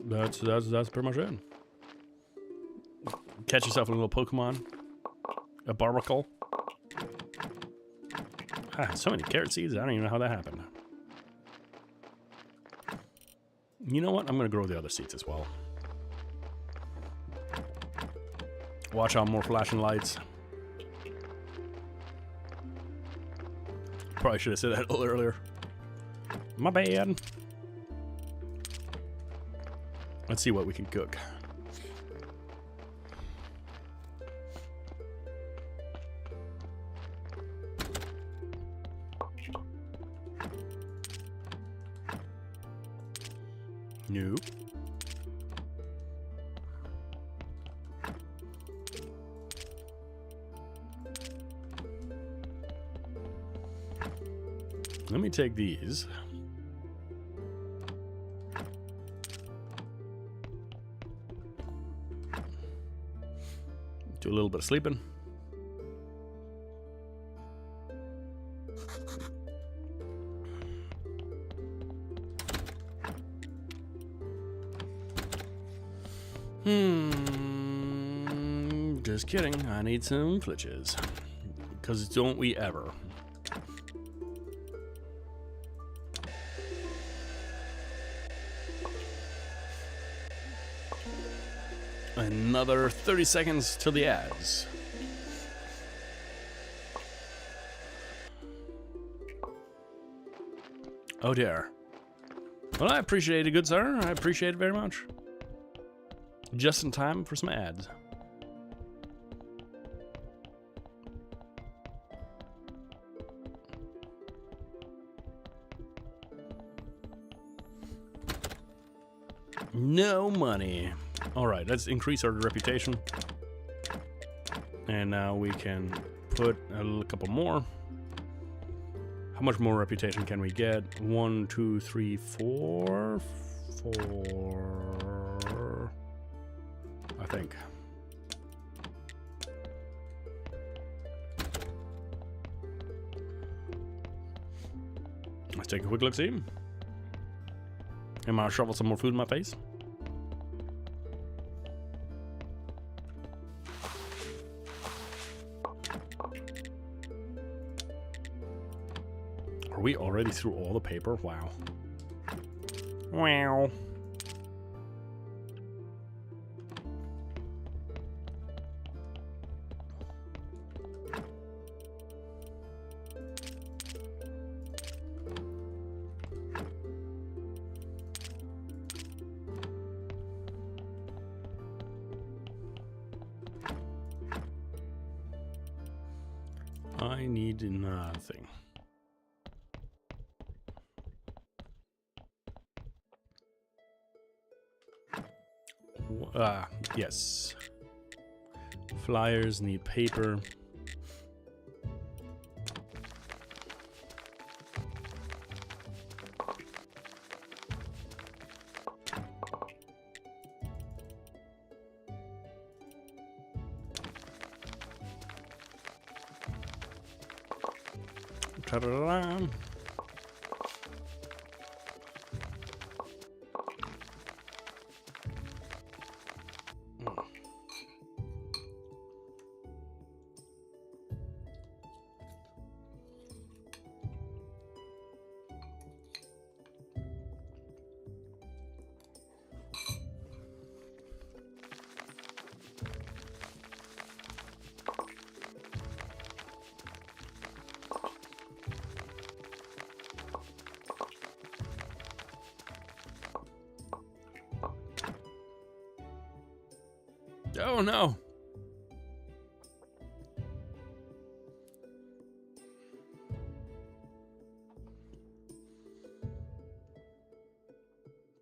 A: That's pretty much it. Catch yourself a little Pokemon. A Barbacle. So many carrot seeds, I don't even know how that happened. You know what? I'm going to grow the other seeds as well. Watch out, more flashing lights. Probably should have said that a little earlier. My bad. Let's see what we can cook. Let me take these. Do a little bit of sleeping. Just kidding. I need some flitches. Because don't we ever. Another 30 seconds till the ads. Oh dear. Well, I appreciate it, good sir. I appreciate it very much. Just in time for some ads. No money. Alright, let's increase our reputation. And now we can put a couple more. How much more reputation can we get? 1, 2, 3, 4. 4. I think. Let's take a quick look, see. Am I shovel some more food in my face? Are we already through all the paper? Wow. Wow. I need nothing. Yes. Flyers need paper. Ta-da-da. Oh no.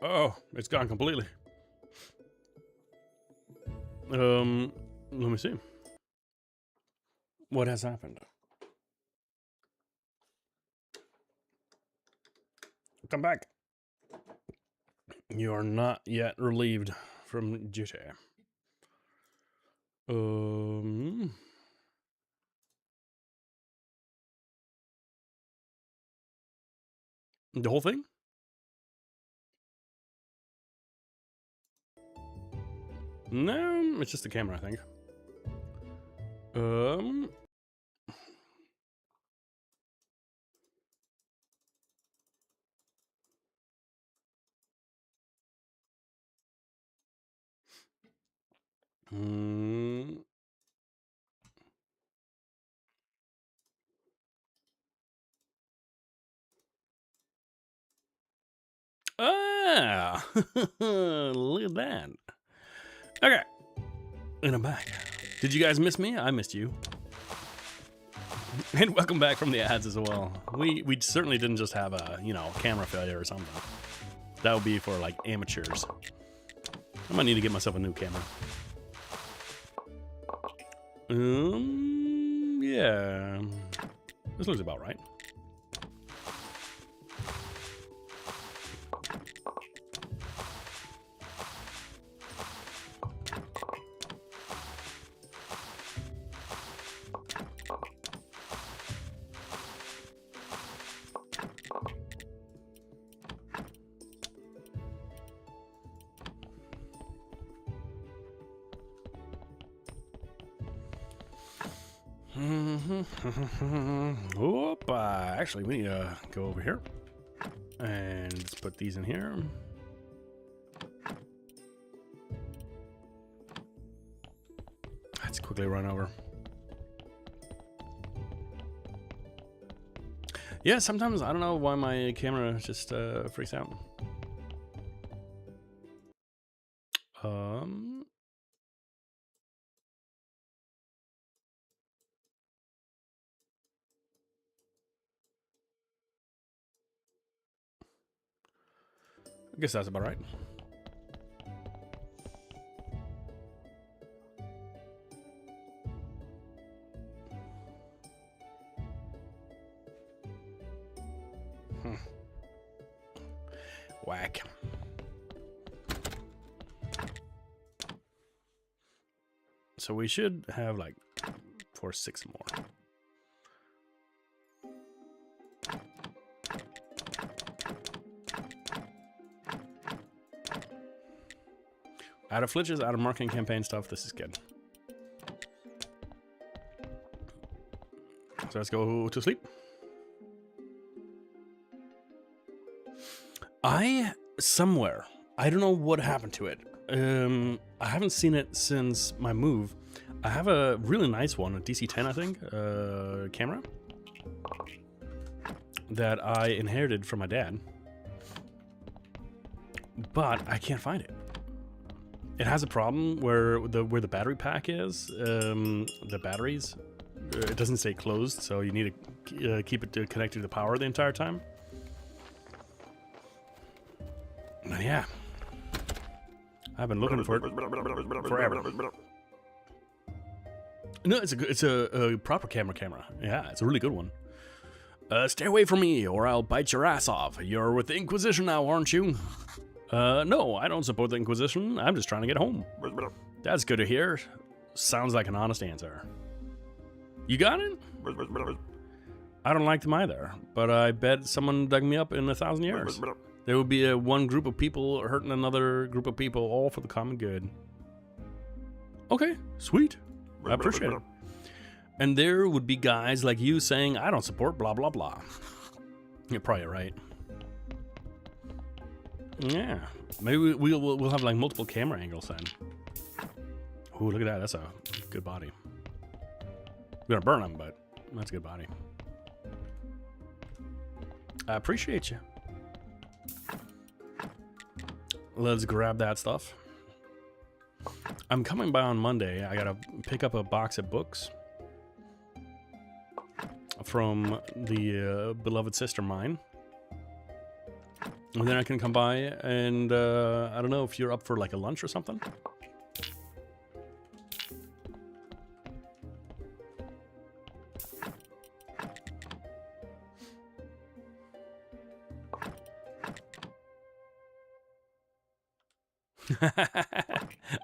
A: Oh, it's gone completely. Let me see. What has happened? Come back. You are not yet relieved from duty. The whole thing? No, it's just the camera, I think. Ah, look at that. Okay, and I'm back. Did you guys miss me? I missed you. And welcome back from the ads as well. We certainly didn't just have a, you know, camera failure or something. That would be for like amateurs. I might need to get myself a new camera. Yeah, this looks about right. Oop, actually, we need to go over here. And let's put these in here. Let's quickly run over. Yeah, sometimes I don't know why my camera just freaks out. I guess that's about right. Whack. So we should have like 4 or 6 more. Out of flitches, out of marketing campaign stuff, this is good. So let's go to sleep. Somewhere, I don't know what happened to it. I haven't seen it since my move. I have a really nice one, a DC-10, I think, camera that I inherited from my dad, but I can't find it. It has a problem where the battery pack is, the batteries, it doesn't stay closed, so you need to keep it connected to the power the entire time. And yeah, I've been looking for it forever. No, it's a proper camera. Yeah, it's a really good one. Stay away from me, or I'll bite your ass off. You're with the Inquisition now, aren't you? No, I don't support the Inquisition. I'm just trying to get home. That's good to hear. Sounds like an honest answer. You got it? I don't like them either, but I bet someone dug me up in 1,000 years. There would be one group of people hurting another group of people, all for the common good. Okay, sweet. I appreciate it. And there would be guys like you saying, I don't support blah, blah, blah. You're probably right. Yeah, maybe we'll have like multiple camera angles then. Ooh, look at that. That's a good body. We're gonna burn him, but that's a good body. I appreciate you. Let's grab that stuff. I'm coming by on Monday. I gotta pick up a box of books from the beloved sister mine. And then I can come by and I don't know if you're up for like a lunch or something.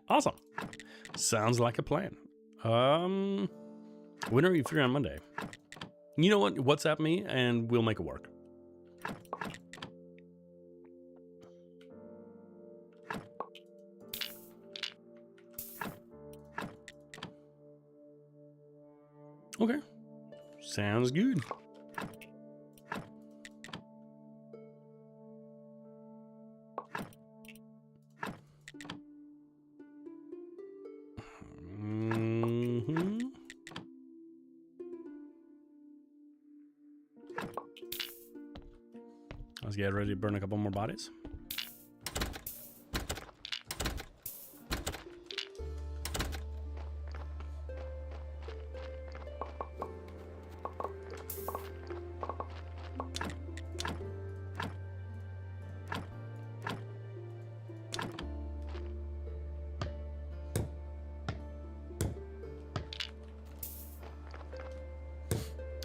A: Awesome. Sounds like a plan. When are you free on Monday? You know what? WhatsApp me and we'll make it work. Okay. Sounds good. Let's get ready to burn a couple more bodies.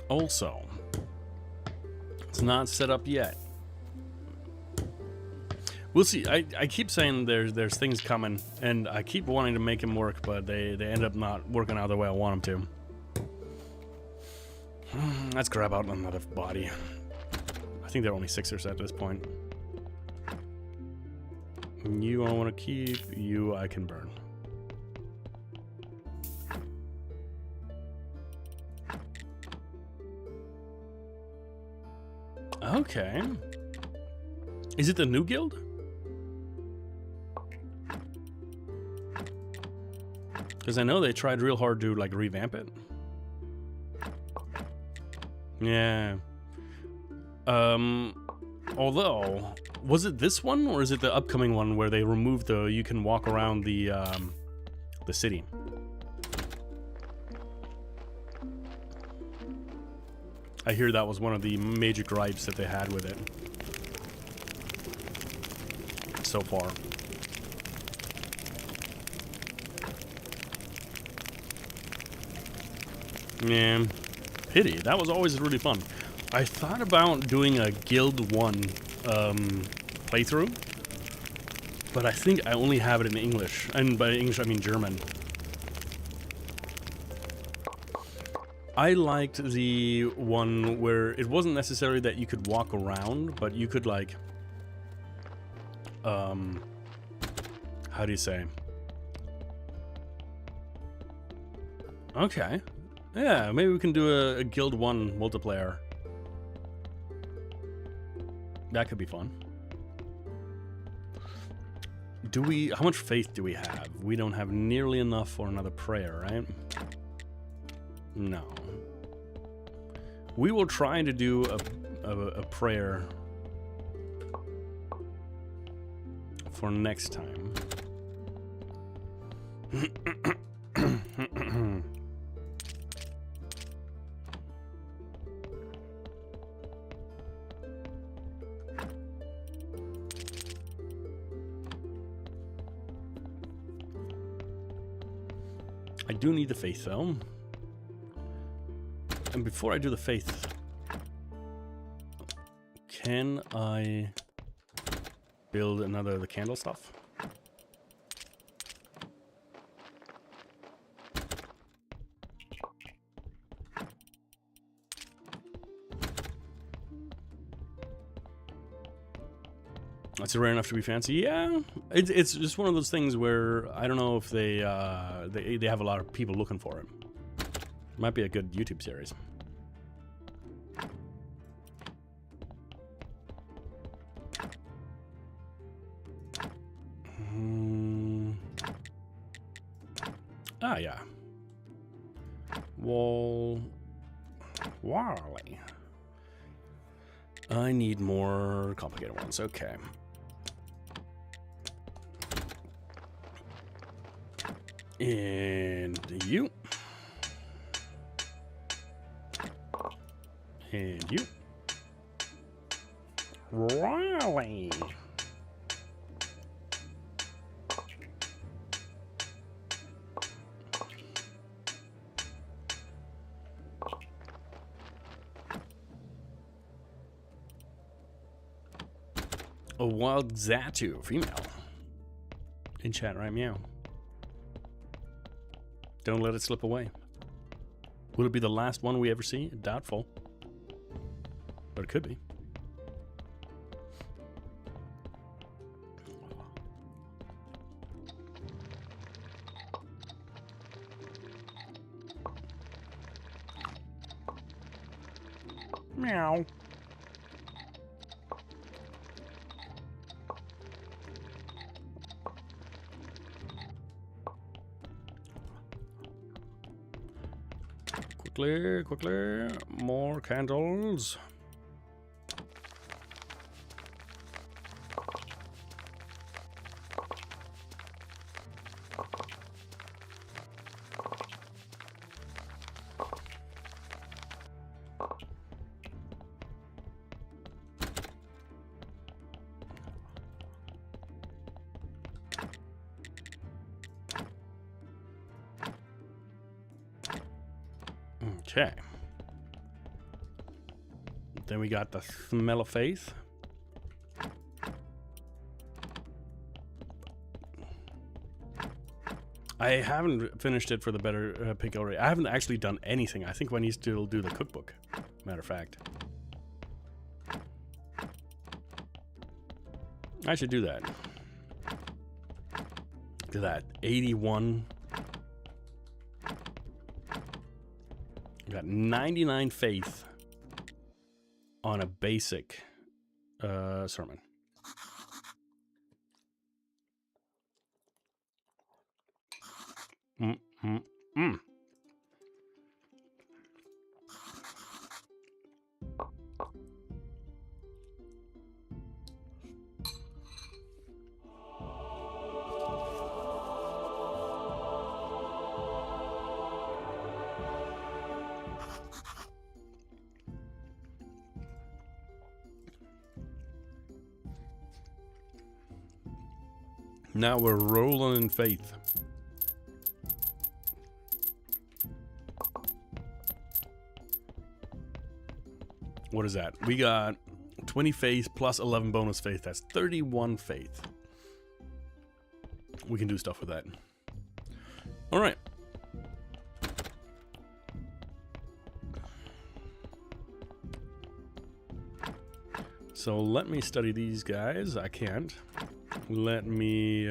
A: Also, it's not set up yet. We'll see. I keep saying there's things coming, and I keep wanting to make them work, but they end up not working out the way I want them to. Let's grab out another body. I think there are only 6 at this point. You I want to keep. You I can burn. Okay. Is it the new guild? Because I know they tried real hard to like revamp it. Yeah. Although, was it this one or is it the upcoming one where they removed the you can walk around the city? I hear that was one of the major gripes that they had with it so far. Yeah, pity. That was always really fun. I thought about doing a Guild 1 playthrough, but I think I only have it in English. And by English, I mean German. I liked the one where it wasn't necessary that you could walk around, but you could like, how do you say? Okay. Yeah, maybe we can do a Guild 1 multiplayer. That could be fun. Do we... How much faith do we have? We don't have nearly enough for another prayer, right? No. We will try to do a prayer for next time. I do need the faith though. And before I do the faith, can I build another the candle stuff? It's rare enough to be fancy. Yeah, it's just one of those things where I don't know if they have a lot of people looking for it. Might be a good YouTube series. Ah, yeah. Wally. I need more complicated ones. Okay. And you. And you. Raleigh. A wild Zatu, female. In chat, right? Meow. Don't let it slip away. Will it be the last one we ever see? Doubtful. But it could be. Meow. Quickly, more candles. Okay. Then we got the smell of faith. I haven't finished it for the better pick already. I haven't actually done anything. I think I need to still do the cookbook. Matter of fact. I should do that. Look at that. 81. Got 99 faith on a basic sermon. Now we're rolling in faith. What is that? We got 20 faith plus 11 bonus faith. That's 31 faith. We can do stuff with that. All right. So let me study these guys. I can't. Let me,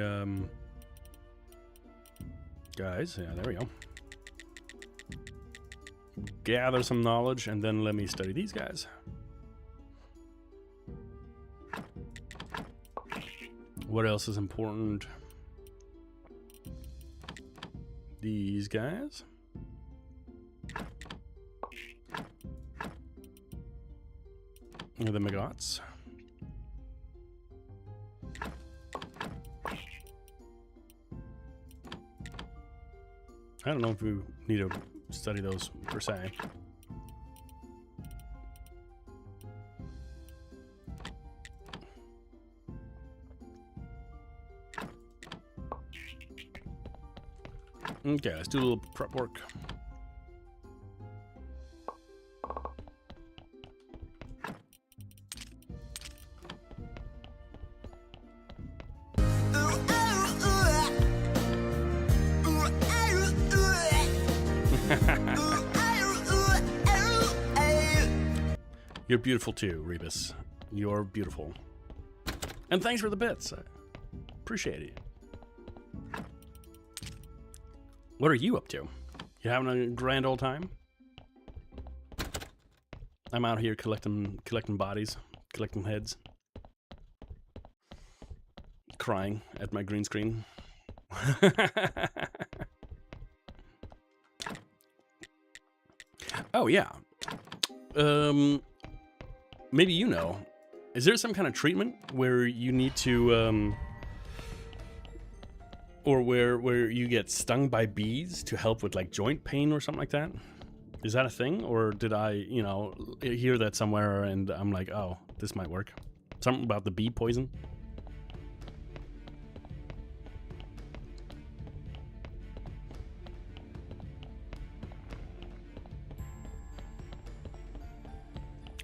A: guys, yeah, there we go. Gather some knowledge, and then let me study these guys. What else is important? These guys. The Magots. I don't know if we need to study those per se. Okay, let's do a little prep work. You're beautiful too, Rebus. You're beautiful. And thanks for the bits. I appreciate it. What are you up to? You having a grand old time? I'm out here collecting bodies, collecting heads. Crying at my green screen. Oh yeah. Maybe you know. Is there some kind of treatment where you need to or where you get stung by bees to help with like joint pain or something like that? Is that a thing, or did I, you know, hear that somewhere and I'm like, oh, this might work? Something about the bee poison?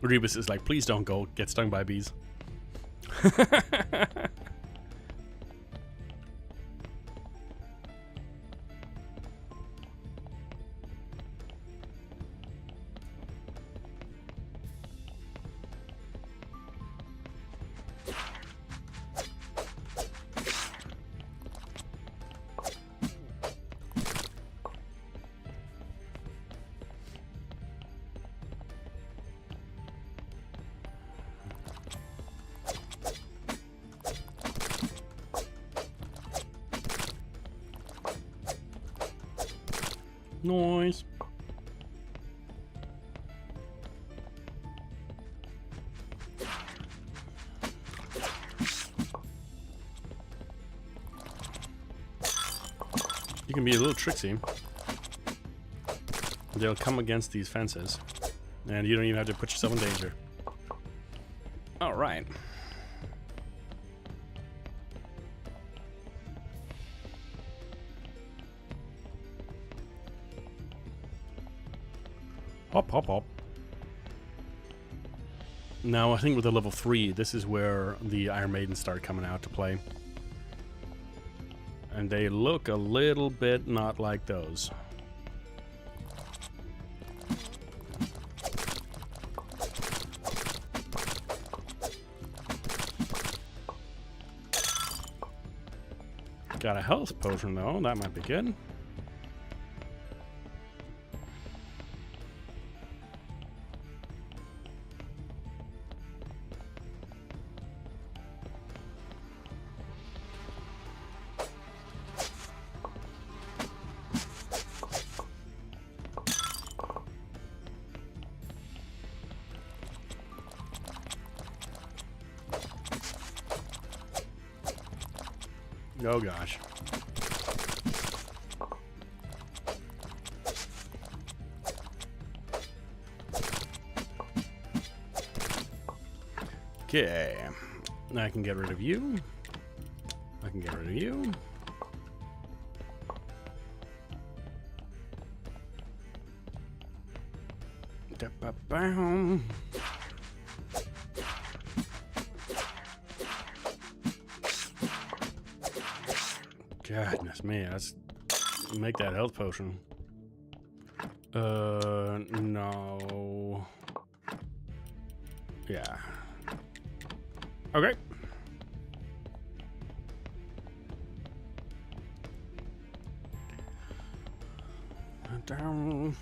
A: Rebus is like, please don't go get stung by bees. Noise. You can be a little tricksy. They'll come against these fences, and you don't even have to put yourself in danger. All right. Hop, hop, hop. Now, I think with the level 3, this is where the Iron Maidens start coming out to play. And they look a little bit not like those. Got a health potion, though. That might be good. Oh gosh. Okay. I can get rid of you. I can get rid of you. Da-ba-bow. Goodness me, let's make that health potion. No. Yeah. Okay. Down.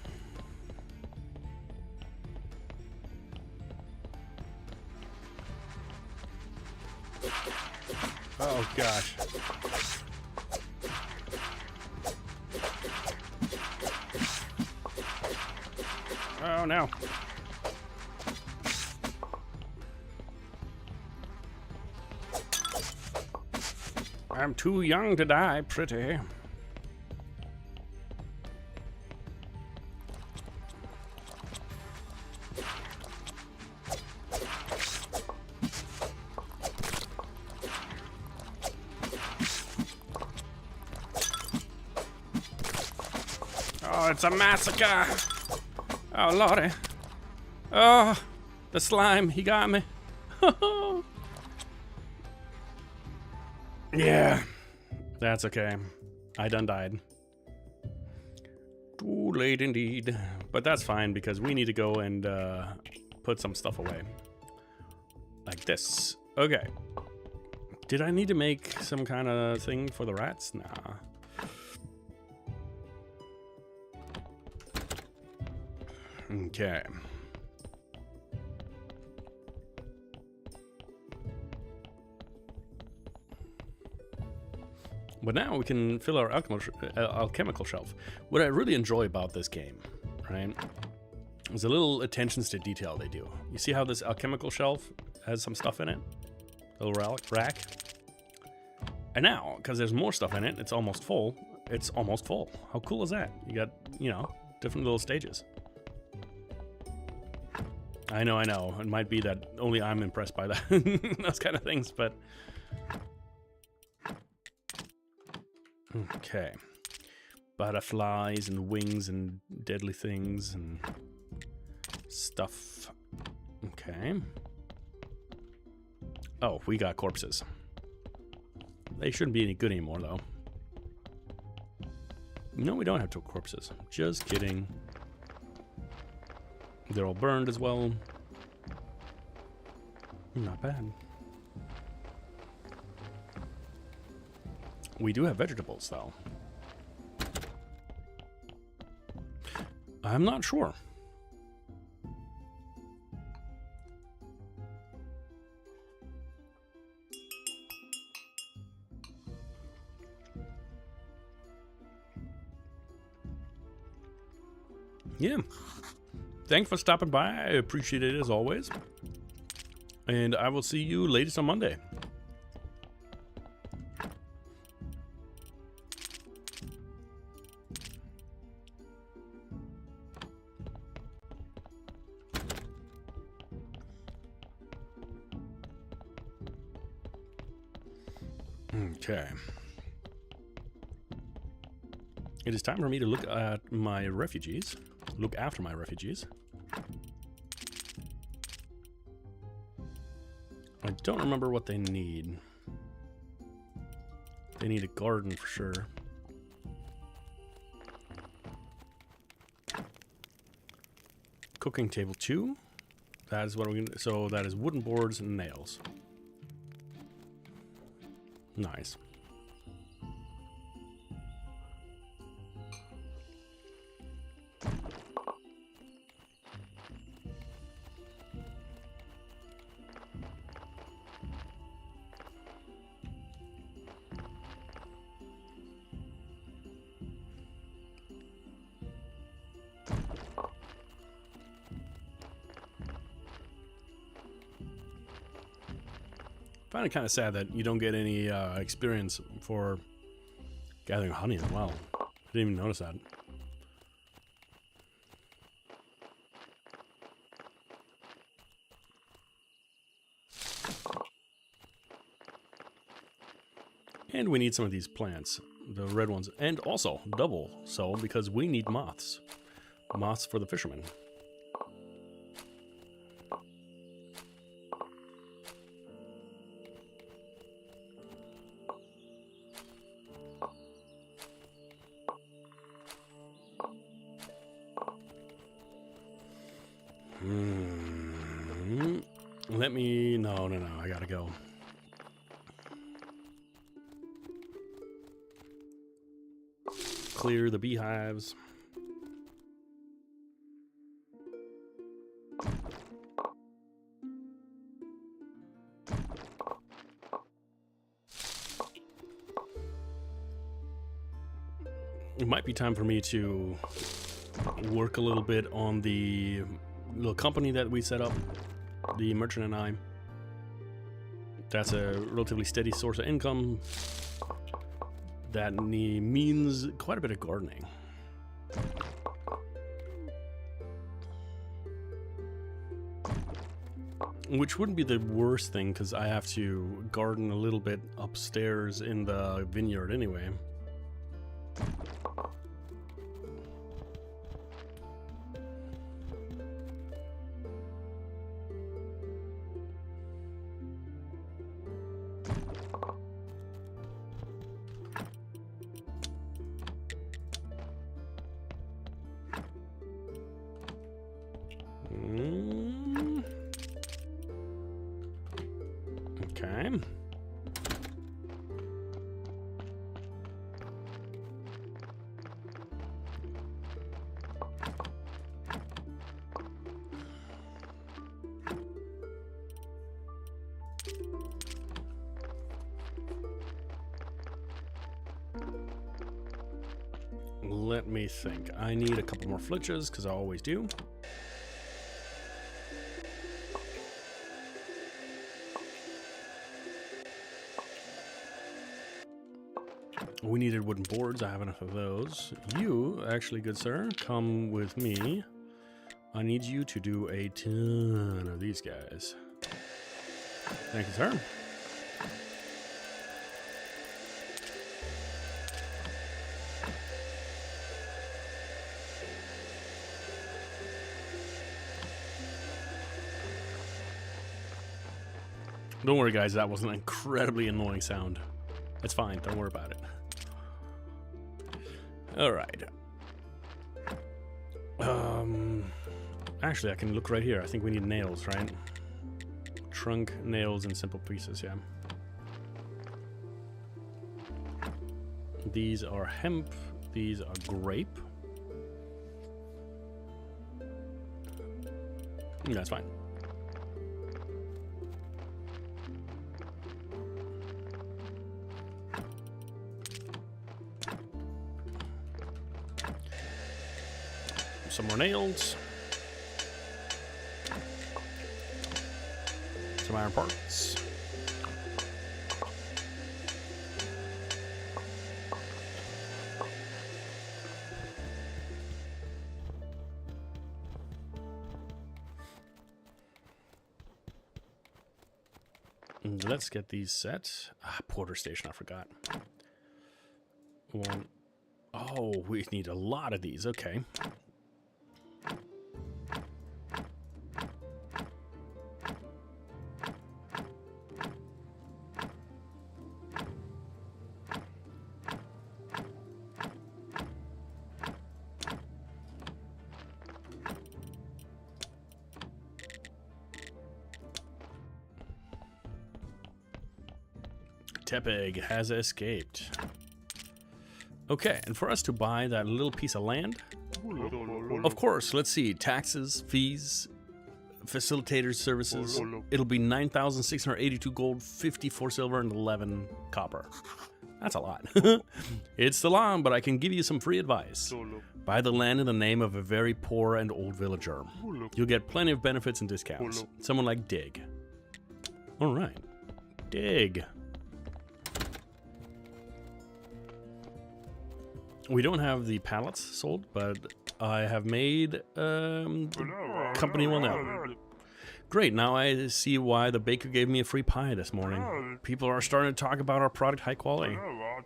A: Oh gosh. Oh no. I'm too young to die, pretty. Oh, it's a massacre. Oh, lordy. Oh, the slime, he got me. Yeah, that's okay. I done died. Too late indeed. But that's fine because we need to go and put some stuff away. Like this. Okay. Did I need to make some kind of thing for the rats? Nah. Okay. But now we can fill our alchemical shelf. What I really enjoy about this game, right, is the little attentions to detail they do. You see how this alchemical shelf has some stuff in it? A little rack. And now, because there's more stuff in it, it's almost full. It's almost full. How cool is that? You got, you know, different little stages. I know. It might be that only I'm impressed by that. Those kind of things, but... Okay. Butterflies and wings and deadly things and stuff. Okay. Oh, we got corpses. They shouldn't be any good anymore, though. No, we don't have 2 corpses. Just kidding. They're all burned as well. Not bad. We do have vegetables, though. I'm not sure. Yeah. Thanks for stopping by. I appreciate it as always. And I will see you latest on Monday. Okay. It is time for me to look at my refugees. Look after my refugees. I don't remember what they need. They need a garden for sure. Cooking table 2. That is what we're gonna, so that is wooden boards and nails. Nice. find it kind of sad that you don't get any experience for gathering honey as well. I didn't even notice that. And we need some of these plants, the red ones, and also double so because we need moths. Moths for the fishermen. Let me... No, I gotta go. Clear the beehives. It might be time for me to work a little bit on the little company that we set up, the merchant and I. That's a relatively steady source of income. That means quite a bit of gardening. Which wouldn't be the worst thing, because I have to garden a little bit upstairs in the vineyard anyway. Okay. Let me think. I need a couple more flitches, because I always do. We needed wooden boards. I have enough of those. You, actually, good sir, come with me. I need you to do a ton of these guys. Thank you, sir. Don't worry, guys. That was an incredibly annoying sound. It's fine. Don't worry about it. All right. Actually, I can look right here. I think we need nails, right? Trunk, nails, and simple pieces, yeah. These are hemp. These are grape. That's fine. Some more nails. Some iron parts. And let's get these set. Porter station, I forgot. One. Oh, we need a lot of these. Okay. Tepeg has escaped. Okay, and for us to buy that little piece of land, of course, let's see, taxes, fees, facilitator services, it'll be 9,682 gold, 54 silver, and 11 copper. That's a lot. It's the law, but I can give you some free advice. Buy the land in the name of a very poor and old villager. You'll get plenty of benefits and discounts. Someone like Dig. All right. Dig. We don't have the pallets sold, but I have made the company one now. Great, now I see why the baker gave me a free pie this morning. People are starting to talk about our product high quality.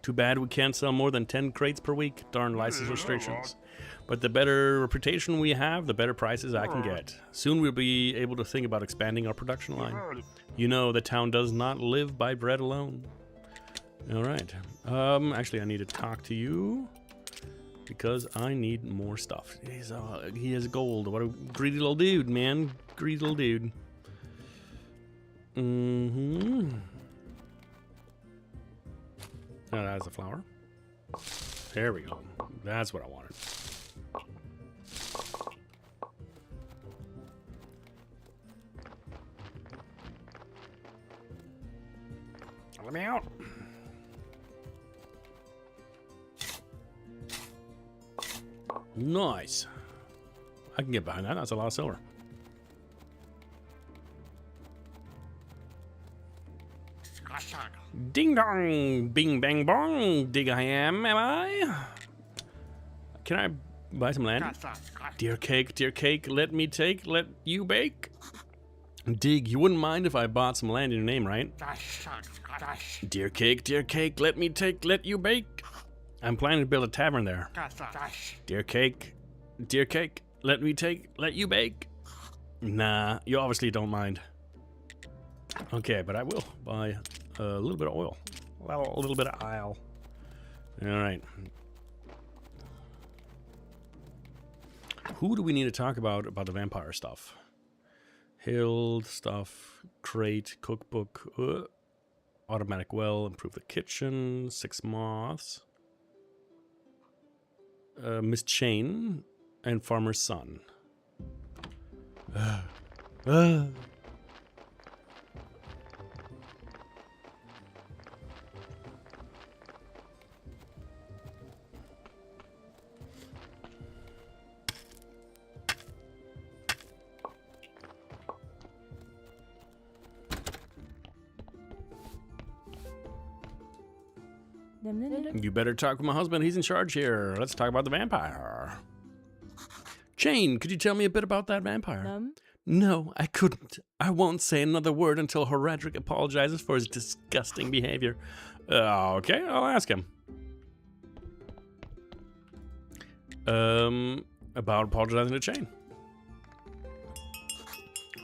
A: Too bad we can't sell more than 10 crates per week. Darn license restrictions. But the better reputation we have, the better prices I can get. Soon we'll be able to think about expanding our production line. You know, the town does not live by bread alone. All right. Actually, I need to talk to you because I need more stuff. He has gold. What a greedy little dude, man. Greedy little dude. Mm-hmm. Oh, that's a flower. There we go. That's what I wanted. Let me out. Nice. I can get behind that. That's a lot of silver. Ding dong, bing bang bong, dig I am I? Can I buy some land? Dear cake, let me take, let you bake. Dig, you wouldn't mind if I bought some land in your name, right? Dear cake, let me take, let you bake. I'm planning to build a tavern there. Dear cake, let me take, let you bake. Nah, you obviously don't mind. Okay, but I will buy a little bit of oil. Well, a little bit of oil. All right. Who do we need to talk about the vampire stuff? Hill stuff, crate, cookbook, automatic well, improve the kitchen, 6 moths, Miss Chain, and Farmer's Son. You better talk with my husband. He's in charge here. Let's talk about the vampire. Chain, could you tell me a bit about that vampire? No, I couldn't. I won't say another word until Horadric apologizes for his disgusting behavior. Okay, I'll ask him. About apologizing to Chain.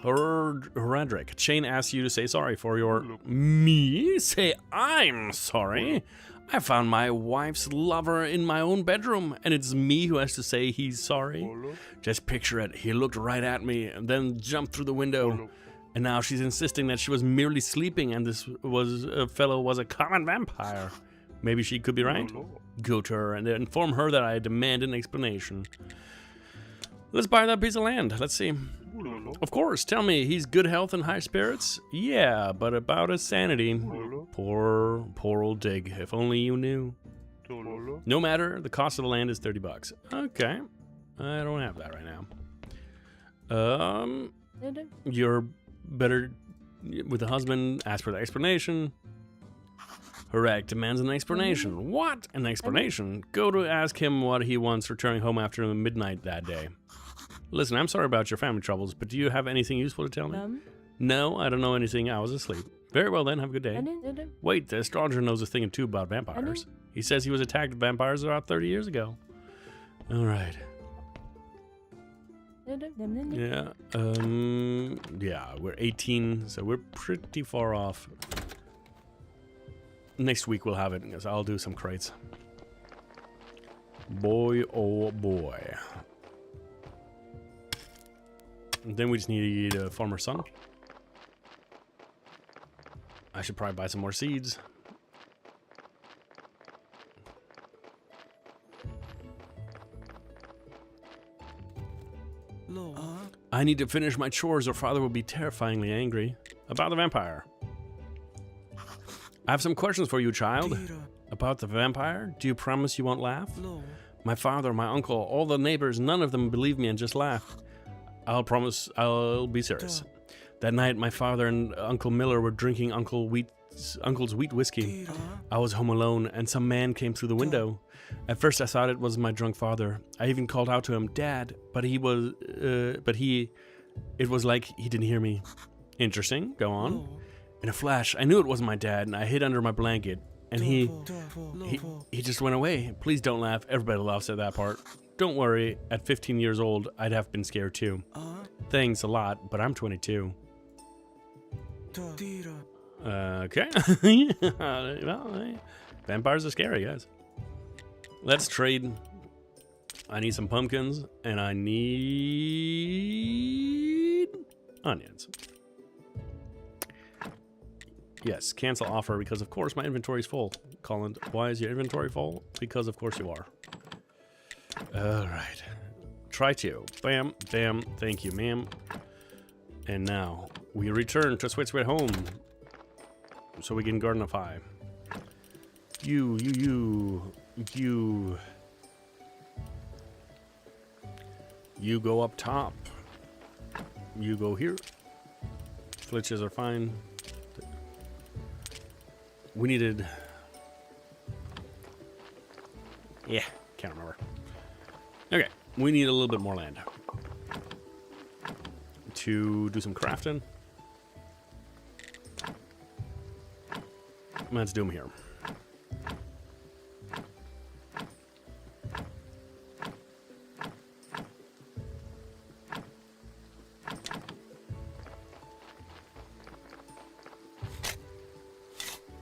A: Horadric, Chain asks you to say sorry for your... Me? Say I'm sorry? I found my wife's lover in my own bedroom, and it's me who has to say he's sorry? Just picture it. He looked right at me and then jumped through the window. And now she's insisting that she was merely sleeping and this fellow was a common vampire. Maybe she could be right? Go to her and inform her that I demand an explanation. Let's buy that piece of land. Let's see. Of course, tell me, he's good health and high spirits? Yeah, but about his sanity. Poor old Dig, if only you knew. No matter, the cost of the land is 30 bucks. Okay, I don't have that right now. You're better with the husband, ask for the explanation. Horadric demands an explanation. What? An explanation? Go to ask him what he wants returning home after midnight that day. Listen, I'm sorry about your family troubles, but do you have anything useful to tell me? No, I don't know anything. I was asleep. Very well then, have a good day. Wait, the astrologer knows a thing or two about vampires. He says he was attacked with vampires about 30 years ago. All right. Yeah, yeah, we're 18, so we're pretty far off. Next week we'll have it, because I'll do some crates. Boy, oh boy. And then we just need a Farmer's Son. I should probably buy some more seeds. I need to finish my chores or father will be terrifyingly angry. About the vampire. I have some questions for you, child. About the vampire? Do you promise you won't laugh? My father, my uncle, all the neighbors, none of them believe me and just laugh. I'll promise I'll be serious. That night, my father and Uncle Miller were drinking Uncle Wheat's uncle's wheat whiskey. I was home alone, and some man came through the window. At first, I thought it was my drunk father. I even called out to him, "Dad," but it was like he didn't hear me. Interesting. Go on. In a flash, I knew it wasn't my dad, and I hid under my blanket, and he just went away. Please don't laugh. Everybody laughs at that part. Don't worry. At 15 years old, I'd have been scared too. Thanks a lot, but I'm 22. Okay. Well, vampires are scary, guys. Let's trade. I need some pumpkins, and I need onions. Yes, cancel offer because, of course, my inventory is full. Colin, why is your inventory full? Because, of course, you are. All right. Try to. Bam, bam. Thank you, ma'am. And now we return to Sweet Sweet Home so we can gardenify. You. You go up top. You go here. Flitches are fine. We needed... Yeah, can't remember. Okay, we need a little bit more land to do some crafting. Let's do them here.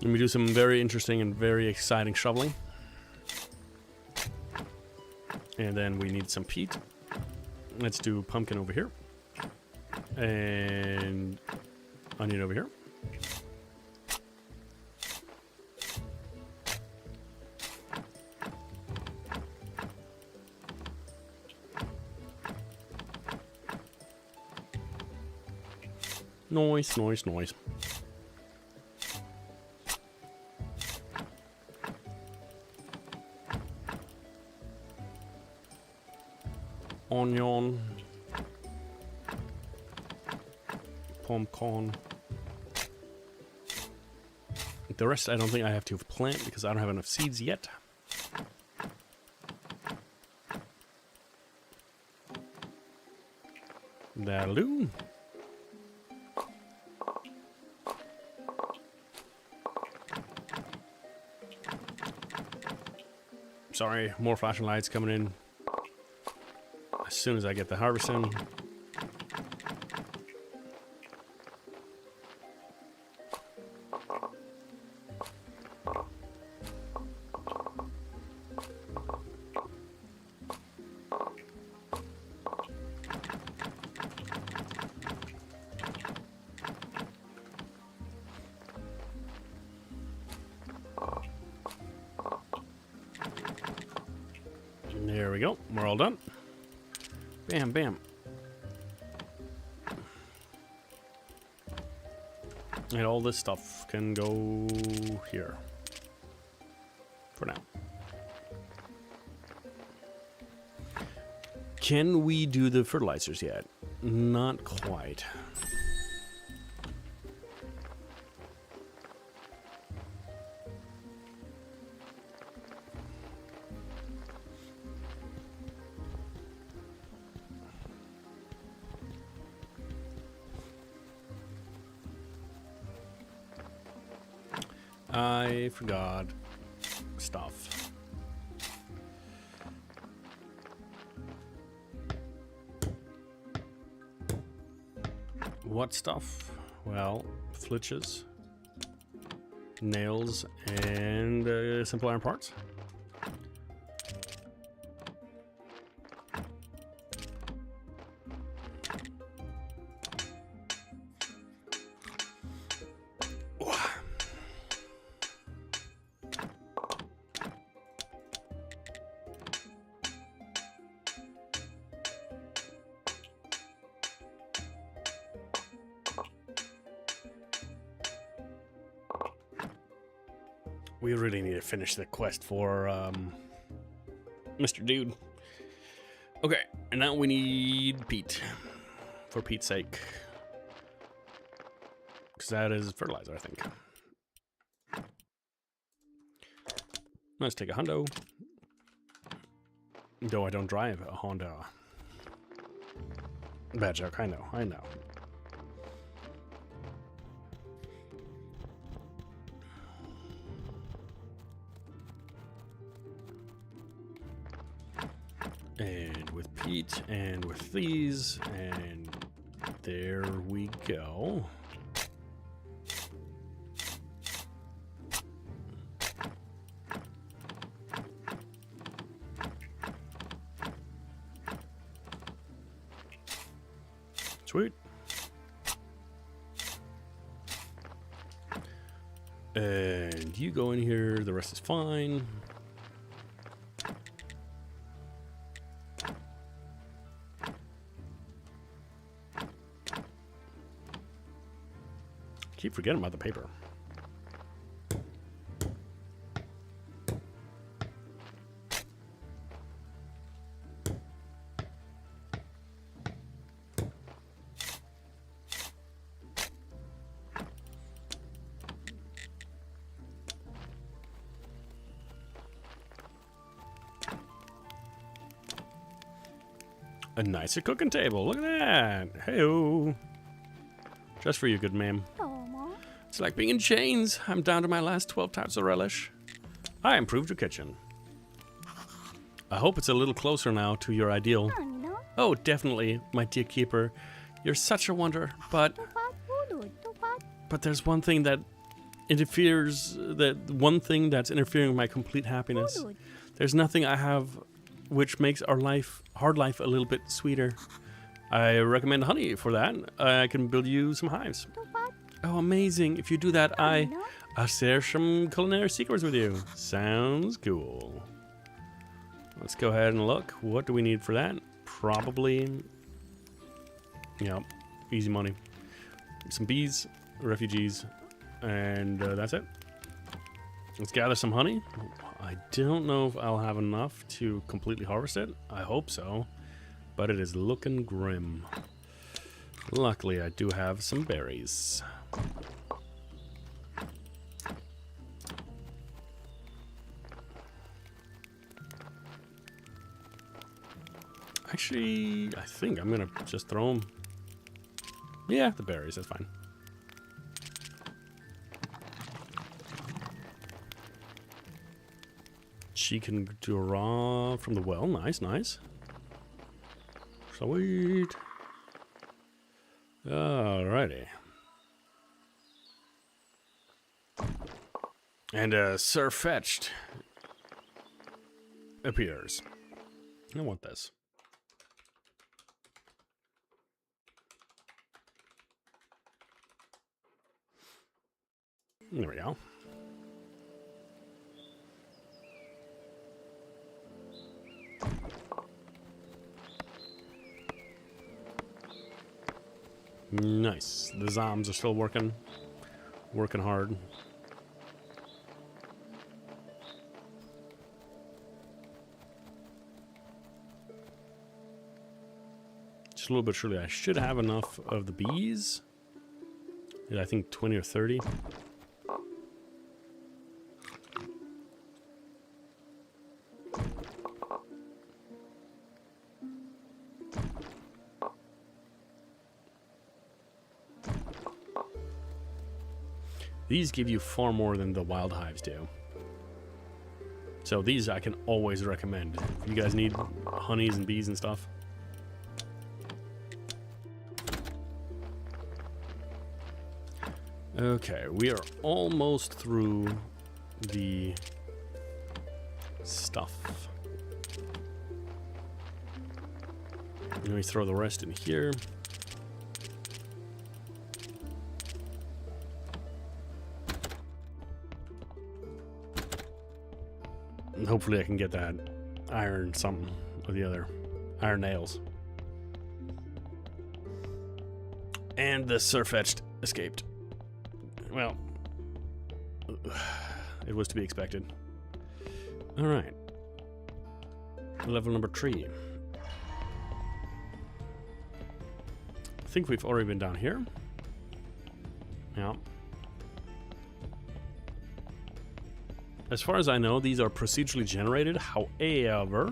A: Let me do some very interesting and very exciting shoveling. And then we need some peat. Let's do pumpkin over here. And onion over here. Nice, nice, nice. Onion, pumpkin. The rest I don't think I have to plant because I don't have enough seeds yet. That'll do. Sorry, more flashing lights coming in. As soon as I get the harvesting. There we go. We're all done. Bam, bam. And all this stuff can go here. For now. Can we do the fertilizers yet? Not quite. I forgot stuff. What stuff? Well, flitches, nails, and simple iron parts. We really need to finish the quest for Mr. Dude. Okay, and now we need peat. For Pete's sake. Because that is fertilizer, I think. Let's take a hundo. Though I don't drive a Honda. Bad joke, I know, I know. And with Pete, and with these, and there we go. Sweet. And you go in here, the rest is fine. Keep forgetting about the paper. A nicer cooking table. Look at that. Hey-o. Just for you, good ma'am. It's like being in chains. I'm down to my last 12 types of relish. I improved your kitchen. I hope it's a little closer now to your ideal. Oh, definitely, my dear keeper. You're such a wonder, but there's one thing that interferes, one thing that's interfering with my complete happiness. There's nothing I have which makes our hard life a little bit sweeter. I recommend honey for that. I can build you some hives. Oh, amazing. If you do that, I'll share some culinary secrets with you. Sounds cool. Let's go ahead and look. What do we need for that? Probably, easy money. Some bees, refugees, and that's it. Let's gather some honey. I don't know if I'll have enough to completely harvest it. I hope so, but it is looking grim. Luckily, I do have some berries. Actually, I think I'm gonna just throw them. Yeah, the berries, that's fine. She can draw from the well. Nice, nice. Sweet. Alrighty. And Sir Fetched appears. I want this. There we go. Nice. The zombs are still working hard. Just a little bit surely. I should have enough of the bees. Yeah, I think 20 or 30. These give you far more than the wild hives do. So these I can always recommend. If you guys need honeys and bees and stuff. Okay, we are almost through the stuff. Let me throw the rest in here. And hopefully I can get that iron something or the other. Iron nails. And the Surfetched escaped. Well, it was to be expected. Alright. Level number 3. I think we've already been down here. Yeah. As far as I know, these are procedurally generated. However,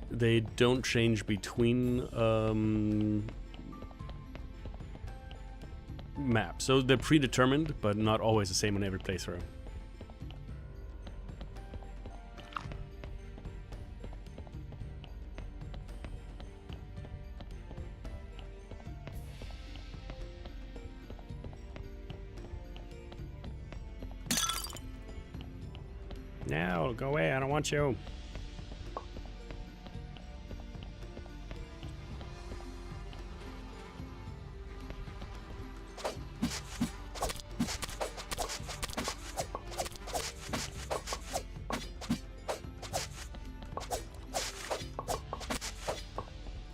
A: they don't change between maps. So they're predetermined, but not always the same in every playthrough. No, go away. I don't want you.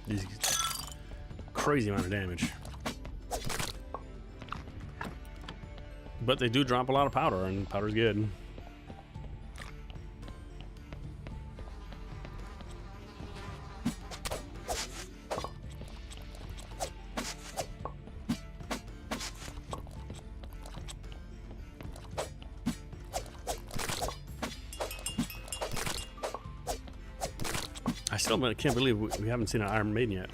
A: These crazy amount of damage. But they do drop a lot of powder, and powder's good. I still can't believe we haven't seen an Iron Maiden yet.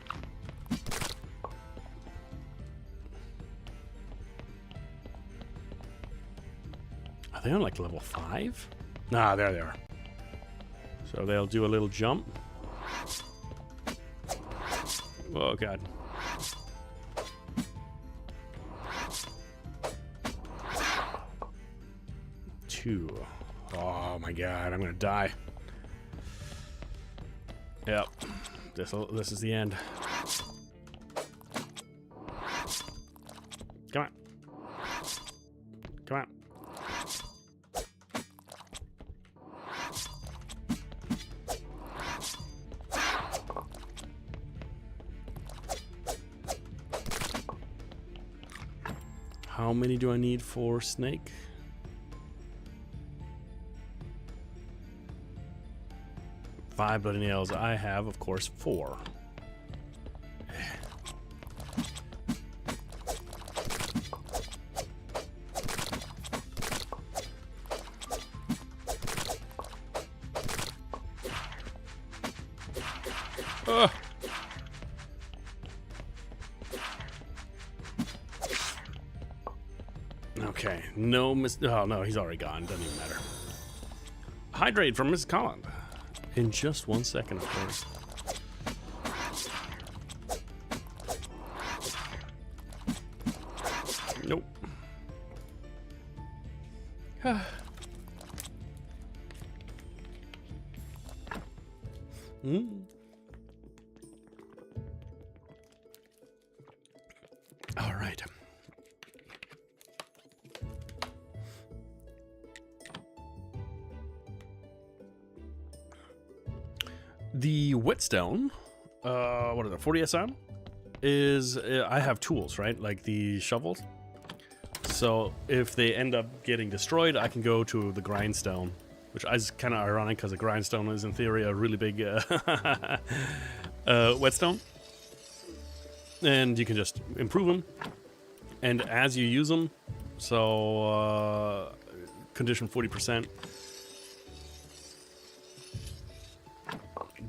A: Are they on like level 5? Nah, there they are. So they'll do a little jump. Oh god. Two. Oh my god, I'm gonna die. Yep, this is the end. Come on. Come on. How many do I need for Snake? 5 bloody nails. I have, of course, 4. Ugh. Okay, no oh no, he's already gone. Doesn't even matter. Hydrate from Mrs. Collins. In just 1 second, of course. Nope. All right. The whetstone, what is it, 40 SM? Is, I have tools, right? Like the shovels. So if they end up getting destroyed, I can go to the grindstone, which is kind of ironic because the grindstone is in theory a really big whetstone. And you can just improve them. And as you use them, so condition 40%,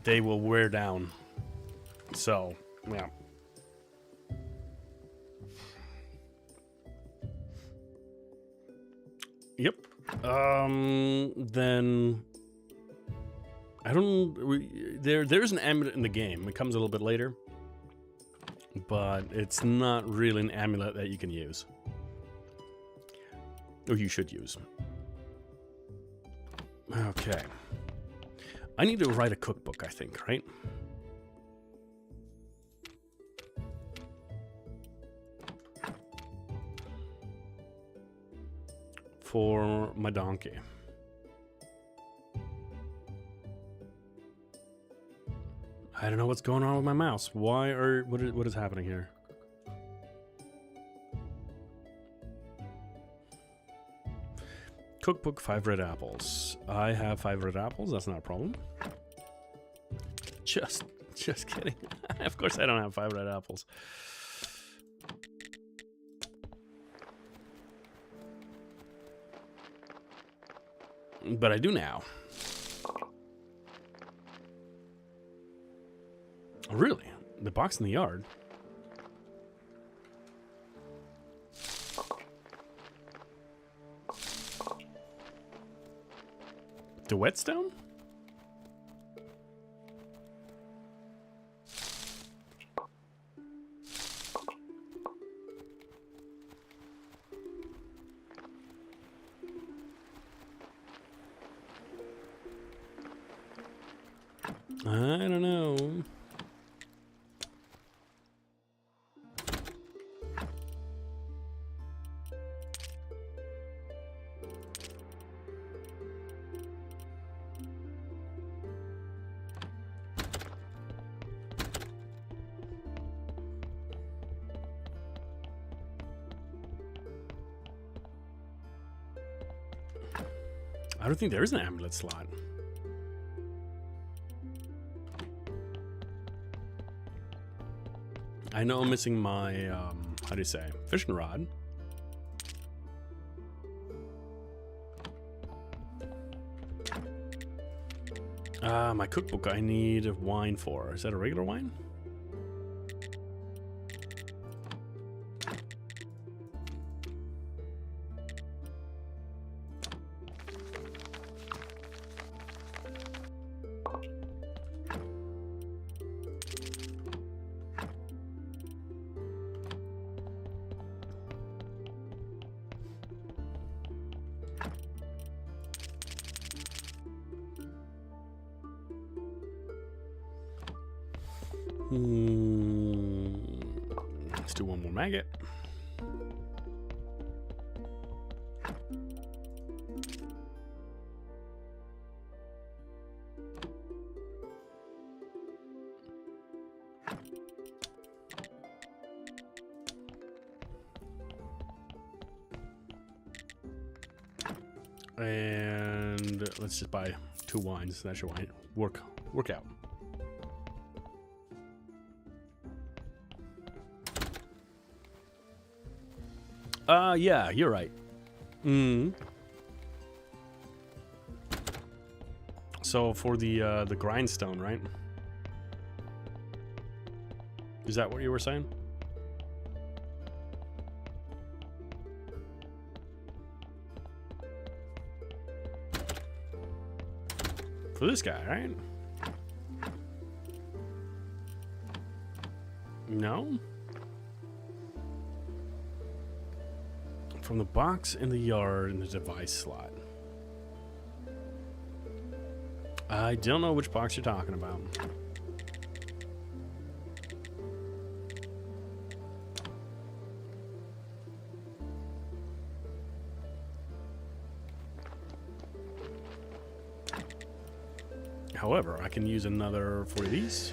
A: they will wear down. So, yeah. Yep. Then I don't. There's an amulet in the game. It comes a little bit later, but it's not really an amulet that you can use, or you should use. Okay. I need to write a cookbook, I think, right? For my donkey. I don't know what's going on with my mouse. Why or what is happening here? Cookbook, 5 red apples. I have 5 red apples. That's not a problem. Just kidding. Of course I don't have 5 red apples. But I do now. Oh, really? The box in the yard? The whetstone? I don't know. I don't think there is an amulet slot. I know I'm missing my, how do you say, fishing rod. My cookbook I need a wine for. Is that a regular wine? Let's do one more maggot. And let's just buy 2 wines. That should work out. Yeah, you're right. So for the grindstone, right? Is that what you were saying? For this guy, right? No? From the box in the yard in the device slot. I don't know which box you're talking about. However, I can use another 40 of these.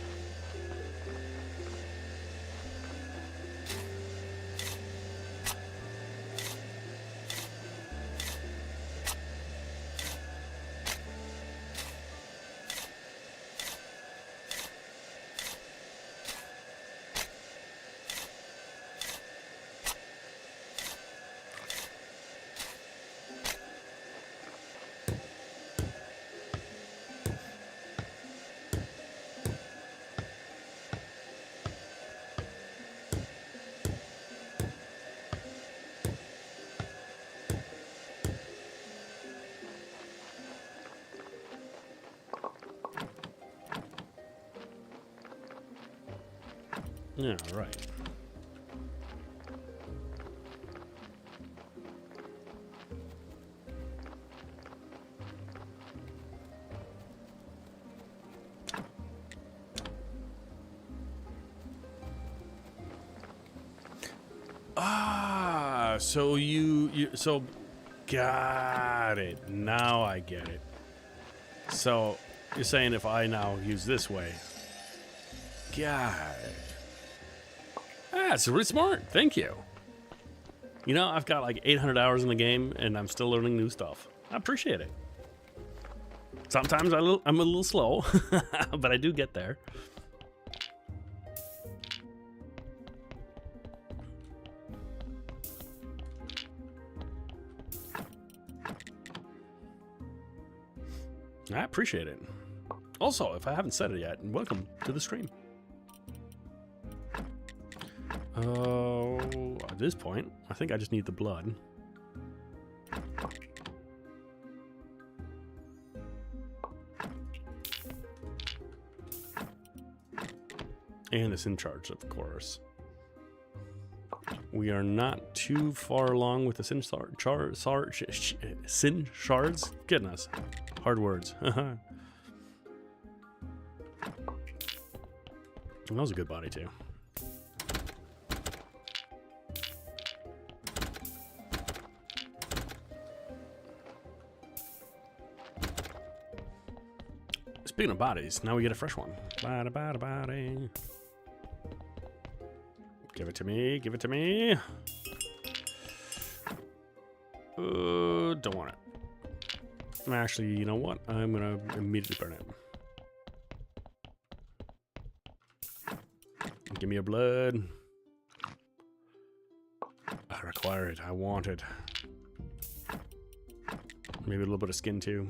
A: Yeah, right. So so got it. Now I get it. So you're saying if I now use this way. Got it. That's really smart. Thank you. You know, I've got like 800 hours in the game and I'm still learning new stuff. I appreciate it. Sometimes I'm a little slow, but I do get there. I appreciate it. Also, if I haven't said it yet, welcome to the stream. At this point, I think I just need the blood. And the sin charge, of course. We are not too far along with the sin sin shards. Goodness, hard words. That was a good body too. Speaking of bodies, now we get a fresh one. Body. Give it to me, give it to me. Don't want it. Actually, you know what? I'm gonna immediately burn it. Give me your blood. I require it, I want it. Maybe a little bit of skin too.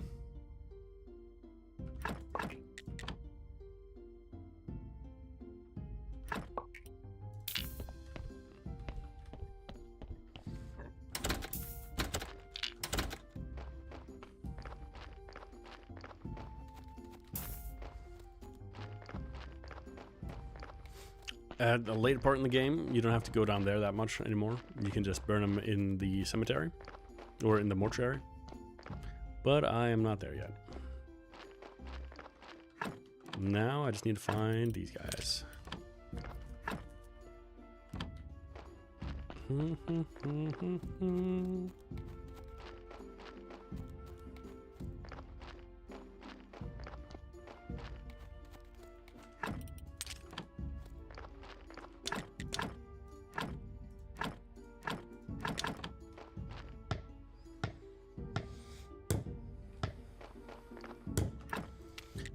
A: At a later part in the game, you don't have to go down there that much anymore. You can just burn them in the cemetery or in the mortuary. But I am not there yet. Now I just need to find these guys.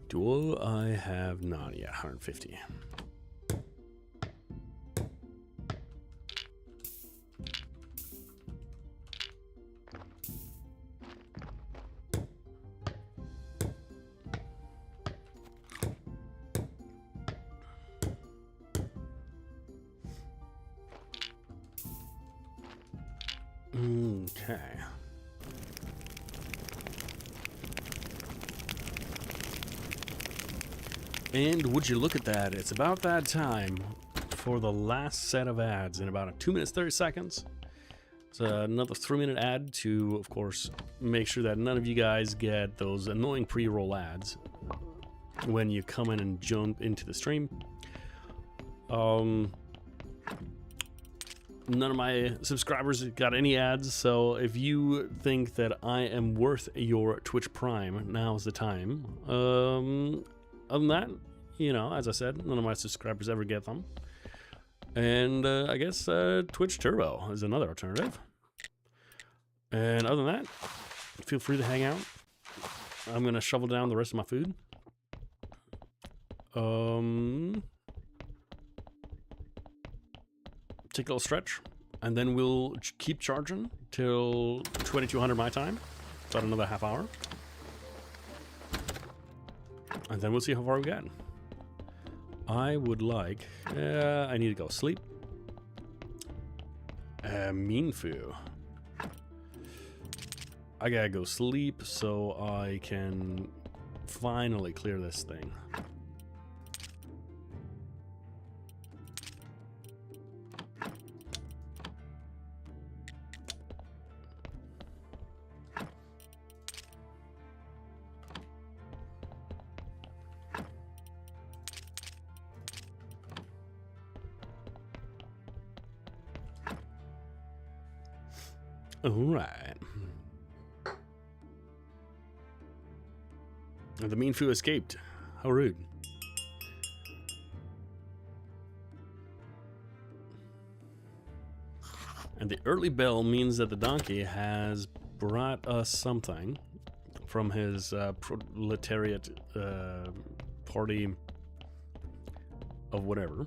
A: Do I have not yet? 150. Okay. And would you look at that, it's about that time for the last set of ads in about 2 minutes 30 seconds. It's another 3-minute ad to, of course, make sure that none of you guys get those annoying pre-roll ads when you come in and jump into the stream. None of my subscribers got any ads, so if you think that I am worth your Twitch Prime, now's the time. Other than that, you know, as I said, none of my subscribers ever get them. And I guess Twitch Turbo is another alternative. And other than that, feel free to hang out. I'm going to shovel down the rest of my food. Take a little stretch, and then we'll keep charging till 2200 my time. About another half hour. And then we'll see how far we get. I would like... I need to go sleep. Mean foo. I gotta go sleep so I can finally clear this thing. All right. The mean foo escaped. How rude. And the early bell means that the donkey has brought us something from his proletariat party of whatever.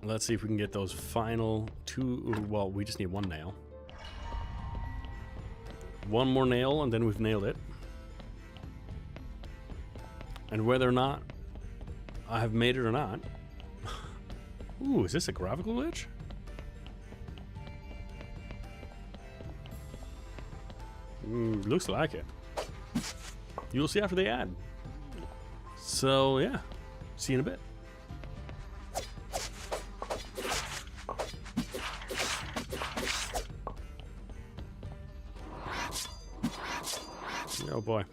A: Let's see if we can get those final two. Well, we just need one nail. One more nail and then we've nailed it. And whether or not I have made it or not. Ooh, is this a graphical glitch? Looks like it. You'll see after the ad. So yeah, see you in a bit. Oh boy.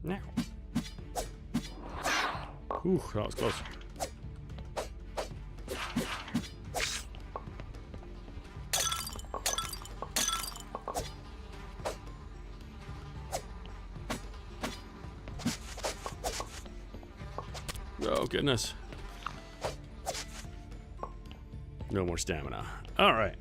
A: Now. Ooh, that was close. Oh, goodness. No more stamina. All right.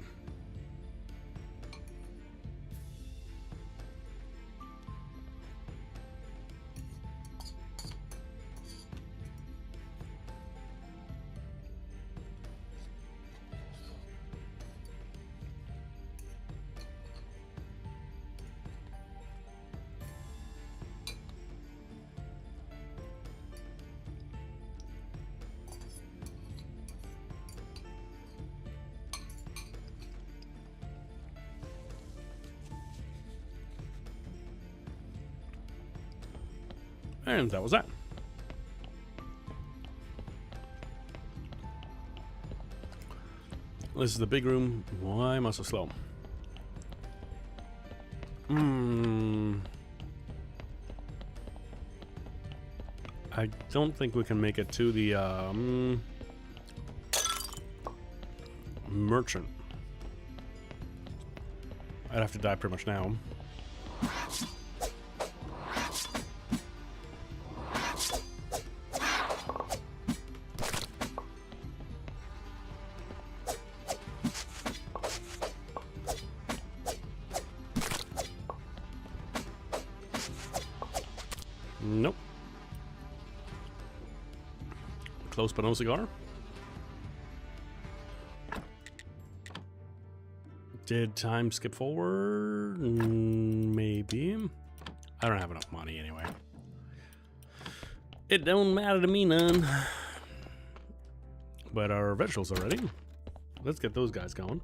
A: And that was that. This is the big room. Why am I so slow? I don't think we can make it to the merchant. I'd have to die pretty much now. Nope. Close but no cigar. Did time skip forward? Maybe. I don't have enough money anyway. It don't matter to me none. But our vegetables are ready. Let's get those guys going.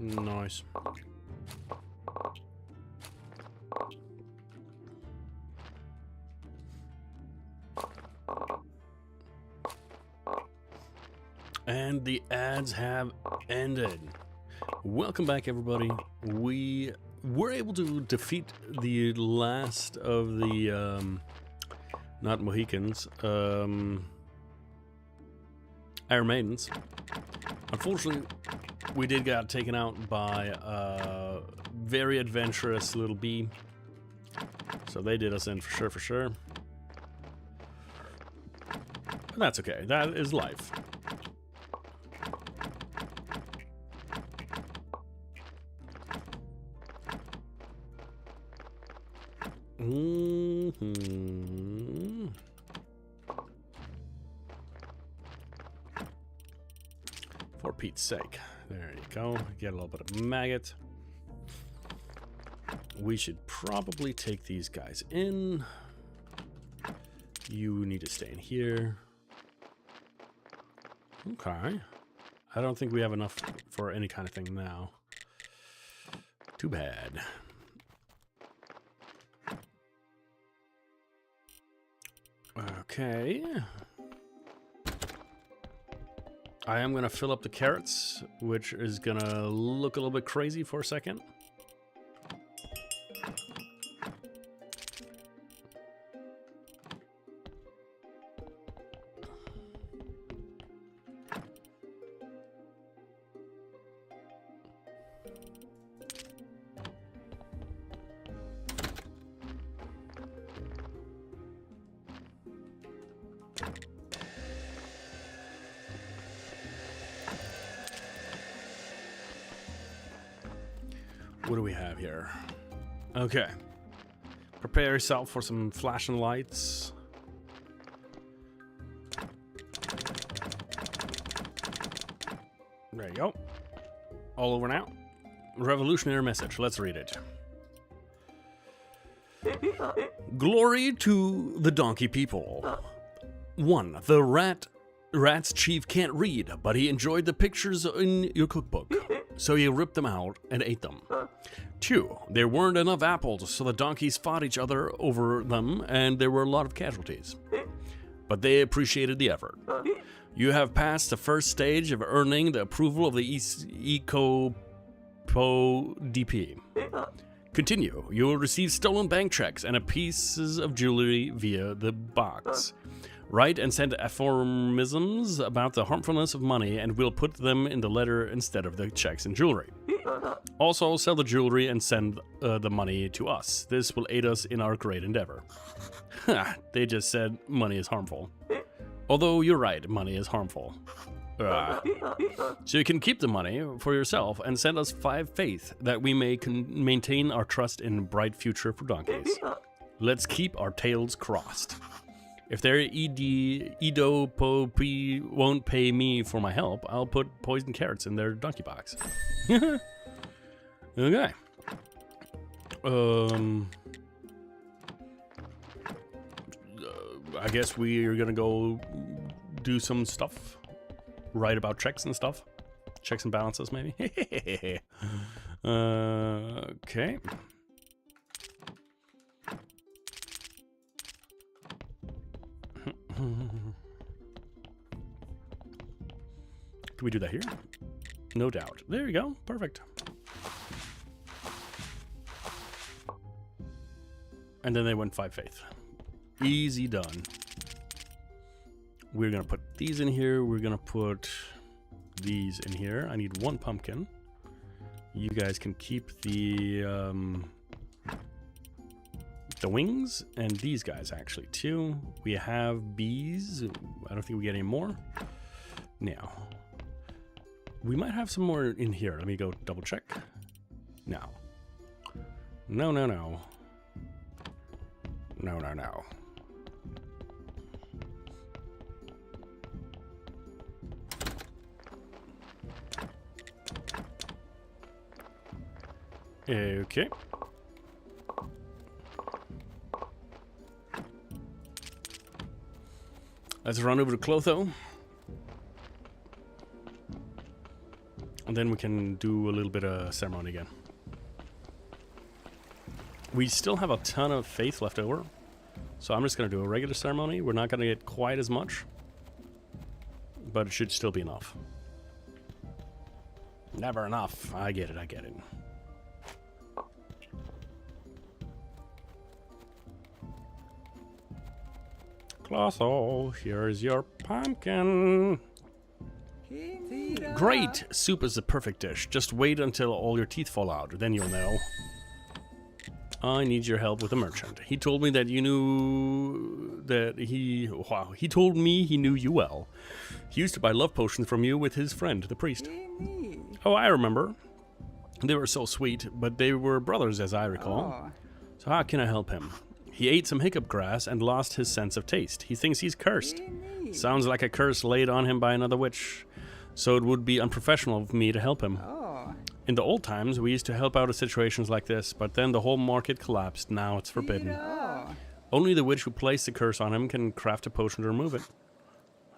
A: Nice. And the ads have ended. Welcome back, everybody. We were able to defeat the last of the not Mohicans, Iron Maidens. Unfortunately, we did get taken out by a very adventurous little bee. So they did us in for sure, for sure. But that's okay. That is life. For Pete's sake. There you go. Get a little bit of maggot. We should probably take these guys in. You need to stay in here. Okay. I don't think we have enough for any kind of thing now. Too bad. Okay. I am going to fill up the carrots, which is going to look a little bit crazy for a second. What do we have here? Okay. Prepare yourself for some flashing lights. There you go. All over now. Revolutionary message. Let's read it. Glory to the donkey people. 1. The rat's chief can't read, but he enjoyed the pictures in your cookbook, so he ripped them out and ate them. 2. There weren't enough apples, so the donkeys fought each other over them, and there were a lot of casualties. But they appreciated the effort. You have passed the first stage of earning the approval of the DP. Continue. You will receive stolen bank checks and pieces of jewelry via the box. Write and send aphorisms about the harmfulness of money, and we'll put them in the letter instead of the checks and jewelry. Also, sell the jewelry and send the money to us. This will aid us in our great endeavor. They just said money is harmful. Although you're right, money is harmful. So you can keep the money for yourself and send us 5 faith that we may maintain our trust in a bright future for donkeys. Let's keep our tails crossed. If their Edo Popi won't pay me for my help, I'll put poisoned carrots in their donkey box. Okay. I guess we are gonna go do some stuff. Write about checks and stuff. Checks and balances, maybe. Okay. Can we do that here? No doubt. There you go. Perfect. And then they went 5 faith. Easy done. We're gonna put these in here. We're gonna put these in here. I need 1 pumpkin. You guys can keep the wings, and these guys actually too. We have bees. I don't think we get any more. Now, we might have some more in here. Let me go double check. No. No, no, no. No, no, no. Okay. Let's run over to Clotho. And then we can do a little bit of ceremony again. We still have a ton of faith left over. So I'm just going to do a regular ceremony. We're not going to get quite as much. But it should still be enough. Never enough. I get it, I get it. Clotho, here's your pumpkin. Great! Soup is the perfect dish. Just wait until all your teeth fall out, then you'll know. I need your help with a merchant. He told me that you knew that he... Wow, he told me he knew you well. He used to buy love potions from you with his friend, the priest. Oh, I remember. They were so sweet, but they were brothers as I recall. So how can I help him? He ate some hiccup grass and lost his sense of taste. He thinks he's cursed. Sounds like a curse laid on him by another witch. So it would be unprofessional of me to help him. In the old times, we used to help out in situations like this, but then the whole market collapsed. Now it's forbidden. Only the witch who placed the curse on him can craft a potion to remove it.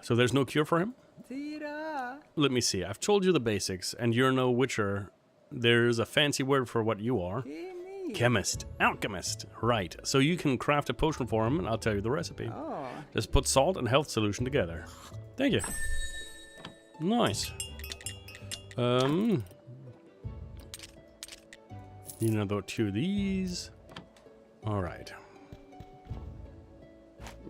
A: So there's no cure for him? Let me see. I've told you the basics, and you're no witcher. There's a fancy word for what you are. Chemist. Alchemist. Right. So you can craft a potion for him, and I'll tell you the recipe. Just put salt and health solution together. Thank you. Nice. Need another 2 of these. Alright.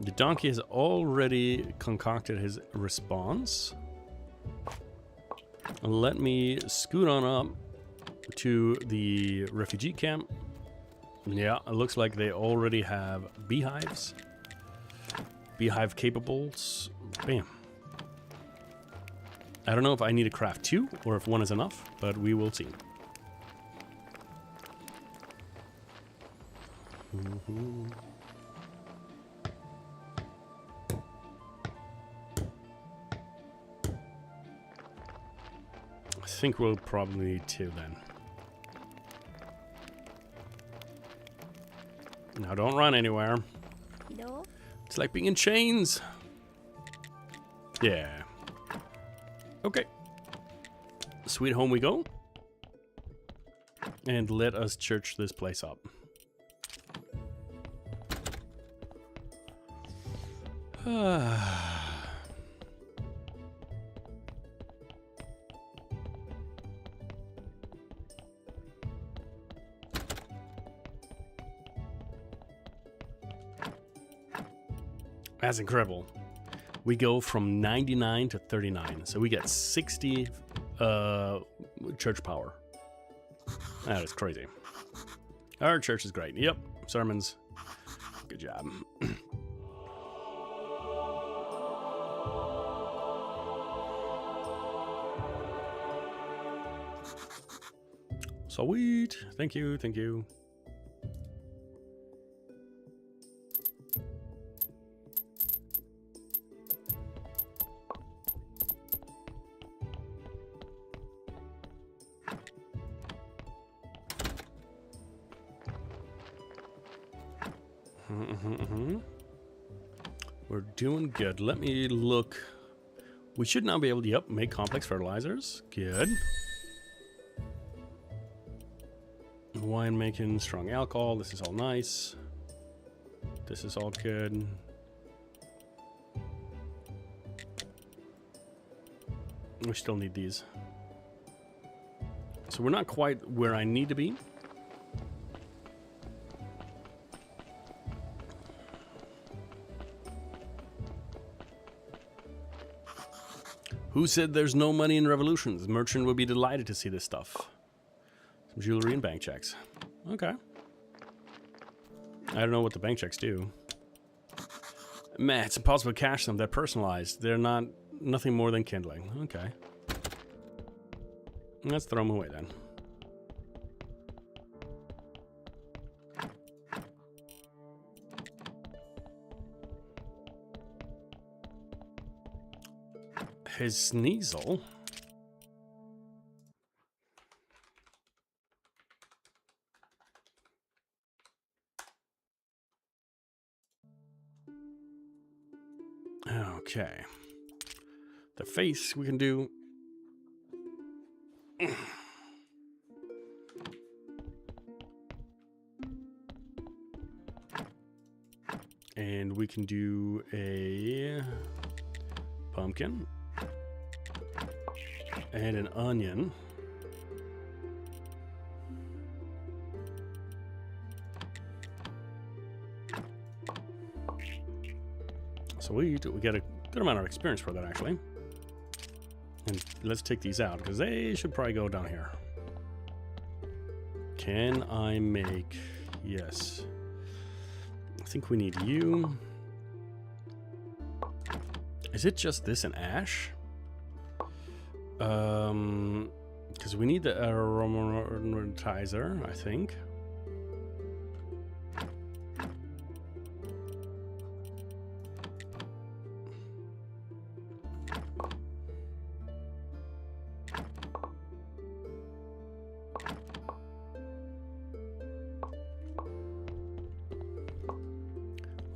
A: The donkey has already concocted his response. Let me scoot on up to the refugee camp. Yeah, it looks like they already have beehives. Beehive capables. Bam. I don't know if I need to craft 2 or if 1 is enough, but we will see. I think we'll probably need 2 then. Now don't run anywhere.
C: No.
A: It's like being in chains. Yeah. Okay. Sweet home we go. And let us church this place up. That's incredible. We go from 99 to 39. So we get 60 church power. That is crazy. Our church is great. Yep. Sermons. Good job. Sweet. Thank you. Thank you. We're doing good. Let me look. We should now be able to, yep, make complex fertilizers. Good. Wine making, strong alcohol. This is all nice. This is all good. We still need these. So we're not quite where I need to be. Who said there's no money in revolutions? Merchant would be delighted to see this stuff. Some jewelry and bank checks. Okay. I don't know what the bank checks do. Man, it's impossible to cash them. They're personalized. They're nothing more than kindling. Okay. Let's throw them away then. His sneasel. Okay. The face we can do. And we can do a pumpkin. And an onion. So we get a good amount of experience for that, actually. And let's take these out, because they should probably go down here. Can I make... Yes. I think we need you. Is it just this and ash? Because we need the aromatizer, I think.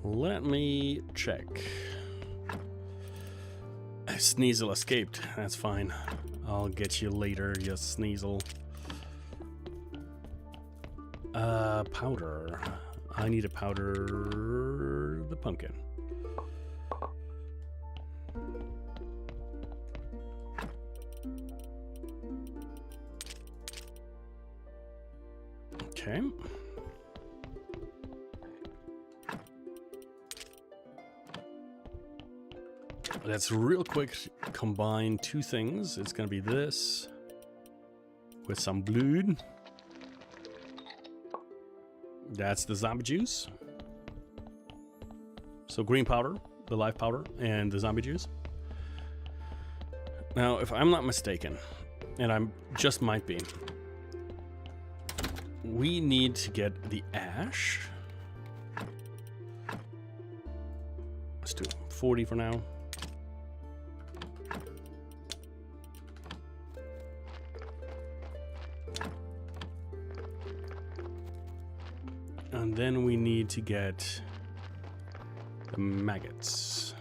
A: Let me check. Sneasel escaped. That's fine. I'll get you later, you Sneasel. Powder. I need to powder the pumpkin. Okay. Let's real quick combine 2 things. It's going to be this with some blood. That's the zombie juice. So green powder, the live powder, and the zombie juice. Now, if I'm not mistaken, and I just might be, we need to get the ash 40 for now. And then we need to get the maggots.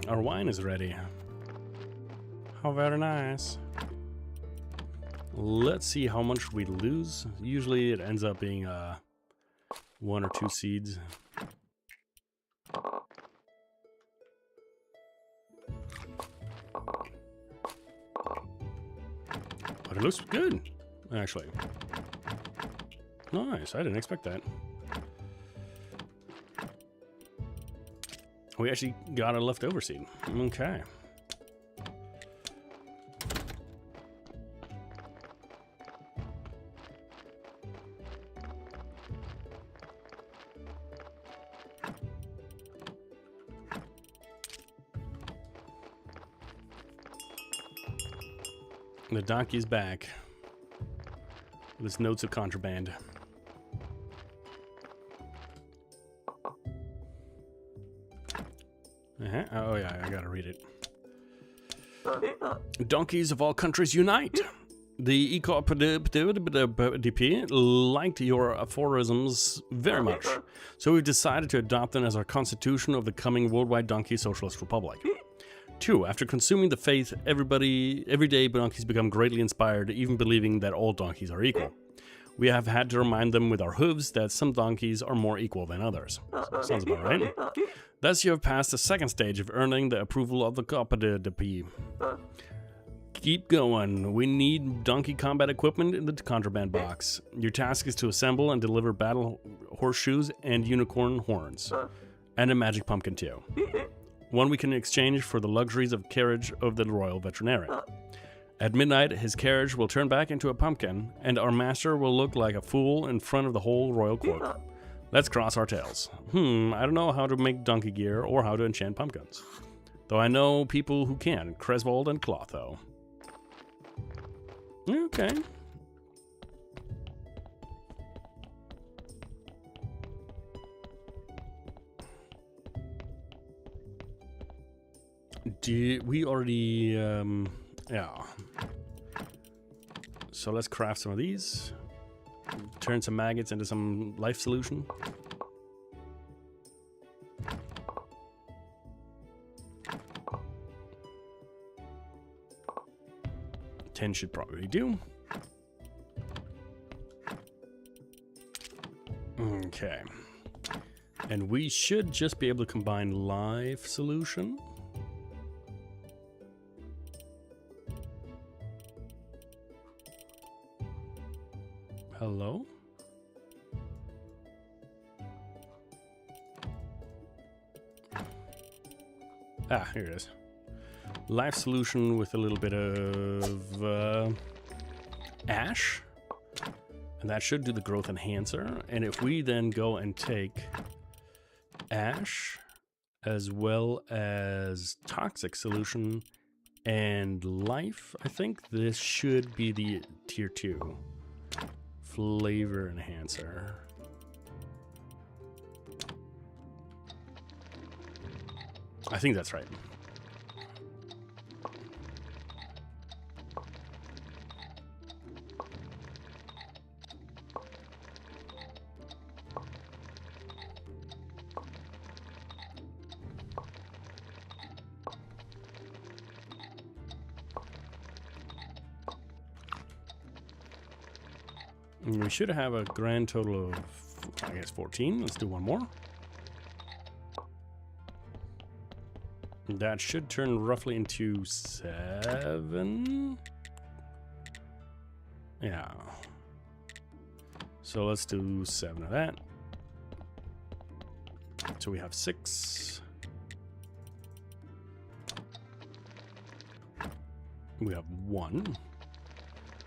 A: Our wine is ready. How very nice. Let's see how much we lose. Usually it ends up being 1 or 2 seeds. But it looks good, actually. Nice, I didn't expect that. We actually got a leftover seed. Okay. The donkey's back. With its notes of contraband. Oh yeah, I gotta read it. Donkeys of all countries unite! The ECOPDP liked your aphorisms very much, so we've decided to adopt them as our constitution of the coming worldwide donkey socialist republic. 2. After consuming the faith, every day donkeys become greatly inspired, even believing that all donkeys are equal. We have had to remind them with our hooves that some donkeys are more equal than others. Sounds about right. Thus you have passed the second stage of earning the approval of the ECOPDP. Keep going. We need donkey combat equipment in the contraband box. Your task is to assemble and deliver battle horseshoes and unicorn horns. And a magic pumpkin too. One we can exchange for the luxuries of carriage of the royal veterinarian. At midnight, his carriage will turn back into a pumpkin, and our master will look like a fool in front of the whole royal court. Let's cross our tails. I don't know how to make donkey gear or how to enchant pumpkins. Though I know people who can, Creswold and Clotho. Okay. We already, yeah. So let's craft some of these. Turn some maggots into some life solution. Ten should probably do. Okay. And we should just be able to combine life solution. Hello? Ah, here it is. Life solution with a little bit of ash. And that should do the growth enhancer. And if we then go and take ash as well as toxic solution and life, I think this should be the tier 2. Flavor enhancer. I think that's right. And we should have a grand total of, I guess, 14. Let's do one more. That should turn roughly into 7. Yeah. So let's do 7 of that. So we have 6. We have 1.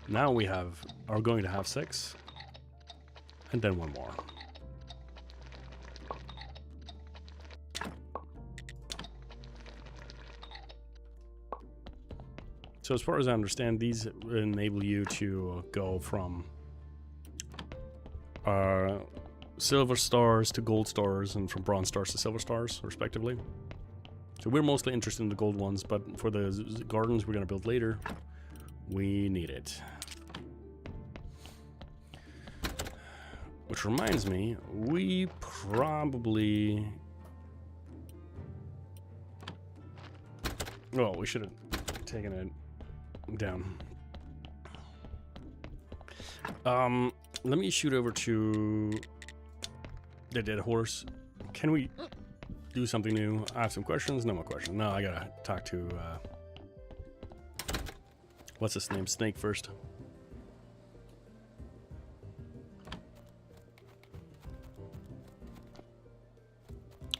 A: Now we are going to have 6. And then 1 more. So as far as I understand, these enable you to go from silver stars to gold stars and from bronze stars to silver stars, respectively. So we're mostly interested in the gold ones, but for the gardens we're going to build later, we need it. Which reminds me, we probably... Well, we should have taken it down. Let me shoot over to the dead horse. Can we do something new? I have some questions. No more questions. No, I gotta talk to what's his name? Snake first.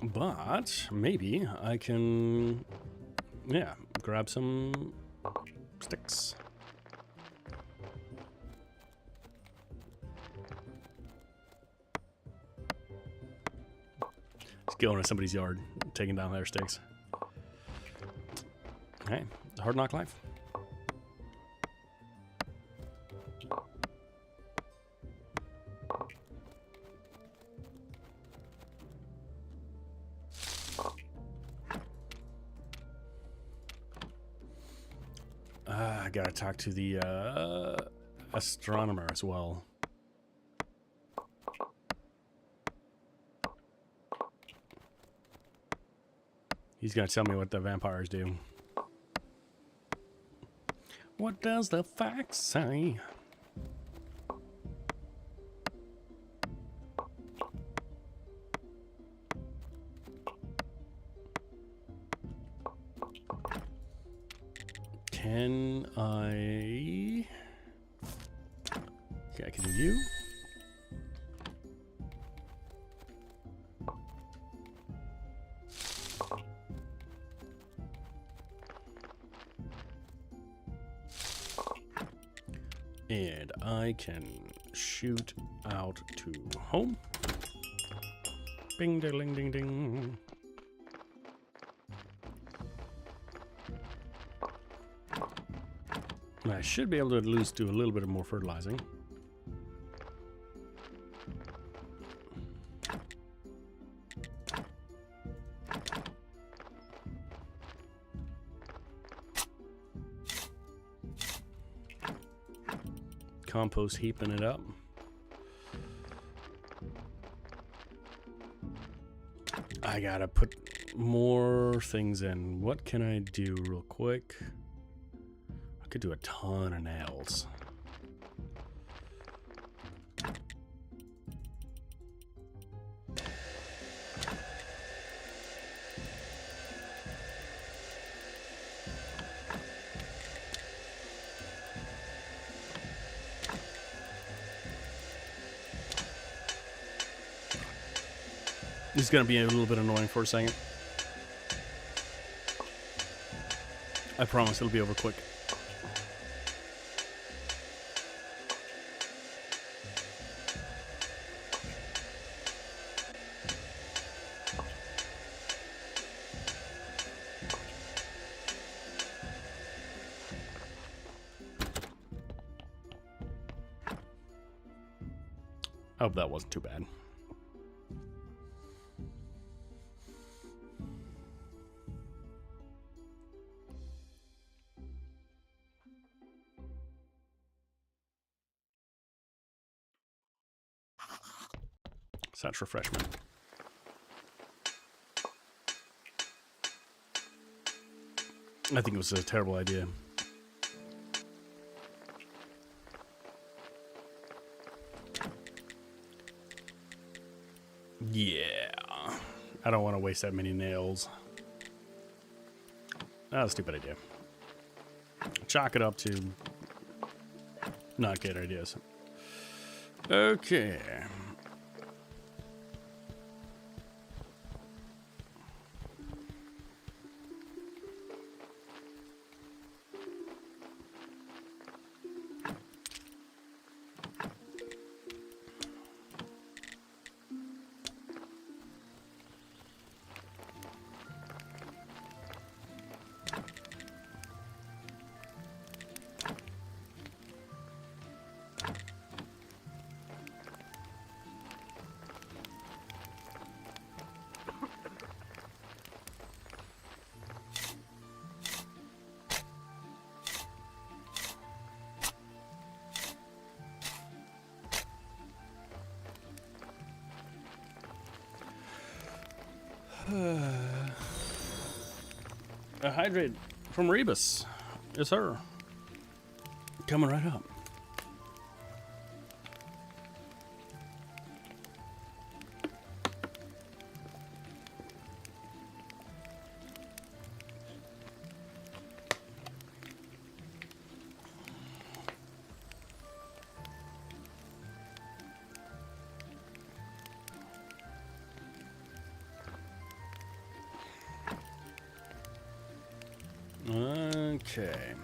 A: But maybe I can, yeah, grab some sticks. Just going to somebody's yard, taking down their sticks. Hey, it's a hard knock life. I gotta talk to the astronomer as well. He's gonna tell me what the vampires do. What does the fax say? Can I... Okay, I can do you. And I can shoot out to home. Bing, ding, ding, ding. I should be able to at least do a little bit of more fertilizing. Compost heaping it up. I gotta put more things in. What can I do real quick? I could do a ton of nails. This is going to be a little bit annoying for a second. I promise it'll be over quick. I hope that wasn't too bad. Such refreshment. I think it was a terrible idea. Yeah. I don't want to waste that many nails. That's a stupid idea. Chalk it up to not good ideas. Okay. A hydrate from Rebus. Yes, sir. Coming right up. Okay.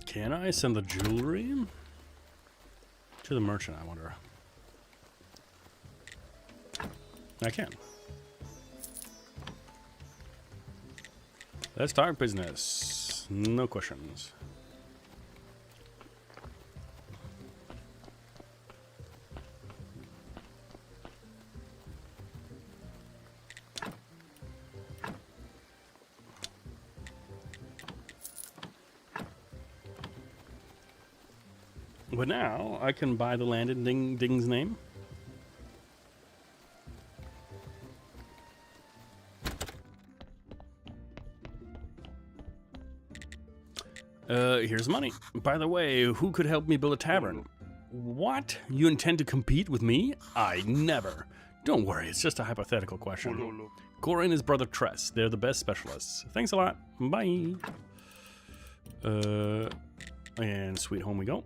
A: Can I send the jewelry to the merchant, I wonder? I can. Let's start business. No questions. But now I can buy the land in Ding's name. Here's money. By the way, who could help me build a tavern? What? You intend to compete with me? I never. Don't worry, it's just a hypothetical question. Cora and his brother Tress, they're the best specialists. Thanks a lot. Bye. And sweet home we go.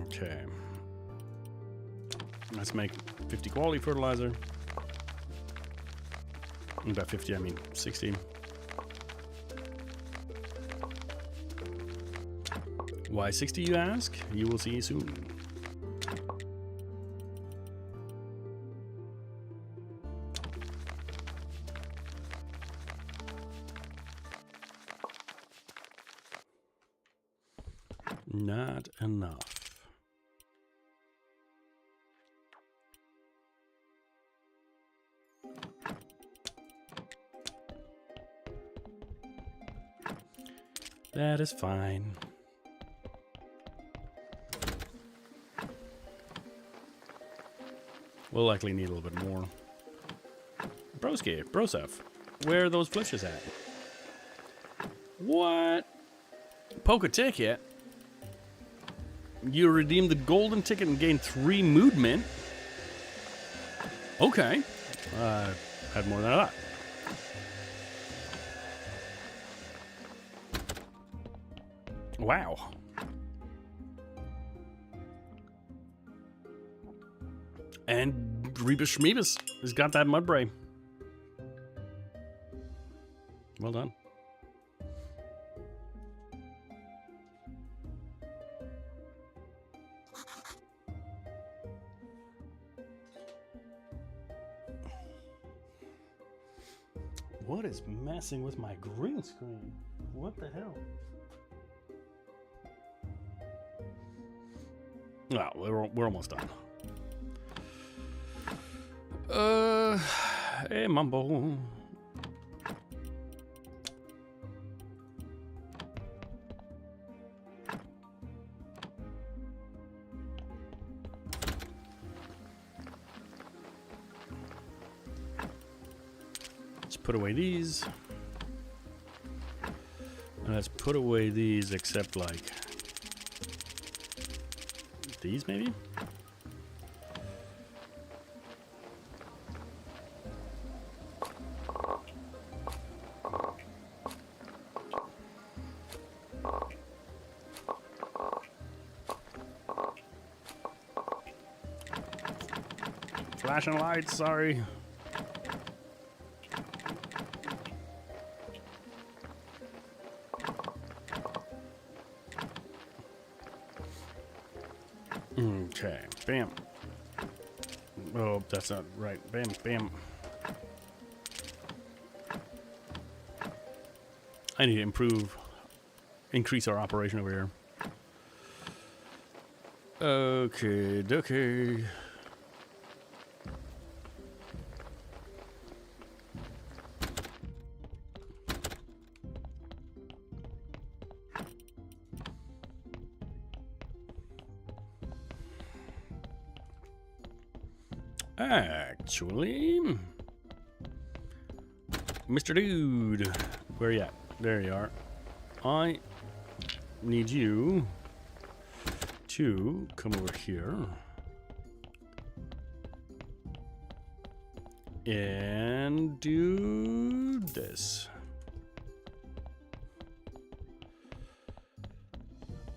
A: Okay. Let's make 50 quality fertilizer. And by 50, I mean 60. Why 60, you ask? You will see soon. Not enough. That is fine. We'll likely need a little bit more. Broski, Brosef, where are those flitches at? What? Poke a ticket? You redeemed the golden ticket and gained 3 mood mint? Okay. Had more than I thought. Wow. And Rebus Schmeebus has got that Mudbray. Well done. What is messing with my green screen? What the hell? Well, we're almost done. Hey, Mumbo. Let's put away these. And let's put away these, except like these, maybe? Flashing lights, sorry. Okay, bam. Oh, that's not right. Bam, bam. I need to increase our operation over here. Okay, okay. Actually, Mr. Dude, where you at? There you are. I need you to come over here and do this.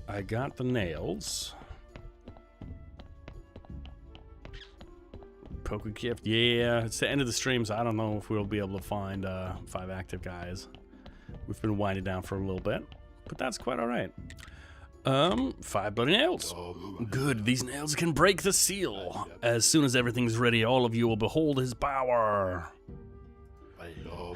A: I got the nails. Poker gift, yeah, it's the end of the stream, so I don't know if we'll be able to find 5 active guys. We've been winding down for a little bit, but that's quite all right. 5 bloody nails. Good, these nails can break the seal. As soon as everything's ready, all of you will behold his power.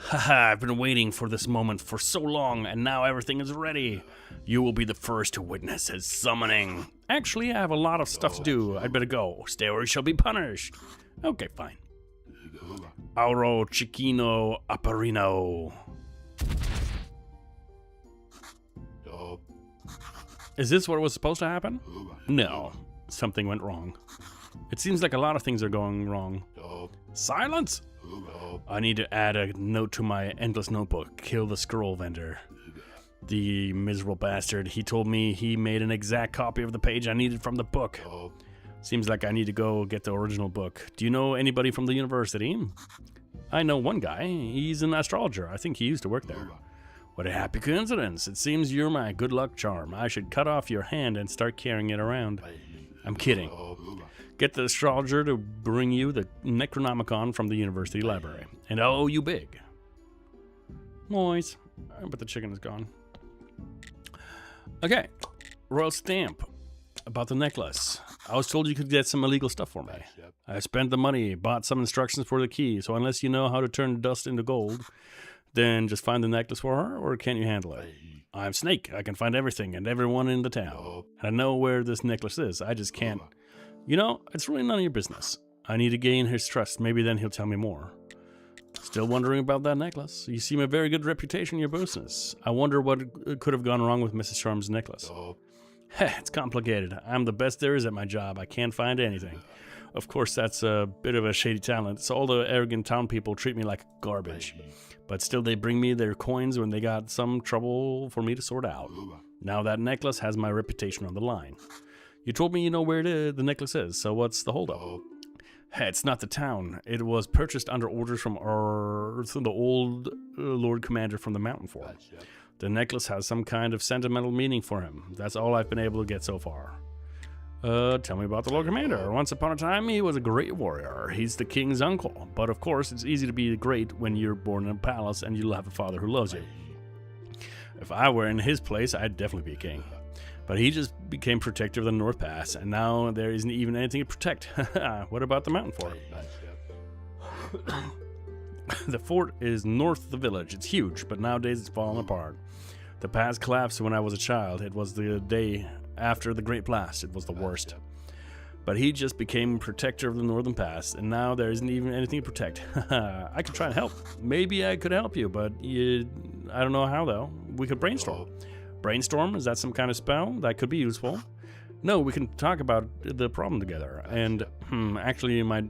A: Haha, I've been waiting for this moment for so long, and now everything is ready. You will be the first to witness his summoning. Actually, I have a lot of stuff to do. I'd better go. Stay or you shall be punished. Okay, fine. Auro Chiquino Aparino. Is this what was supposed to happen? No. Something went wrong. It seems like a lot of things are going wrong. Silence! I need to add a note to my endless notebook. Kill the scroll vendor. The miserable bastard. He told me he made an exact copy of the page I needed from the book. Seems like I need to go get the original book. Do you know anybody from the university? I know one guy. He's an astrologer. I think he used to work there. What a happy coincidence. It seems you're my good luck charm. I should cut off your hand and start carrying it around. I'm kidding. Get the astrologer to bring you the Necronomicon from the university library. And I'll owe you big. Noise. But the chicken is gone. Okay. Royal stamp. About the necklace. I was told you could get some illegal stuff for me. I spent the money, bought some instructions for the key, so unless you know how to turn dust into gold, then just find the necklace for her, or can you handle it? I'm Snake. I can find everything and everyone in the town. And I know where this necklace is. I just can't. You know, it's really none of your business. I need to gain his trust. Maybe then he'll tell me more. Still wondering about that necklace? You seem a very good reputation in your business. I wonder what could have gone wrong with Mrs. Charm's necklace. It's complicated. I'm the best there is at my job. I can't find anything. Of course, that's a bit of a shady talent, so all the arrogant town people treat me like garbage. But still, they bring me their coins when they got some trouble for me to sort out. Now that necklace has my reputation on the line. You told me you know where the necklace is, so what's the holdup? It's not the town. It was purchased under orders from the old Lord Commander from the Mountain Fort. The necklace has some kind of sentimental meaning for him. That's all I've been able to get so far. Tell me about the Lord Commander. Once upon a time, he was a great warrior. He's the king's uncle. But of course, it's easy to be great when you're born in a palace and you'll have a father who loves you. If I were in his place, I'd definitely be a king. But he just became protector of the North Pass, and now there isn't even anything to protect. What about the mountain fort? The fort is north of the village. It's huge, but nowadays it's falling apart. The pass collapsed when I was a child. It was the day after the Great Blast. It was the worst. But he just became protector of the Northern Pass, and now there isn't even anything to protect. I could try and help. Maybe I could help you, but I don't know how, though. We could brainstorm. Brainstorm? Is that some kind of spell? That could be useful. No, we can talk about the problem together, and actually it might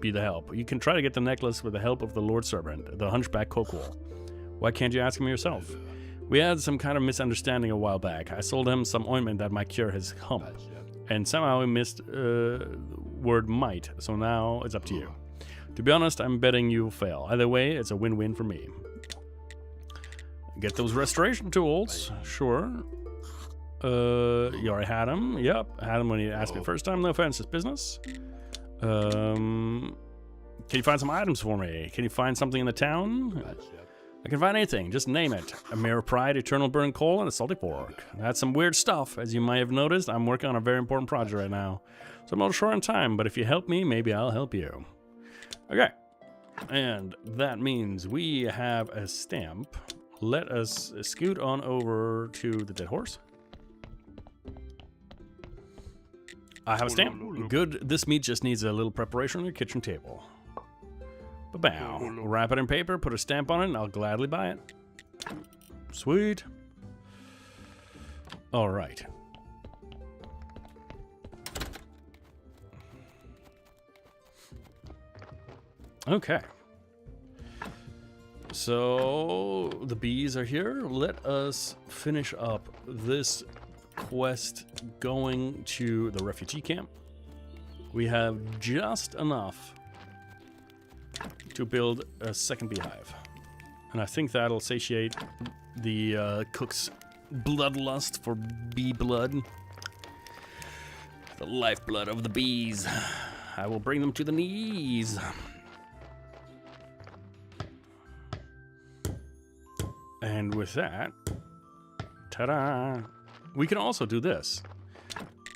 A: be the help. You can try to get the necklace with the help of the Lord Servant, the hunchback Coquel. Why can't you ask him yourself? We had some kind of misunderstanding a while back. I sold him some ointment that might cure his hump, and somehow he missed word might, so now it's up to you. To be honest, I'm betting you'll fail. Either way, it's a win-win for me. Get those restoration tools, sure. You already had him. Yep, had him when he asked me first time. No offense, it's business. Can you find some items for me? Can you find something in the town? I can find anything, just name it. A Mare of Pride, Eternal Burn Coal, and a Salty Fork. That's some weird stuff. As you might have noticed, I'm working on a very important project right now. So I'm a little short on time, but if you help me, maybe I'll help you. Okay. And that means we have a stamp. Let us scoot on over to the dead horse. I have a stamp. Good. This meat just needs a little preparation on your kitchen table. Ba-bow. Wrap it in paper, put a stamp on it, and I'll gladly buy it. Sweet. All right. Okay. So the bees are here. Let us finish up this quest going to the refugee camp. We have just enough to build a second beehive. And I think that'll satiate the cook's bloodlust for bee blood. The lifeblood of the bees. I will bring them to the knees. And with that, ta-da! We can also do this.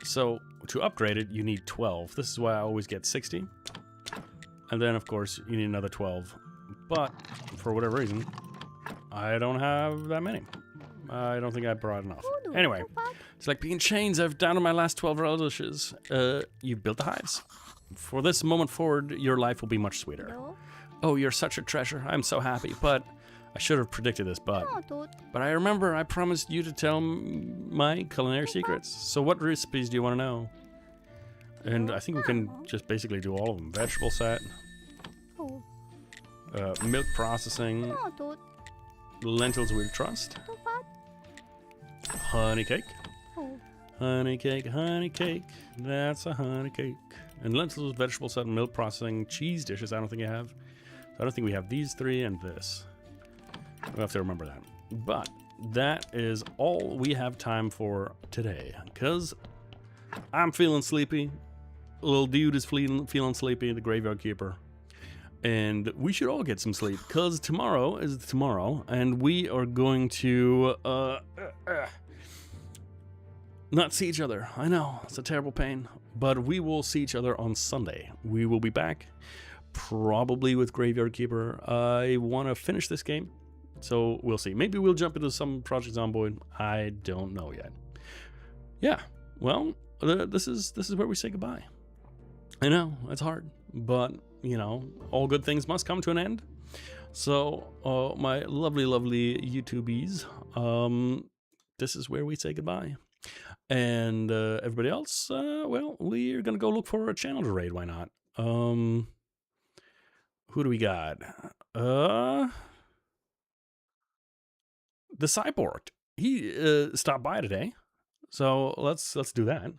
A: So to upgrade it, you need 12. This is why I always get 60. And then, of course, you need another 12. But for whatever reason, I don't have that many. I don't think I brought enough. Anyway, it's like being chains. I've down to my last 12 relishes. You've built the hives. For this moment forward, your life will be much sweeter.
C: No.
A: Oh, you're such a treasure. I'm so happy. But I should have predicted this, but I remember I promised you to tell my culinary secrets. So what recipes do you want to know? And I think we can just basically do all of them. Vegetable set, milk processing, lentils with trust, honey cake, honey cake, honey cake, that's a honey cake. And lentils, vegetable set, milk processing, cheese dishes, I don't think I have. So I don't think we have these three and this. We'll have to remember that. But that is all we have time for today. Because I'm feeling sleepy. Little dude is feeling sleepy, the graveyard keeper. And we should all get some sleep. Because tomorrow is tomorrow. And we are going to not see each other. I know, it's a terrible pain. But we will see each other on Sunday. We will be back. Probably with Graveyard Keeper. I want to finish this game. So we'll see. Maybe we'll jump into some Project Zomboid. I don't know yet. Yeah. Well, this is where we say goodbye. I know it's hard, but you know, all good things must come to an end. So, my lovely, lovely YouTubies, this is where we say goodbye. And everybody else, well, we're gonna go look for a channel to raid. Why not? Who do we got? The Cyborg. He stopped by today, so let's do that.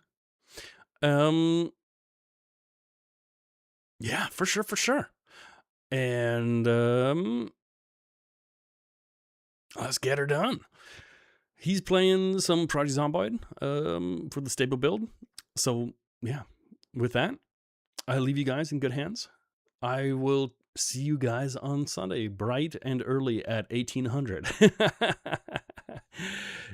A: Yeah, for sure. And let's get her done. He's playing some Project Zomboid for the stable build. So yeah, with that, I leave you guys in good hands. I will see you guys on Sunday, bright and early at 1800.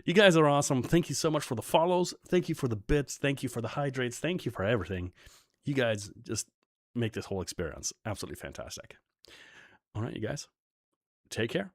A: You guys are awesome. Thank you so much for the follows. Thank you for the bits. Thank you for the hydrates. Thank you for everything. You guys just make this whole experience absolutely fantastic. All right, you guys, take care.